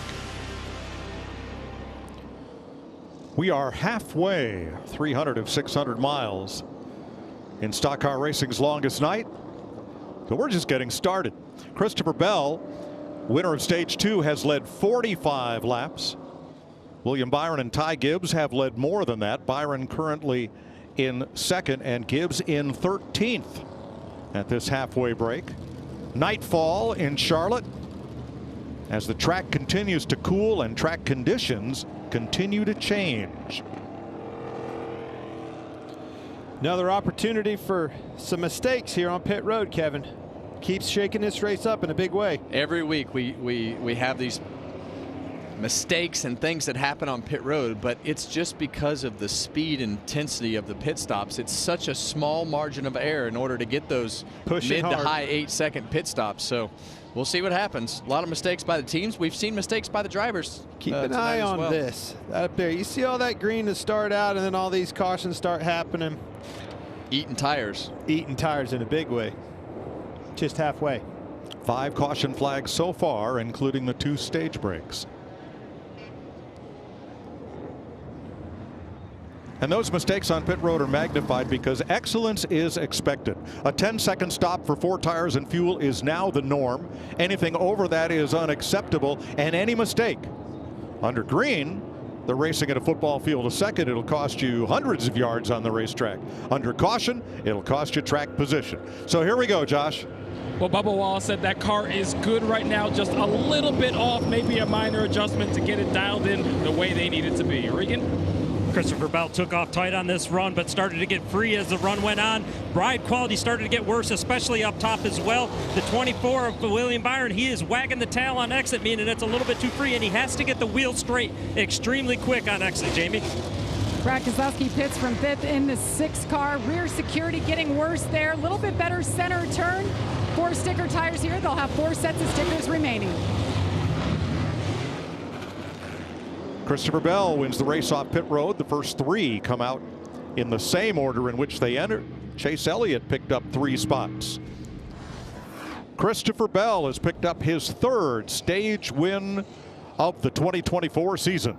We are halfway, 300 of 600 miles in stock car racing's longest night. So we're just getting started. Christopher Bell, winner of stage 2, has led 45 laps. William Byron and Ty Gibbs have led more than that. Byron currently in second and Gibbs in 13th at this halfway break. Nightfall in Charlotte as the track continues to cool and track conditions continue to change. Another opportunity for some mistakes here on pit road, Kevin. Keeps shaking this race up in a big way. Every week we have these mistakes and things that happen on pit road, but it's just because of the speed and intensity of the pit stops. It's such a small margin of error in order to get those mid to high 8-second pit stops. So we'll see what happens. A lot of mistakes by the teams. We've seen mistakes by the drivers. Keep an eye on this up there. You see all that green to start out, and then all these cautions start happening. Eating tires. Eating tires in a big way. Just halfway. 5 caution flags so far, including the 2 stage breaks. And those mistakes on pit road are magnified because excellence is expected. A 10-second stop for 4 tires and fuel is now the norm. Anything over that is unacceptable, and any mistake under green, they're racing at a football field a second. It'll cost you hundreds of yards on the racetrack. Under caution, it'll cost you track position. So here we go, Josh. Well, Bubba Wallace said that car is good right now, just a little bit off, maybe a minor adjustment to get it dialed in the way they need it to be. Regan? Christopher Bell took off tight on this run, but started to get free as the run went on. Ride quality started to get worse, especially up top as well. The 24 of William Byron, he is wagging the tail on exit, meaning it's a little bit too free, and he has to get the wheel straight extremely quick on exit, Jamie. Brad Keselowski pits from 5th in the 6 car. Rear security getting worse there. A little bit better center turn. 4 sticker tires here. They'll have 4 sets of stickers remaining. Christopher Bell wins the race off pit road. The first 3 come out in the same order in which they entered. Chase Elliott picked up 3 spots. Christopher Bell has picked up his 3rd stage win of the 2024 season.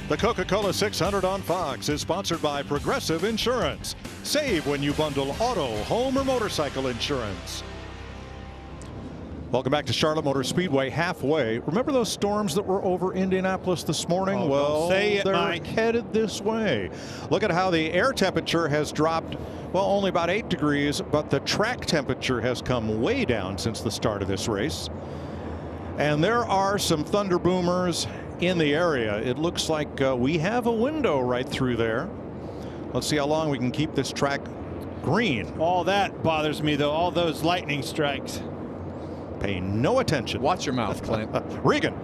The Coca-Cola 600 on Fox is sponsored by Progressive Insurance. Save when you bundle auto, home, or motorcycle insurance. Welcome back to Charlotte Motor Speedway. Halfway. Remember those storms that were over Indianapolis this morning? Oh, well, say it, they're Mike. headed this way. Look at how the air temperature has dropped, well, only about 8 degrees, but the track temperature has come way down since the start of this race. And there are some thunder boomers in the area. It looks like we have a window right through there. Let's see how long we can keep this track green. All that bothers me, though. All those lightning strikes. Pay no attention. Watch your mouth, Clint. Regan.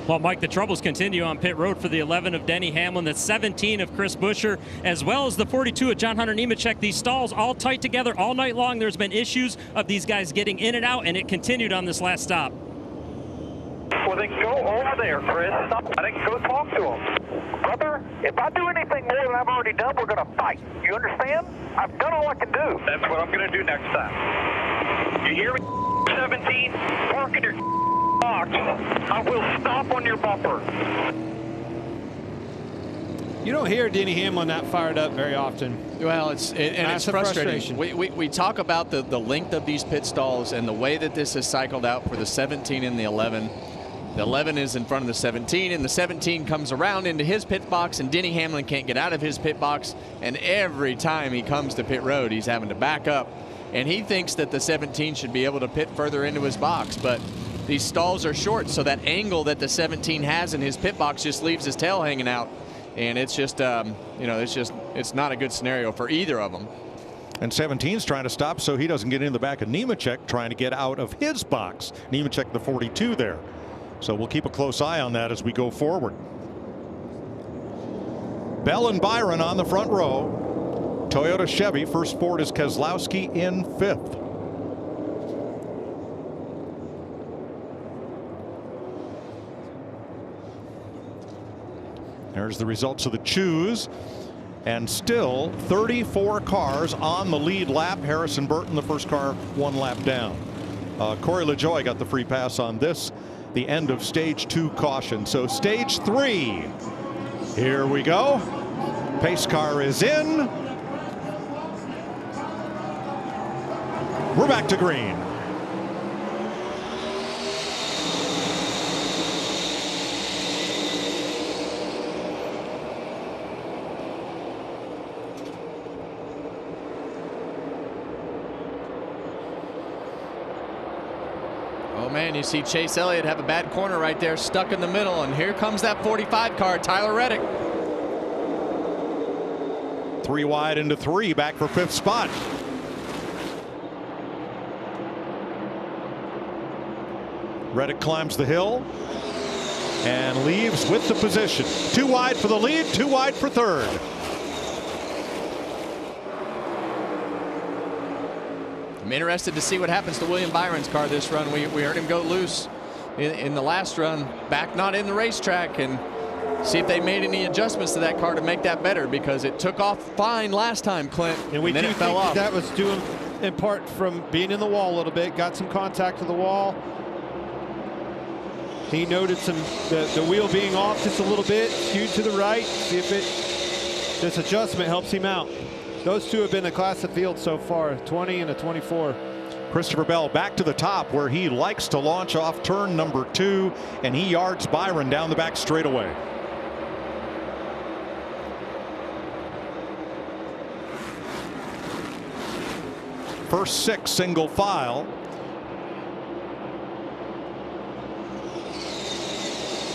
Well, Mike, the troubles continue on pit road for the 11 of Denny Hamlin, the 17 of Chris Buescher, as well as the 42 of John Hunter Nemechek. These stalls all tight together all night long. There's been issues of these guys getting in and out, and it continued on this last stop. Well, then go over there, Chris. I think go talk to him. Brother, if I do anything more than I've already done, we're going to fight. You understand? I've done all I can do. That's what I'm going to do next time. You hear me, 17? Park in your box. I will stop on your bumper. You don't hear Denny Hamlin that fired up very often. Well, it's frustrating. We talk about the length of these pit stalls and the way that this is cycled out for the 17 and the 11. The 11 is in front of the 17, and the 17 comes around into his pit box, and Denny Hamlin can't get out of his pit box. And every time he comes to pit road, he's having to back up. And he thinks that the 17 should be able to pit further into his box, but these stalls are short, so that angle that the 17 has in his pit box just leaves his tail hanging out. And it's just, you know, it's not a good scenario for either of them. And 17's trying to stop so he doesn't get in the back of Nemechek, trying to get out of his box. Nemechek, the 42 there. So we'll keep a close eye on that as we go forward. Bell and Byron on the front row. Toyota Chevy. First Ford is Keselowski in 5th. There's the results of the choose. And still 34 cars on the lead lap. Harrison Burton, the first car, 1 lap down. Corey LaJoie got the free pass on this. The end of stage 2 caution. So stage 3. Here we go. Pace car is in. We're back to green. Oh man, you see Chase Elliott have a bad corner right there, stuck in the middle, and here comes that 45 car, Tyler Reddick. 3 wide into 3, back for 5th spot. Reddick climbs the hill and leaves with the position. 2 wide for the lead, 2 wide for 3rd. I'm interested to see what happens to William Byron's car this run. We heard him go loose in the last run, back not in the racetrack, and see if they made any adjustments to that car to make that better, because it took off fine last time, Clint, and we then do it fell think off. that was due in part from being in the wall a little bit, got some contact with the wall. He noted the wheel being off just a little bit, skewed to the right. See if this adjustment helps him out. Those two have been the class of field so far, 20 and a 24. Christopher Bell back to the top where he likes to launch off turn number 2, and he yards Byron down the back straightaway. First 6 single file.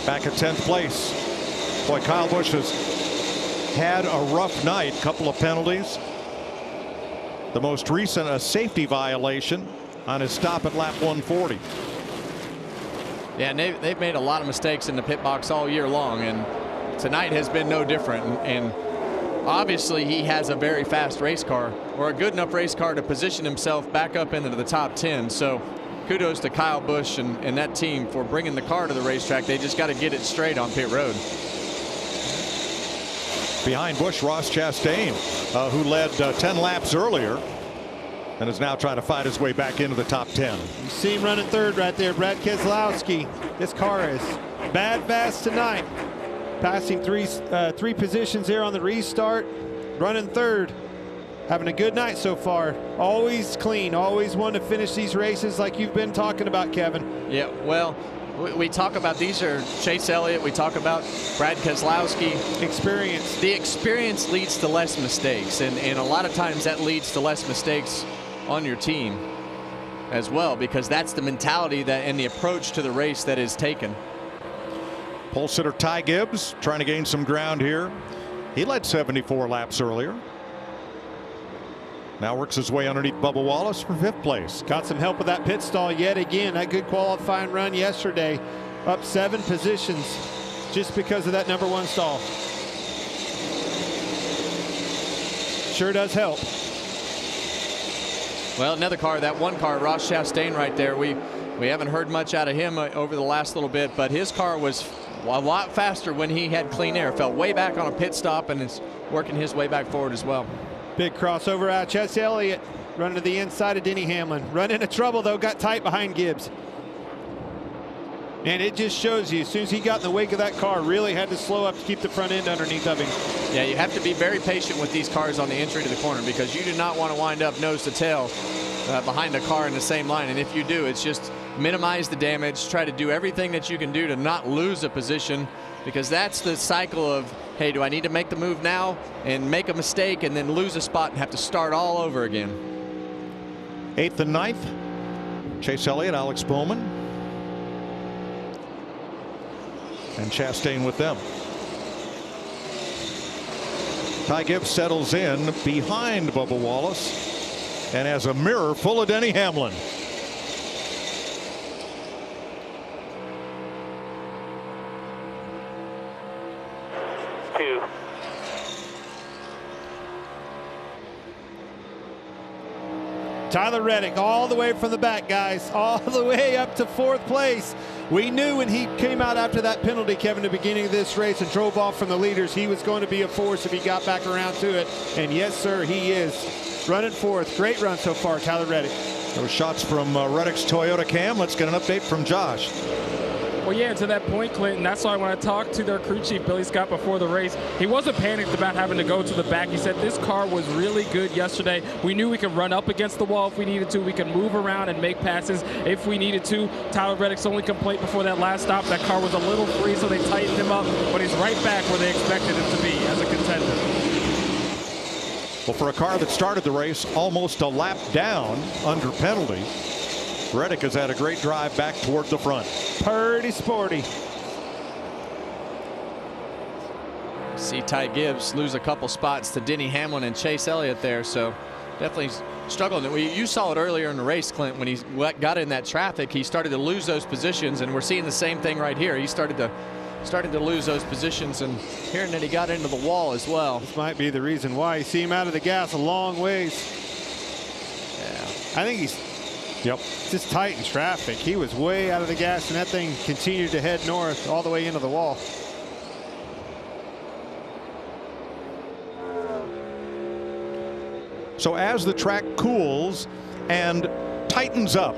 Back at 10th place. Boy, Kyle Busch has had a rough night. Couple of penalties. The most recent, a safety violation on his stop at lap 140. Yeah, and they've made a lot of mistakes in the pit box all year long, and tonight has been no different. And obviously he has a very fast race car, or a good enough race car to position himself back up into the top 10. So kudos to Kyle Busch and that team for bringing the car to the racetrack. They just got to get it straight on pit road. Behind Busch, Ross Chastain, who led 10 laps earlier and is now trying to fight his way back into the top 10. You see him running 3rd right there, Brad Keselowski. This car is bad fast tonight. Passing three positions there on the restart. Running third. Having a good night so far. Always clean. Always want to finish these races like you've been talking about, Kevin. Yeah, well, we talk about these are Chase Elliott. We talk about Brad Keselowski. Experience. The experience leads to less mistakes. And a lot of times that leads to less mistakes on your team as well, because that's the mentality that and the approach to the race that is taken. Pole sitter Ty Gibbs trying to gain some ground here. He led 74 laps earlier. Now works his way underneath Bubba Wallace for 5th place. Got some help with that pit stall yet again. That good qualifying run yesterday. Up 7 positions just because of that #1 stall. Sure does help. Well, another car, that one car, Ross Chastain right there. We haven't heard much out of him over the last little bit, but his car was a lot faster when he had clean air. Fell way back on a pit stop and is working his way back forward as well. Big crossover out. Chase Elliott running to the inside of Denny Hamlin. Run into trouble though, got tight behind Gibbs. And it just shows you, as soon as he got in the wake of that car, really had to slow up to keep the front end underneath of him. Yeah, you have to be very patient with these cars on the entry to the corner, because you do not want to wind up nose to tail behind a car in the same line. And if you do, it's just minimize the damage, try to do everything that you can do to not lose a position, because that's the cycle of, hey, do I need to make the move now and make a mistake and then lose a spot and have to start all over again. 8th and 9th, Chase Elliott, Alex Bowman, and Chastain with them. Ty Gibbs settles in behind Bubba Wallace and has a mirror full of Denny Hamlin. Tyler Reddick all the way from the back, guys, all the way up to 4th place. We knew when he came out after that penalty, Kevin, at the beginning of this race and drove off from the leaders, he was going to be a force if he got back around to it. And yes, sir, he is. Running 4th. Great run so far, Tyler Reddick. Those shots from Reddick's Toyota Cam. Let's get an update from Josh. Well, yeah, to that point, Clinton, that's why when I talked to their crew chief, Billy Scott, before the race, he wasn't panicked about having to go to the back. He said this car was really good yesterday. We knew we could run up against the wall if we needed to. We could move around and make passes if we needed to. Tyler Reddick's only complaint before that last stop, that car was a little free, so they tightened him up, but he's right back where they expected him to be as a contender. Well, for a car that started the race almost a lap down under penalty, Reddick has had a great drive back toward the front. Pretty sporty. See Ty Gibbs lose a couple spots to Denny Hamlin and Chase Elliott there, so definitely struggling. You saw it earlier in the race, Clint, when he got in that traffic, he started to lose those positions, and we're seeing the same thing right here. He started to lose those positions, and hearing that he got into the wall as well. This might be the reason why. You see him out of the gas a long ways. Yeah. I think he's just tight in traffic. He was way out of the gas, and that thing continued to head north all the way into the wall. So as the track cools and tightens up,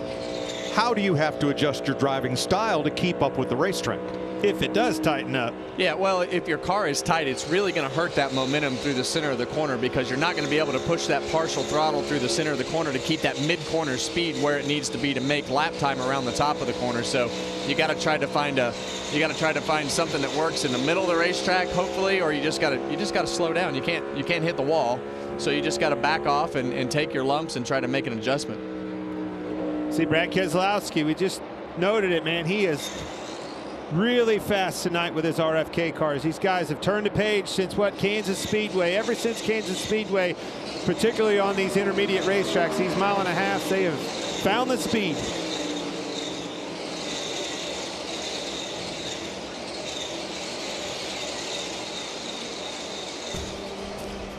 how do you have to adjust your driving style to keep up with the racetrack? If it does tighten up. Yeah, well, if your car is tight, it's really going to hurt that momentum through the center of the corner, because you're not going to be able to push that partial throttle through the center of the corner to keep that mid-corner speed where it needs to be to make lap time around the top of the corner. So you got to try to find something that works in the middle of the racetrack, hopefully, or you just got to slow down. You can't hit the wall, so you just got to back off and take your lumps and try to make an adjustment. See Brad Keselowski, we just noted it, man. He is really fast tonight with his RFK cars. These guys have turned the page since Kansas Speedway. Ever since Kansas Speedway, particularly on these intermediate racetracks, these mile-and-a-half, they have found the speed.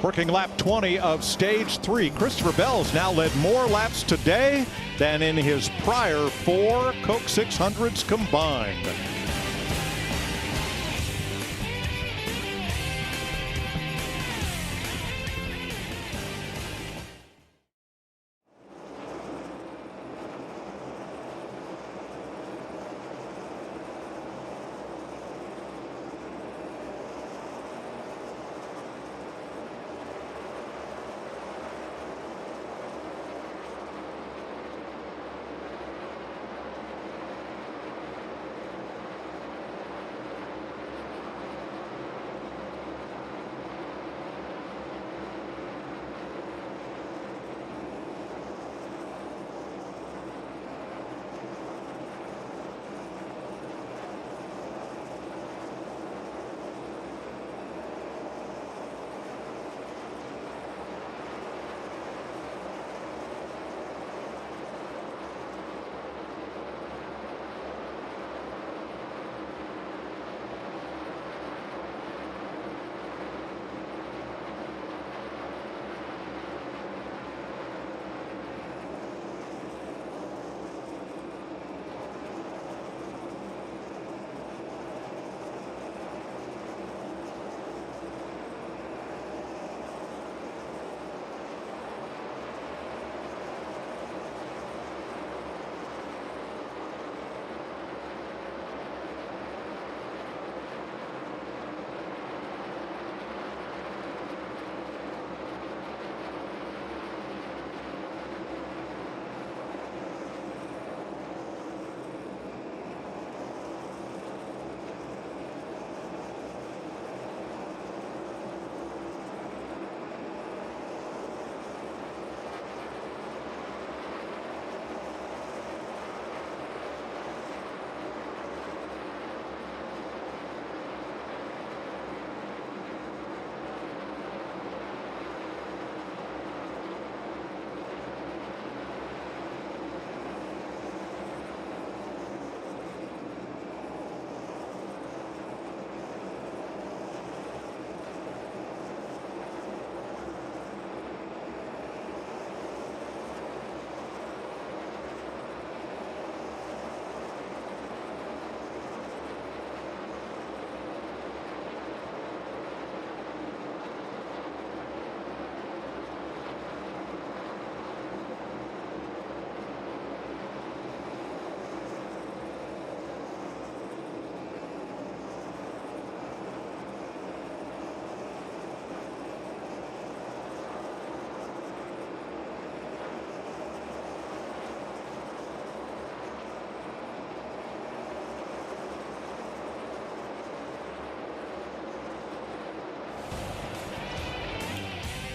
Working lap 20 of stage 3. Christopher Bell's now led more laps today than in his prior 4 Coke 600s combined.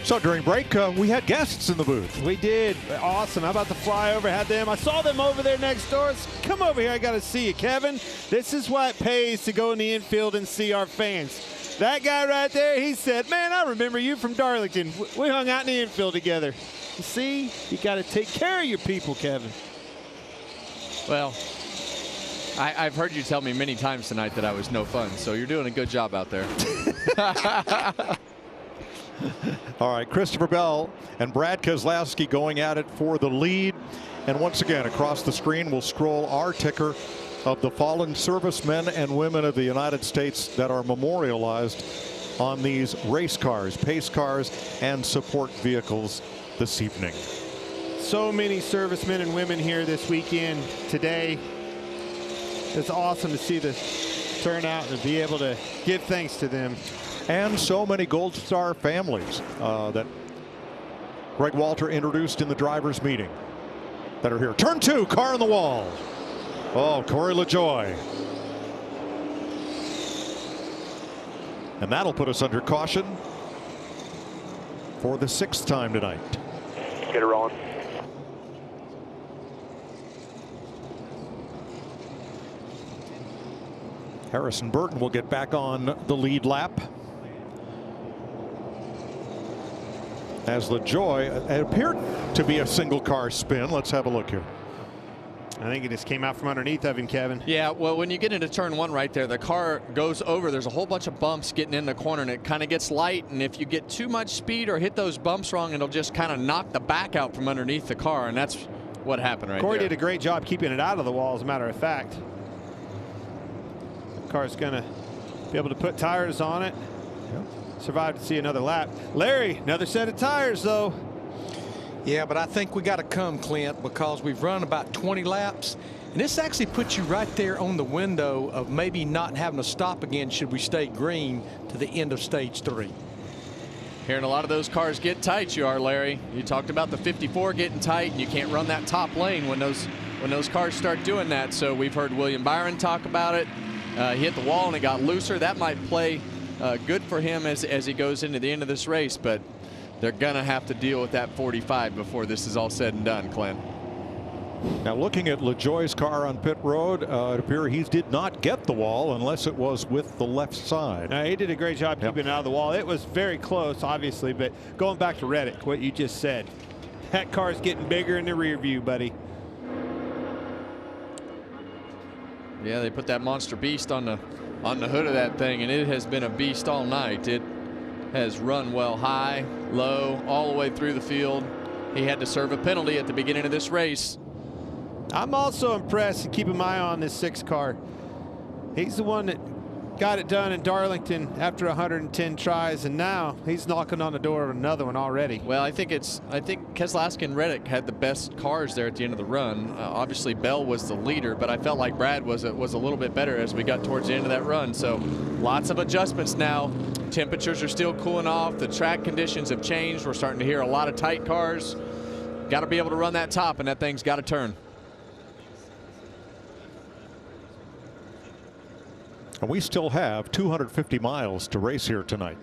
So during break, we had guests in the booth. We did. Awesome. How about the flyover? Had them. I saw them over there next door. Come over here. I got to see you, Kevin. This is why it pays to go in the infield and see our fans. That guy right there, he said, man, I remember you from Darlington. We hung out in the infield together. You see, you got to take care of your people, Kevin. Well, I've heard you tell me many times tonight that I was no fun, so you're doing a good job out there. All right, Christopher Bell and Brad Keselowski going at it for the lead. And once again, across the screen, we'll scroll our ticker of the fallen servicemen and women of the United States that are memorialized on these race cars, pace cars, and support vehicles this evening. So many servicemen and women here this weekend today. It's awesome to see the turnout and be able to give thanks to them. And so many Gold Star families that Greg Walter introduced in the drivers' meeting that are here. Turn 2, car on the wall. Oh, Corey LaJoie. And that'll put us under caution for the 6th time tonight. Get it rolling. Harrison Burton will get back on the lead lap. As LaJoie, it appeared to be a single car spin. Let's have a look here. I think it just came out from underneath of him, Kevin. Yeah, well, when you get into turn 1 right there, the car goes over. There's a whole bunch of bumps getting in the corner, and it kind of gets light. And if you get too much speed or hit those bumps wrong, it'll just kind of knock the back out from underneath the car. And that's what happened right Corey there. did a great job keeping it out of the wall, as a matter of fact. The car's going to be able to put tires on it. Yep. Survived to see another lap. Larry, another set of tires, though. Yeah, but I think we got to come, Clint, because we've run about 20 laps. And this actually puts you right there on the window of maybe not having to stop again should we stay green to the end of stage 3. Hearing a lot of those cars get tight, you are, Larry. You talked about the 54 getting tight, and you can't run that top lane when those cars start doing that. So we've heard William Byron talk about it. He hit the wall and it got looser. That might play good for him as he goes into the end of this race, but they're gonna have to deal with that 45 before this is all said and done, Clint. Now looking at LaJoie's car on pit road, it appears he did not get the wall unless it was with the left side. He did a great job keeping it out of the wall. It was very close, obviously, but going back to Reddick, what you just said, that car's getting bigger in the rear view, buddy. Yeah, they put that monster beast on the hood of that thing, and it has been a beast all night. It has run well high, low, all the way through the field. He had to serve a penalty at the beginning of this race. I'm also impressed and keeping my eye on this 6 car. He's the one that got it done in Darlington after 110 tries, and now he's knocking on the door of another one already. Well, I think Keselowski and Reddick had the best cars there at the end of the run. Obviously, Bell was the leader, but I felt like Brad was a little bit better as we got towards the end of that run. So lots of adjustments now. Temperatures are still cooling off. The track conditions have changed. We're starting to hear a lot of tight cars. Got to be able to run that top, and that thing's got to turn. And we still have 250 miles to race here tonight.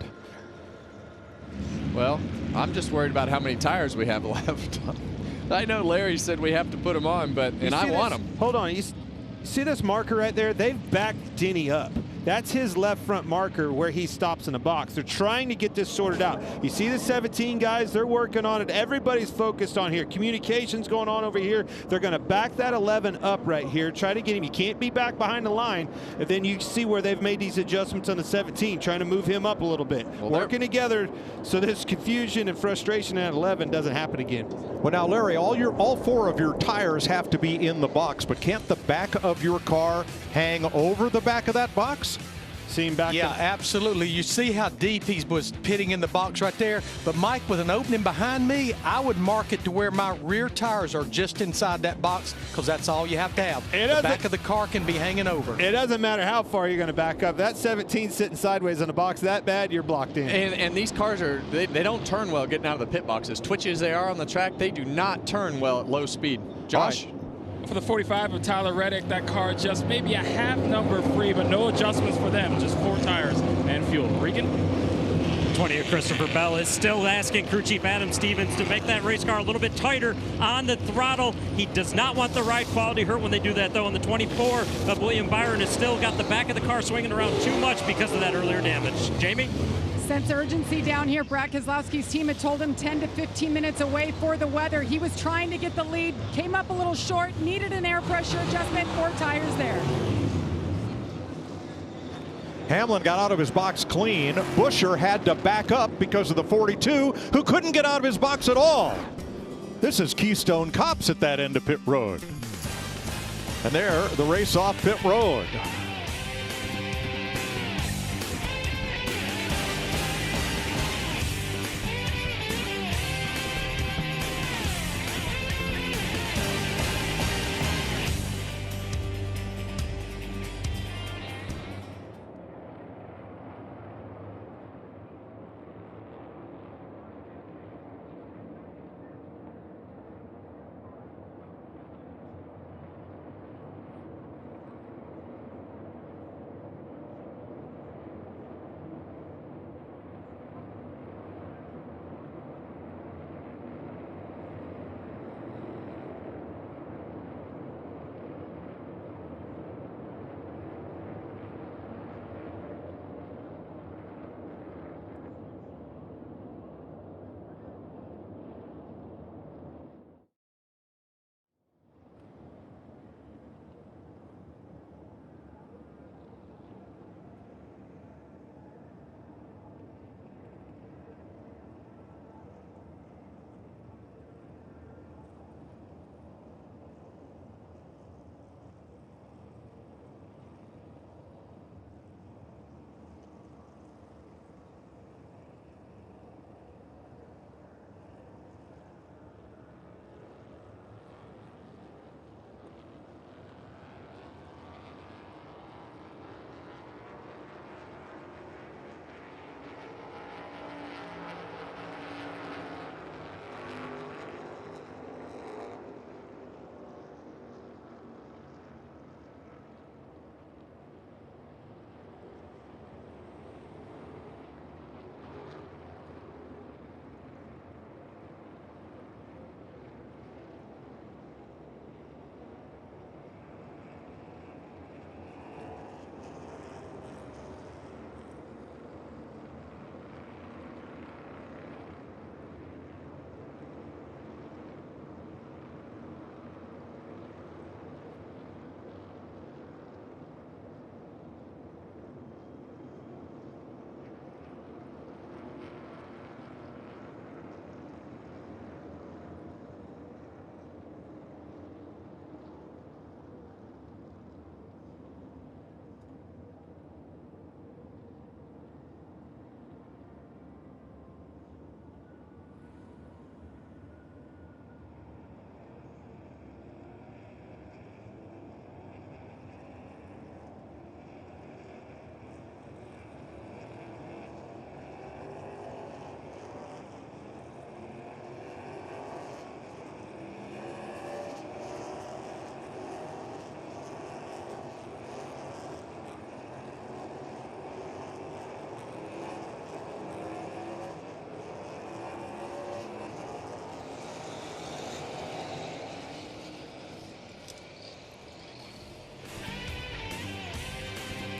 Well, I'm just worried about how many tires we have left. I know Larry said we have to put them on, and I want them. Hold on. You see this marker right there? They've backed Denny up. That's his left front marker where he stops in the box. They're trying to get this sorted out. You see the 17 guys, they're working on it. Everybody's focused on here. Communication's going on over here. They're going to back that 11 up right here. Try to get him. You can't be back behind the line. And then you see where they've made these adjustments on the 17, trying to move him up a little bit. Well, working together so this confusion and frustration at 11 doesn't happen again. Well, now, Larry, all 4 of your tires have to be in the box, but can't the back of your car hang over the back of that box? Seen back yeah, absolutely. You see how deep he was pitting in the box right there. But Mike, with an opening behind me, I would mark it to where my rear tires are just inside that box, because that's all you have to have. The back of the car can be hanging over. It doesn't matter how far you're going to back up. That 17 sitting sideways in the box that bad, you're blocked in. And these cars they don't turn well getting out of the pit box. As twitchy as they are on the track, they do not turn well at low speed. Josh? For the 45 of Tyler Reddick, that car just maybe a half number free, but no adjustments for them, just 4 tires and fuel. Regan? 20 of Christopher Bell is still asking crew chief Adam Stevens to make that race car a little bit tighter on the throttle. He does not want the ride quality hurt when they do that, though. And the 24 of William Byron has still got the back of the car swinging around too much because of that earlier damage. Jamie? Sense urgency down here. Brad Keselowski's team had told him 10 to 15 minutes away for the weather. He was trying to get the lead, came up a little short, needed an air pressure adjustment, 4 tires there. Hamlin got out of his box clean. Buescher had to back up because of the 42, who couldn't get out of his box at all. This is Keystone Cops at that end of pit road. And there, the race off pit road.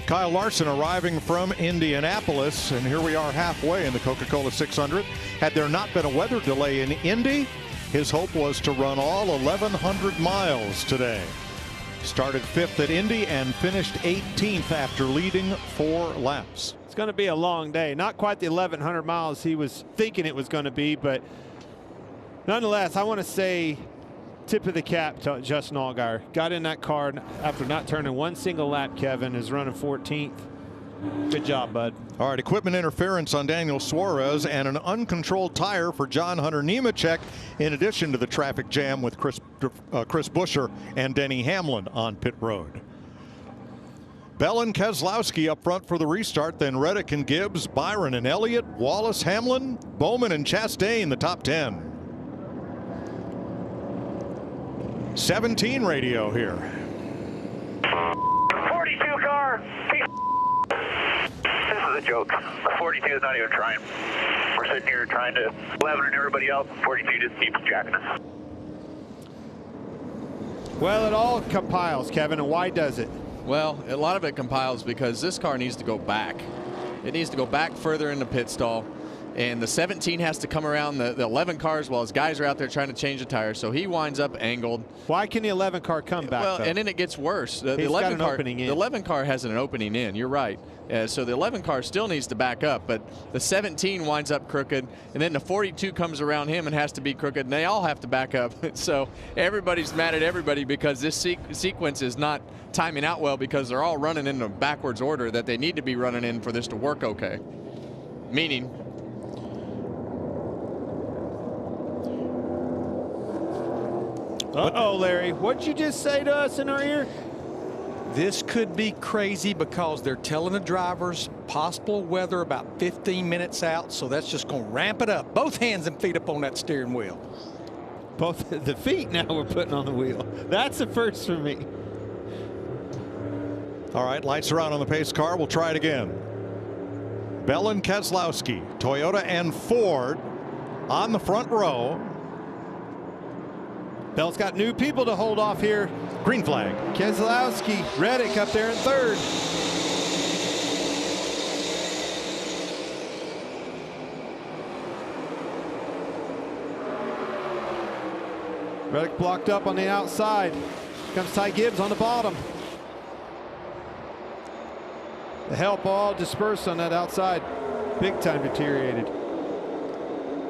Kyle Larson arriving from Indianapolis, and here we are halfway in the Coca-Cola 600. Had there not been a weather delay in Indy, his hope was to run all 1,100 miles today. Started 5th at Indy and finished 18th after leading 4 laps. It's going to be a long day. Not quite the 1,100 miles he was thinking it was going to be, but nonetheless, I want to say tip of the cap to Justin Allgaier. Got in that car after not turning one single lap. Kevin is running 14th. Good job, bud. All right, equipment interference on Daniel Suarez and an uncontrolled tire for John Hunter Nemechek, in addition to the traffic jam with Chris Buescher and Denny Hamlin on pit road. Bell and Keselowski up front for the restart, then Reddick and Gibbs, Byron and Elliott, Wallace, Hamlin, Bowman and Chastain, the top 10. 17 radio here. 42 car. This is was a joke. 42 is not even trying. We're sitting here trying to 11 and everybody else, and 42 just keeps jacking us. Well, it all compiles, Kevin, and why does it? Well, a lot of it compiles because this car needs to go back. It needs to go back further in the pit stall. And the 17 has to come around the 11 car as well as guys are out there trying to change the tires. So he winds up angled. Why can the 11 car come back? Well, though? and then it gets worse. The He's 11 got an car, opening in. The 11 car has an opening in. You're right. So the 11 car still needs to back up, but the 17 winds up crooked, and then the 42 comes around him and has to be crooked, and they all have to back up. So everybody's mad at everybody because this sequence is not timing out well because they're all running in the backwards order that they need to be running in for this to work okay. Meaning, uh-oh, Larry, what'd you just say to us in our ear? This could be crazy because they're telling the drivers possible weather about 15 minutes out, so that's just going to ramp it up. Both hands and feet up on that steering wheel. Both the feet now we're putting on the wheel. That's a first for me. All right, lights are on the pace car. We'll try it again. Bell and Keselowski, Toyota and Ford on the front row. Bell's got new people to hold off here. Green flag. Keselowski, Reddick up there in third. Reddick blocked up on the outside. Comes Ty Gibbs on the bottom. The help all dispersed on that outside. Big time deteriorated.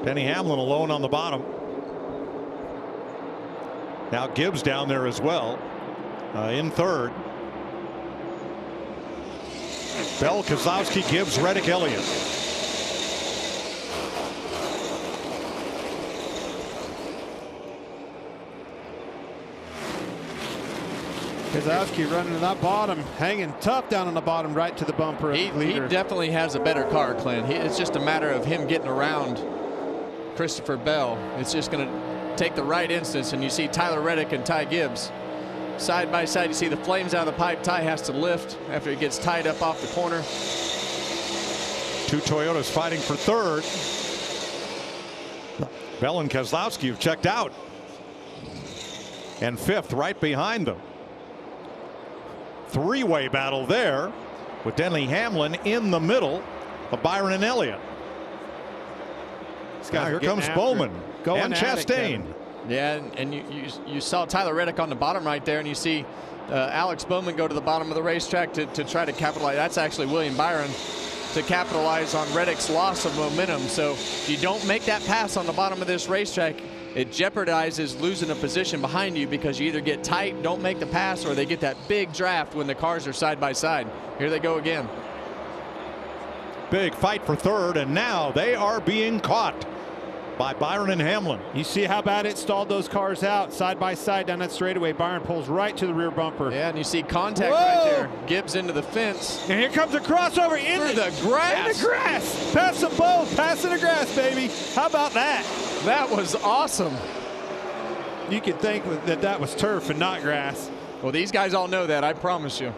Denny Hamlin alone on the bottom. Now Gibbs down there as well in third. Bell, Keselowski, Gibbs, Reddick, Elliott. Keselowski running to that bottom, hanging tough down on the bottom right to the bumper. He definitely has a better car, Clint. It's just a matter of him getting around Christopher Bell. It's just going to take the right instance, and you see Tyler Reddick and Ty Gibbs side by side. You see the flames out of the pipe. Ty has to lift after he gets tied up off the corner. Two Toyotas fighting for third. Bell and Keselowski have checked out. And fifth right behind them. Three-way battle there with Denny Hamlin in the middle of Byron and Elliott. Now here comes Bowman and Chastain. Yeah, and you saw Tyler Reddick on the bottom right there, and you see Alex Bowman go to the bottom of the racetrack to try to capitalize. That's actually William Byron to capitalize on Reddick's loss of momentum. So if you don't make that pass on the bottom of this racetrack, it jeopardizes losing a position behind you because you either get tight, don't make the pass, or they get that big draft when the cars are side by side. Here they go again. Big fight for third, and now they are being caught by Byron and Hamlin. You see how bad it stalled those cars out side by side down that straightaway. Byron pulls right to the rear bumper. Yeah, and you see contact right there. Gibbs into the fence. And here comes a crossover into the grass. In the grass. Pass them both. Pass in the grass, baby. How about that? That was awesome. You could think that was turf and not grass. Well, these guys all know that, I promise you.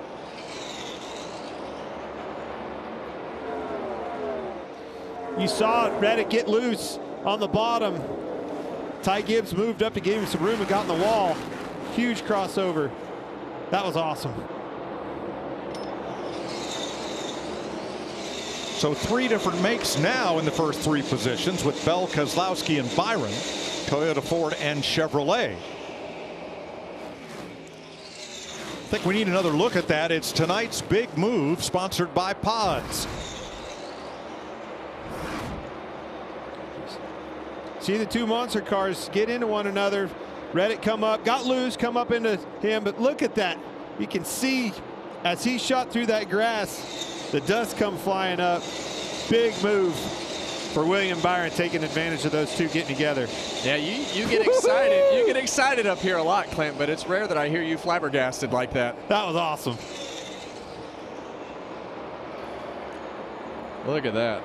You saw Reddick get loose on the bottom. Ty Gibbs moved up to give him some room and got in the wall. Huge crossover. That was awesome. So three different makes now in the first three positions with Bell, Keselowski, and Byron. Toyota, Ford, and Chevrolet. I think we need another look at that. It's tonight's big move sponsored by Pods. See the two monster cars get into one another. Reddick come up, got loose, come up into him, but look at that. You can see as he shot through that grass, the dust come flying up. Big move for William Byron, taking advantage of those two getting together. Yeah, you get excited. You get excited up here a lot, Clint, but it's rare that I hear you flabbergasted like that. That was awesome. Look at that.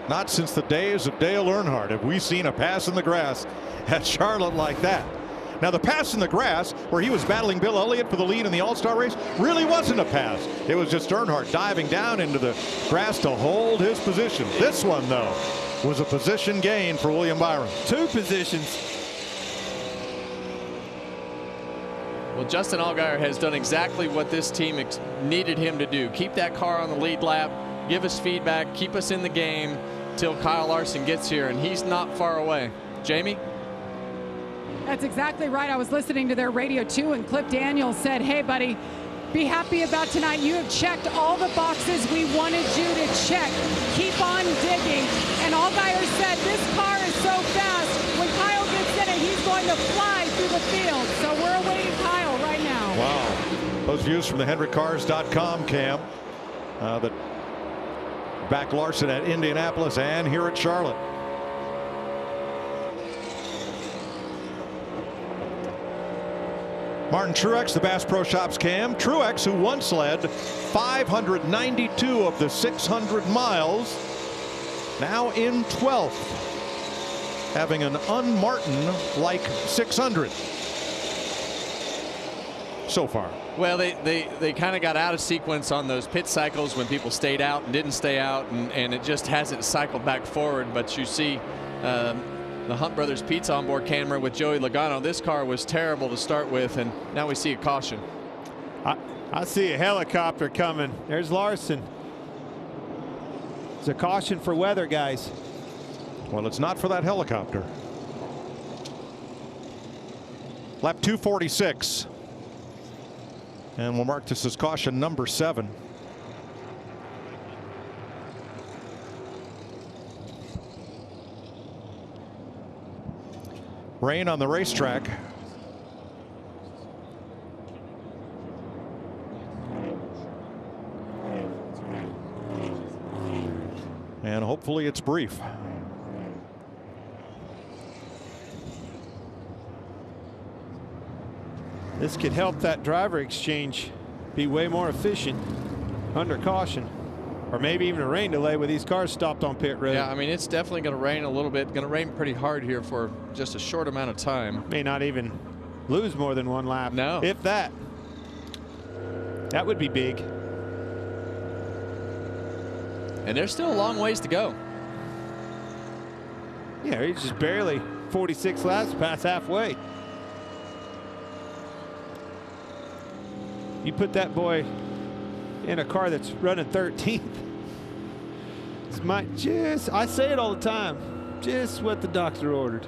Not since the days of Dale Earnhardt have we seen a pass in the grass at Charlotte like that. Now, the pass in the grass, where he was battling Bill Elliott for the lead in the All-Star race, really wasn't a pass. It was just Earnhardt diving down into the grass to hold his position. This one, though, was a position gain for William Byron. 2 positions. Well, Justin Allgaier has done exactly what this team needed him to do. Keep that car on the lead lap, give us feedback, keep us in the game till Kyle Larson gets here, and he's not far away. Jamie? That's exactly right. I was listening to their radio too, and Cliff Daniels said, hey, buddy, be happy about tonight. You have checked all the boxes we wanted you to check. Keep on digging. And Allgaier said this car is so fast, when Kyle gets in it, he's going to fly through the field. So we're awaiting Kyle right now. Wow. Those views from the HendrickCars.com cam that back Larson at Indianapolis and here at Charlotte. Martin Truex, the Bass Pro Shops cam. Truex, who once led 592 of the 600 miles, now in 12th, having an un-Martin-like 600 so far. Well, they kind of got out of sequence on those pit cycles when people stayed out and didn't stay out, and it just hasn't cycled back forward. But you see the Hunt Brothers Pizza onboard camera with Joey Logano. This car was terrible to start with, and now we see a caution. I see a helicopter coming. There's Larson. It's a caution for weather, guys. Well, it's not for that helicopter. Lap 246. And we'll mark this as caution number 7. Rain on the racetrack. And hopefully it's brief. This could help that driver exchange be way more efficient under caution, or maybe even a rain delay with these cars stopped on pit road. Yeah, I mean, it's definitely going to rain a little bit. Going to rain pretty hard here for just a short amount of time. May not even lose more than 1 lap. No. If that. That would be big. And there's still a long ways to go. Yeah, he's just barely 46 laps past halfway. You put that boy in a car that's running 13th. This might just, I say it all the time, just what the doctor ordered.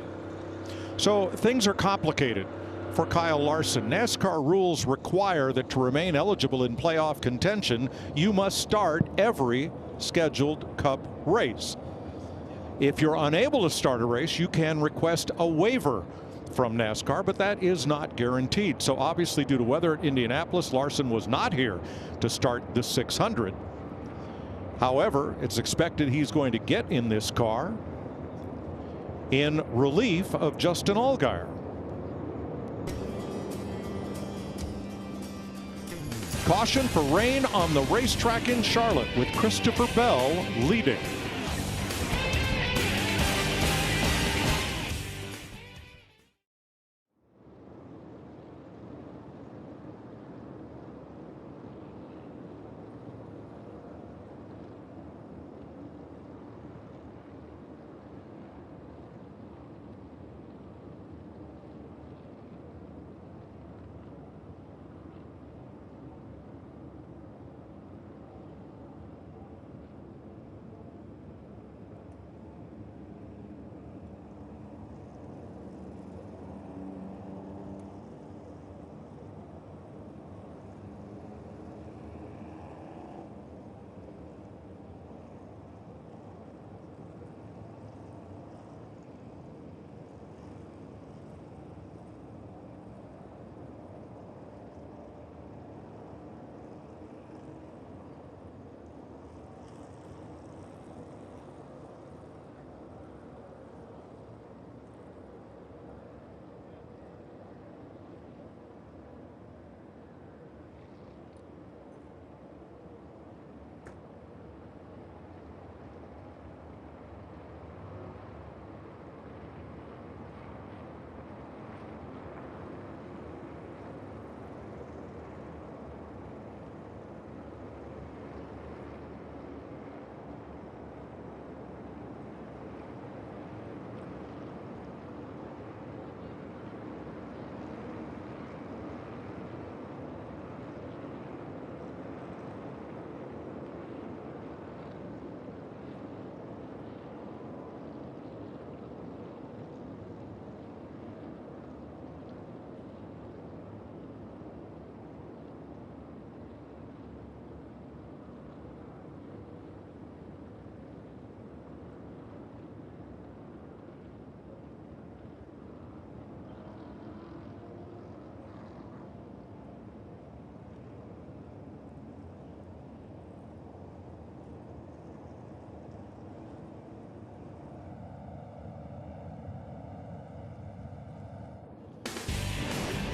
So things are complicated for Kyle Larson. NASCAR rules require that to remain eligible in playoff contention, you must start every scheduled Cup race. If you're unable to start a race, you can request a waiver from NASCAR, but that is not guaranteed. So obviously, due to weather at Indianapolis, Larson was not here to start the 600. However, it's expected he's going to get in this car in relief of Justin Allgaier. Caution for rain on the racetrack in Charlotte with Christopher Bell leading.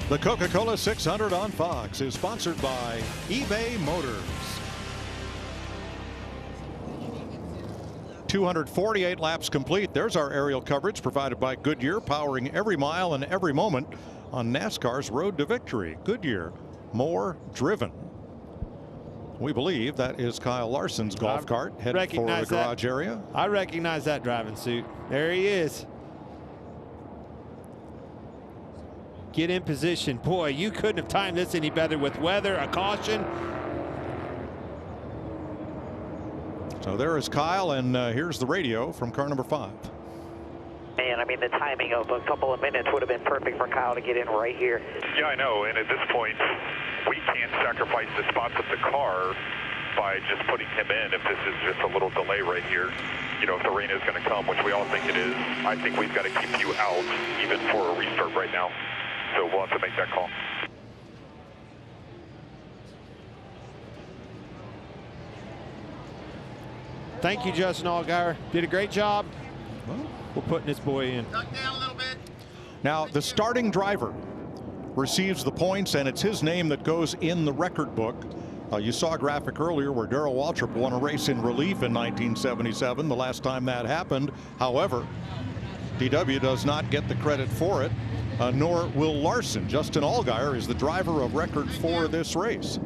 The Coca-Cola 600 on Fox is sponsored by eBay Motors. 248 laps complete. There's our aerial coverage provided by Goodyear, powering every mile and every moment on NASCAR's road to victory. Goodyear, more driven. We believe that is Kyle Larson's golf cart headed for the garage area. I recognize that driving suit. There he is. Get in position. Boy, you couldn't have timed this any better with weather, a caution. So there is Kyle, and here's the radio from car number 5. Man, I mean, the timing of a couple of minutes would have been perfect for Kyle to get in right here. Yeah, I know, and at this point, we can't sacrifice the spots of the car by just putting him in if this is just a little delay right here. You know, if the rain is going to come, which we all think it is, I think we've got to keep you out even for a restart right now. So we'll have to make that call. Thank you, Justin Allgaier. Did a great job. We're putting this boy in. Duck down a little bit. Now, the starting driver receives the points, and it's his name that goes in the record book. You saw a graphic earlier where Darrell Waltrip won a race in relief in 1977, the last time that happened. However, DW does not get the credit for it, nor will Larson. Justin Allgaier is the driver of record for this race.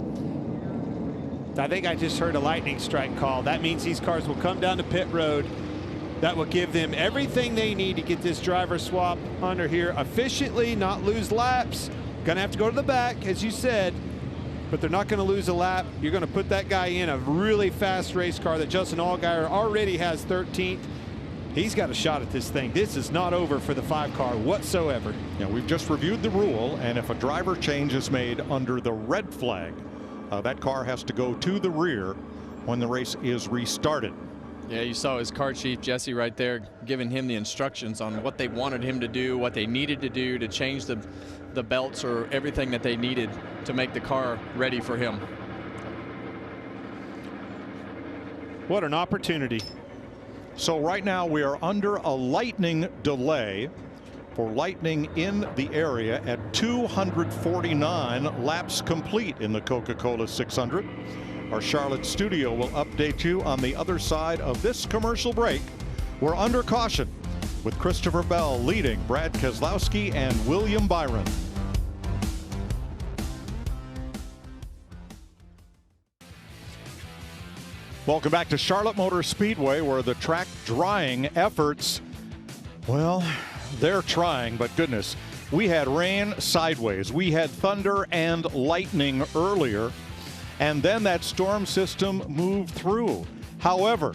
I think I just heard a lightning strike call. That means these cars will come down to pit road. That will give them everything they need to get this driver swap under here efficiently, not lose laps. Gonna have to go to the back, as you said, but they're not gonna lose a lap. You're gonna put that guy in a really fast race car that Justin Allgaier already has 13th. He's got a shot at this thing. This is not over for the 5 car whatsoever. Yeah, we've just reviewed the rule, and if a driver change is made under the red flag, that car has to go to the rear when the race is restarted. Yeah, you saw his car chief, Jesse, right there, giving him the instructions on what they wanted him to do, what they needed to do to change the belts or everything that they needed to make the car ready for him. What an opportunity. So right now we are under a lightning delay for lightning in the area at 249 laps complete in the Coca-Cola 600. Our Charlotte studio will update you on the other side of this commercial break. We're under caution with Christopher Bell leading Brad Keselowski and William Byron. Welcome back to Charlotte Motor Speedway, where the track drying efforts, well, they're trying, but goodness, we had rain sideways. We had thunder and lightning earlier, and then that storm system moved through. However,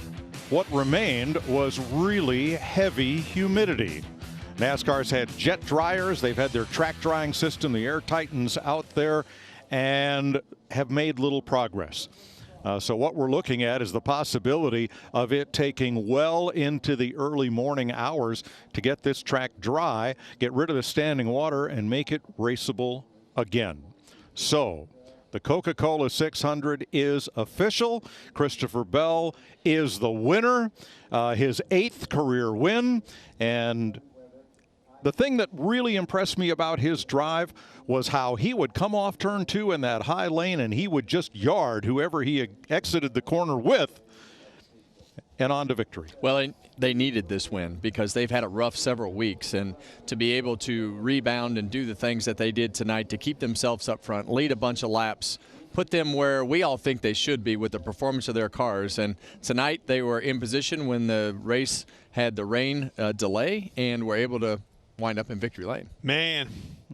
what remained was really heavy humidity. NASCAR's had jet dryers. They've had their track drying system, the Air Titans, out there, and have made little progress. So what we're looking at is the possibility of it taking well into the early morning hours to get this track dry, get rid of the standing water, and make it raceable again. So the Coca-Cola 600 is official. Christopher Bell is the winner, his 8th career win. And the thing that really impressed me about his drive was how he would come off turn 2 in that high lane, and he would just yard whoever he exited the corner with and on to victory. Well, they needed this win because they've had a rough several weeks, and to be able to rebound and do the things that they did tonight to keep themselves up front, lead a bunch of laps, put them where we all think they should be with the performance of their cars. And tonight they were in position when the race had the rain delay and were able to wind up in victory lane. Man,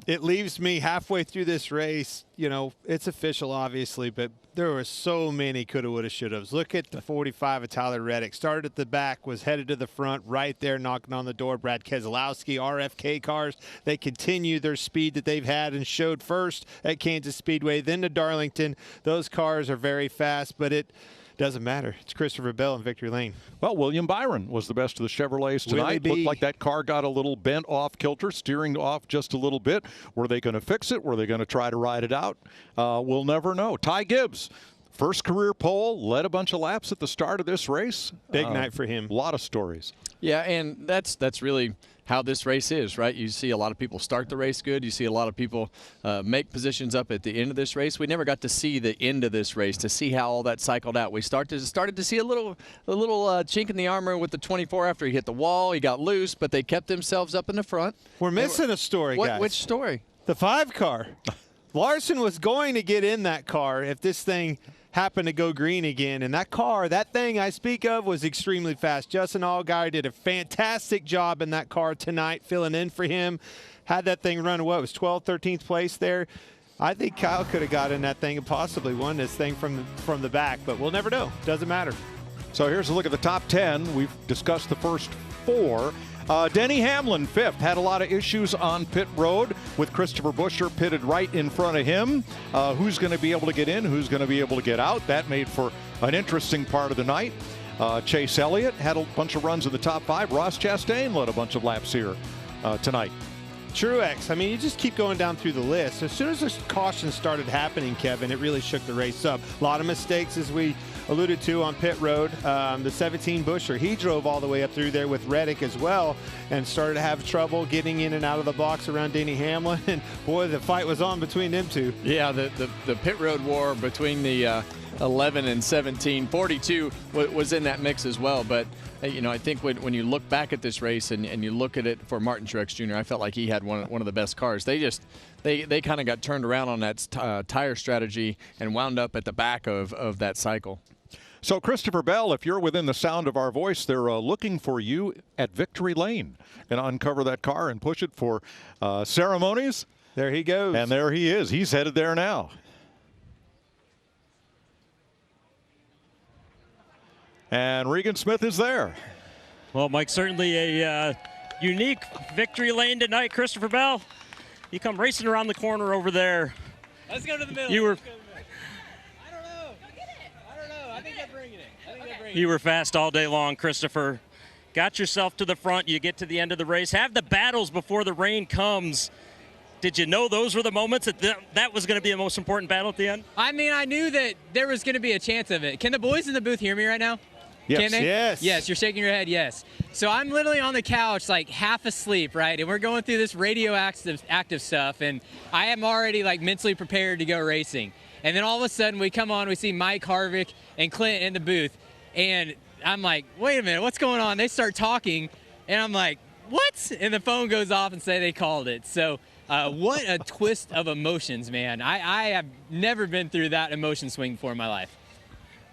it leaves me halfway through this race. You know, it's official, obviously, but there were so many coulda, woulda, shouldas. Look at the 45 of Tyler Reddick. Started at the back, was headed to the front, right there knocking on the door. Brad Keselowski, RFK cars, they continue their speed that they've had and showed first at Kansas Speedway, then to Darlington. Those cars are very fast, but it doesn't matter. It's Christopher Bell in victory lane. Well, William Byron was the best of the Chevrolets tonight. Looked like that car got a little bent off kilter, steering off just a little bit. Were they going to fix it? Were they going to try to ride it out? We'll never know. Ty Gibbs, First career pole, led a bunch of laps at the start of this race. Big night for him. A lot of stories. Yeah, and that's really how this race is, right? You see a lot of people start the race good. You see a lot of people make positions up at the end of this race. We never got to see the end of this race to see how all that cycled out. We started to see a little chink in the armor with the 24 after he hit the wall. He got loose, but they kept themselves up in the front. We're missing a story, guys. Which story? The 5 car. Larson was going to get in that car if this thing happened to go green again. And that thing I speak of was extremely fast. Justin Allgaier did a fantastic job in that car tonight, filling in for him. Had that thing run, what, was 12th, 13th place there. I think Kyle could have got in that thing and possibly won this thing from the back, but we'll never know. Doesn't matter. So here's a look at the top 10. We've discussed the first 4. Denny Hamlin, 5th, had a lot of issues on pit road with Christopher Buescher pitted right in front of him. Who's going to be able to get in? Who's going to be able to get out? That made for an interesting part of the night. Chase Elliott had a bunch of runs in the top 5. Ross Chastain led a bunch of laps here tonight. Truex, I mean, you just keep going down through the list. As soon as this caution started happening, Kevin, it really shook the race up. A lot of mistakes, as we alluded to, on pit road. The 17 Buescher, he drove all the way up through there with Reddick as well and started to have trouble getting in and out of the box around Denny Hamlin. And boy, the fight was on between them two. Yeah, the pit road war between the 11 and 17. 42 was in that mix as well. But, you know, I think when you look back at this race and you look at it for Martin Truex Jr., I felt like he had one of the best cars. They kind of got turned around on that tire strategy and wound up at the back of that cycle. So, Christopher Bell, if you're within the sound of our voice, they're looking for you at Victory Lane. Going to uncover that car and push it for ceremonies. There he goes. And there he is. He's headed there now. And Regan Smith is there. Well, Mike, certainly a unique Victory Lane tonight. Christopher Bell, you come racing around the corner over there. Let's go to the middle. You were fast all day long, Christopher. Got yourself to the front. You get to the end of the race. Have the battles before the rain comes. Did you know those were the moments that was going to be the most important battle at the end? I mean, I knew that there was going to be a chance of it. Can the boys in the booth hear me right now? Yes. Can they? Yes. Yes, you're shaking your head, yes. So I'm literally on the couch, like half asleep, right? And we're going through this radioactive stuff, and I am already like mentally prepared to go racing. And then all of a sudden we come on, we see Mike Harvick and Clint in the booth. And I'm like, wait a minute, what's going on? They start talking, and I'm like, what? And the phone goes off and say they called it. So what a twist of emotions, man. I have never been through that emotion swing before in my life.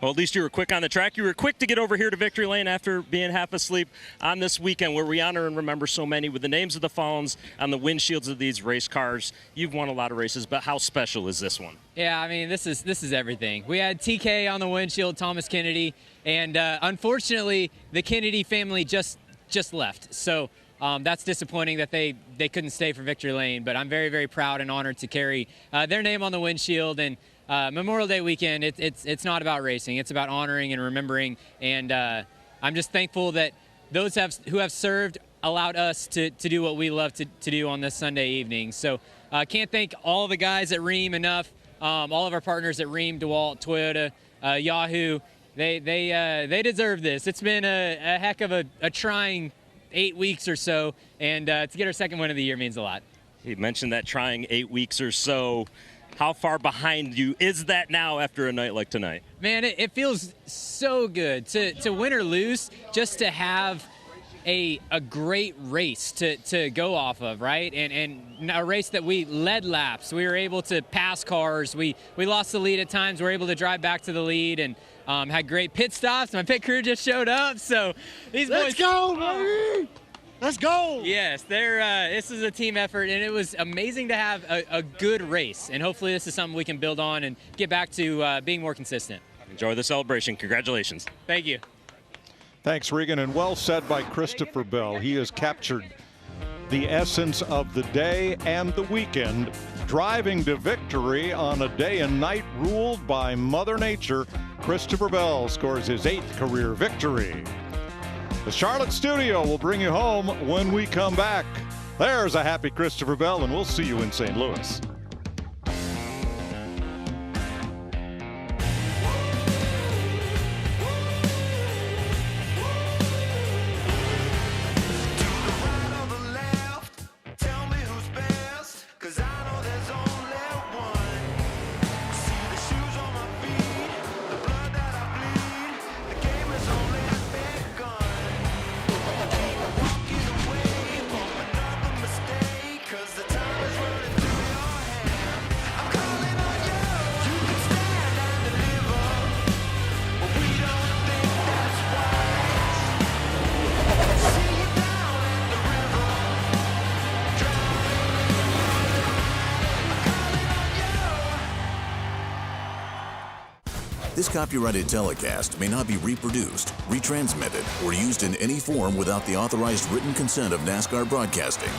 Well, at least you were quick on the track. You were quick to get over here to Victory Lane after being half asleep on this weekend where we honor and remember so many with the names of the fallens on the windshields of these race cars. You've won a lot of races, but how special is this one? Yeah, I mean, this is everything. We had TK on the windshield, Thomas Kennedy, and unfortunately, the Kennedy family just left. So that's disappointing that they couldn't stay for Victory Lane, but I'm very, very proud and honored to carry their name on the windshield. And Memorial Day weekend, it's not about racing. It's about honoring and remembering. And I'm just thankful that those who have served allowed us to do what we love to do on this Sunday evening. So can't thank all the guys at Rheem enough. All of our partners at Rheem, DeWalt, Toyota, Yahoo, they deserve this. It's been a heck of a trying 8 weeks or so, and to get our second win of the year means a lot. You mentioned that trying 8 weeks or so. How far behind you is that now after a night like tonight? Man, it feels so good to win or lose, just to have a great race to go off of, right? And a race that we led laps. We were able to pass cars. We lost the lead at times. We were able to drive back to the lead and had great pit stops. My pit crew just showed up, so these boys. Let's go, baby! Let's go! Yes, this is a team effort, and it was amazing to have a good race. And hopefully this is something we can build on and get back to being more consistent. Enjoy the celebration. Congratulations. Thank you. Thanks, Regan, and well said by Christopher Bell. He has captured the essence of the day and the weekend, driving to victory on a day and night ruled by Mother Nature. Christopher Bell scores his 8th career victory. The Charlotte studio will bring you home when we come back. There's a happy Christopher Bell, and we'll see you in St. Louis. This copyrighted telecast may not be reproduced, retransmitted, or used in any form without the authorized written consent of NASCAR Broadcasting.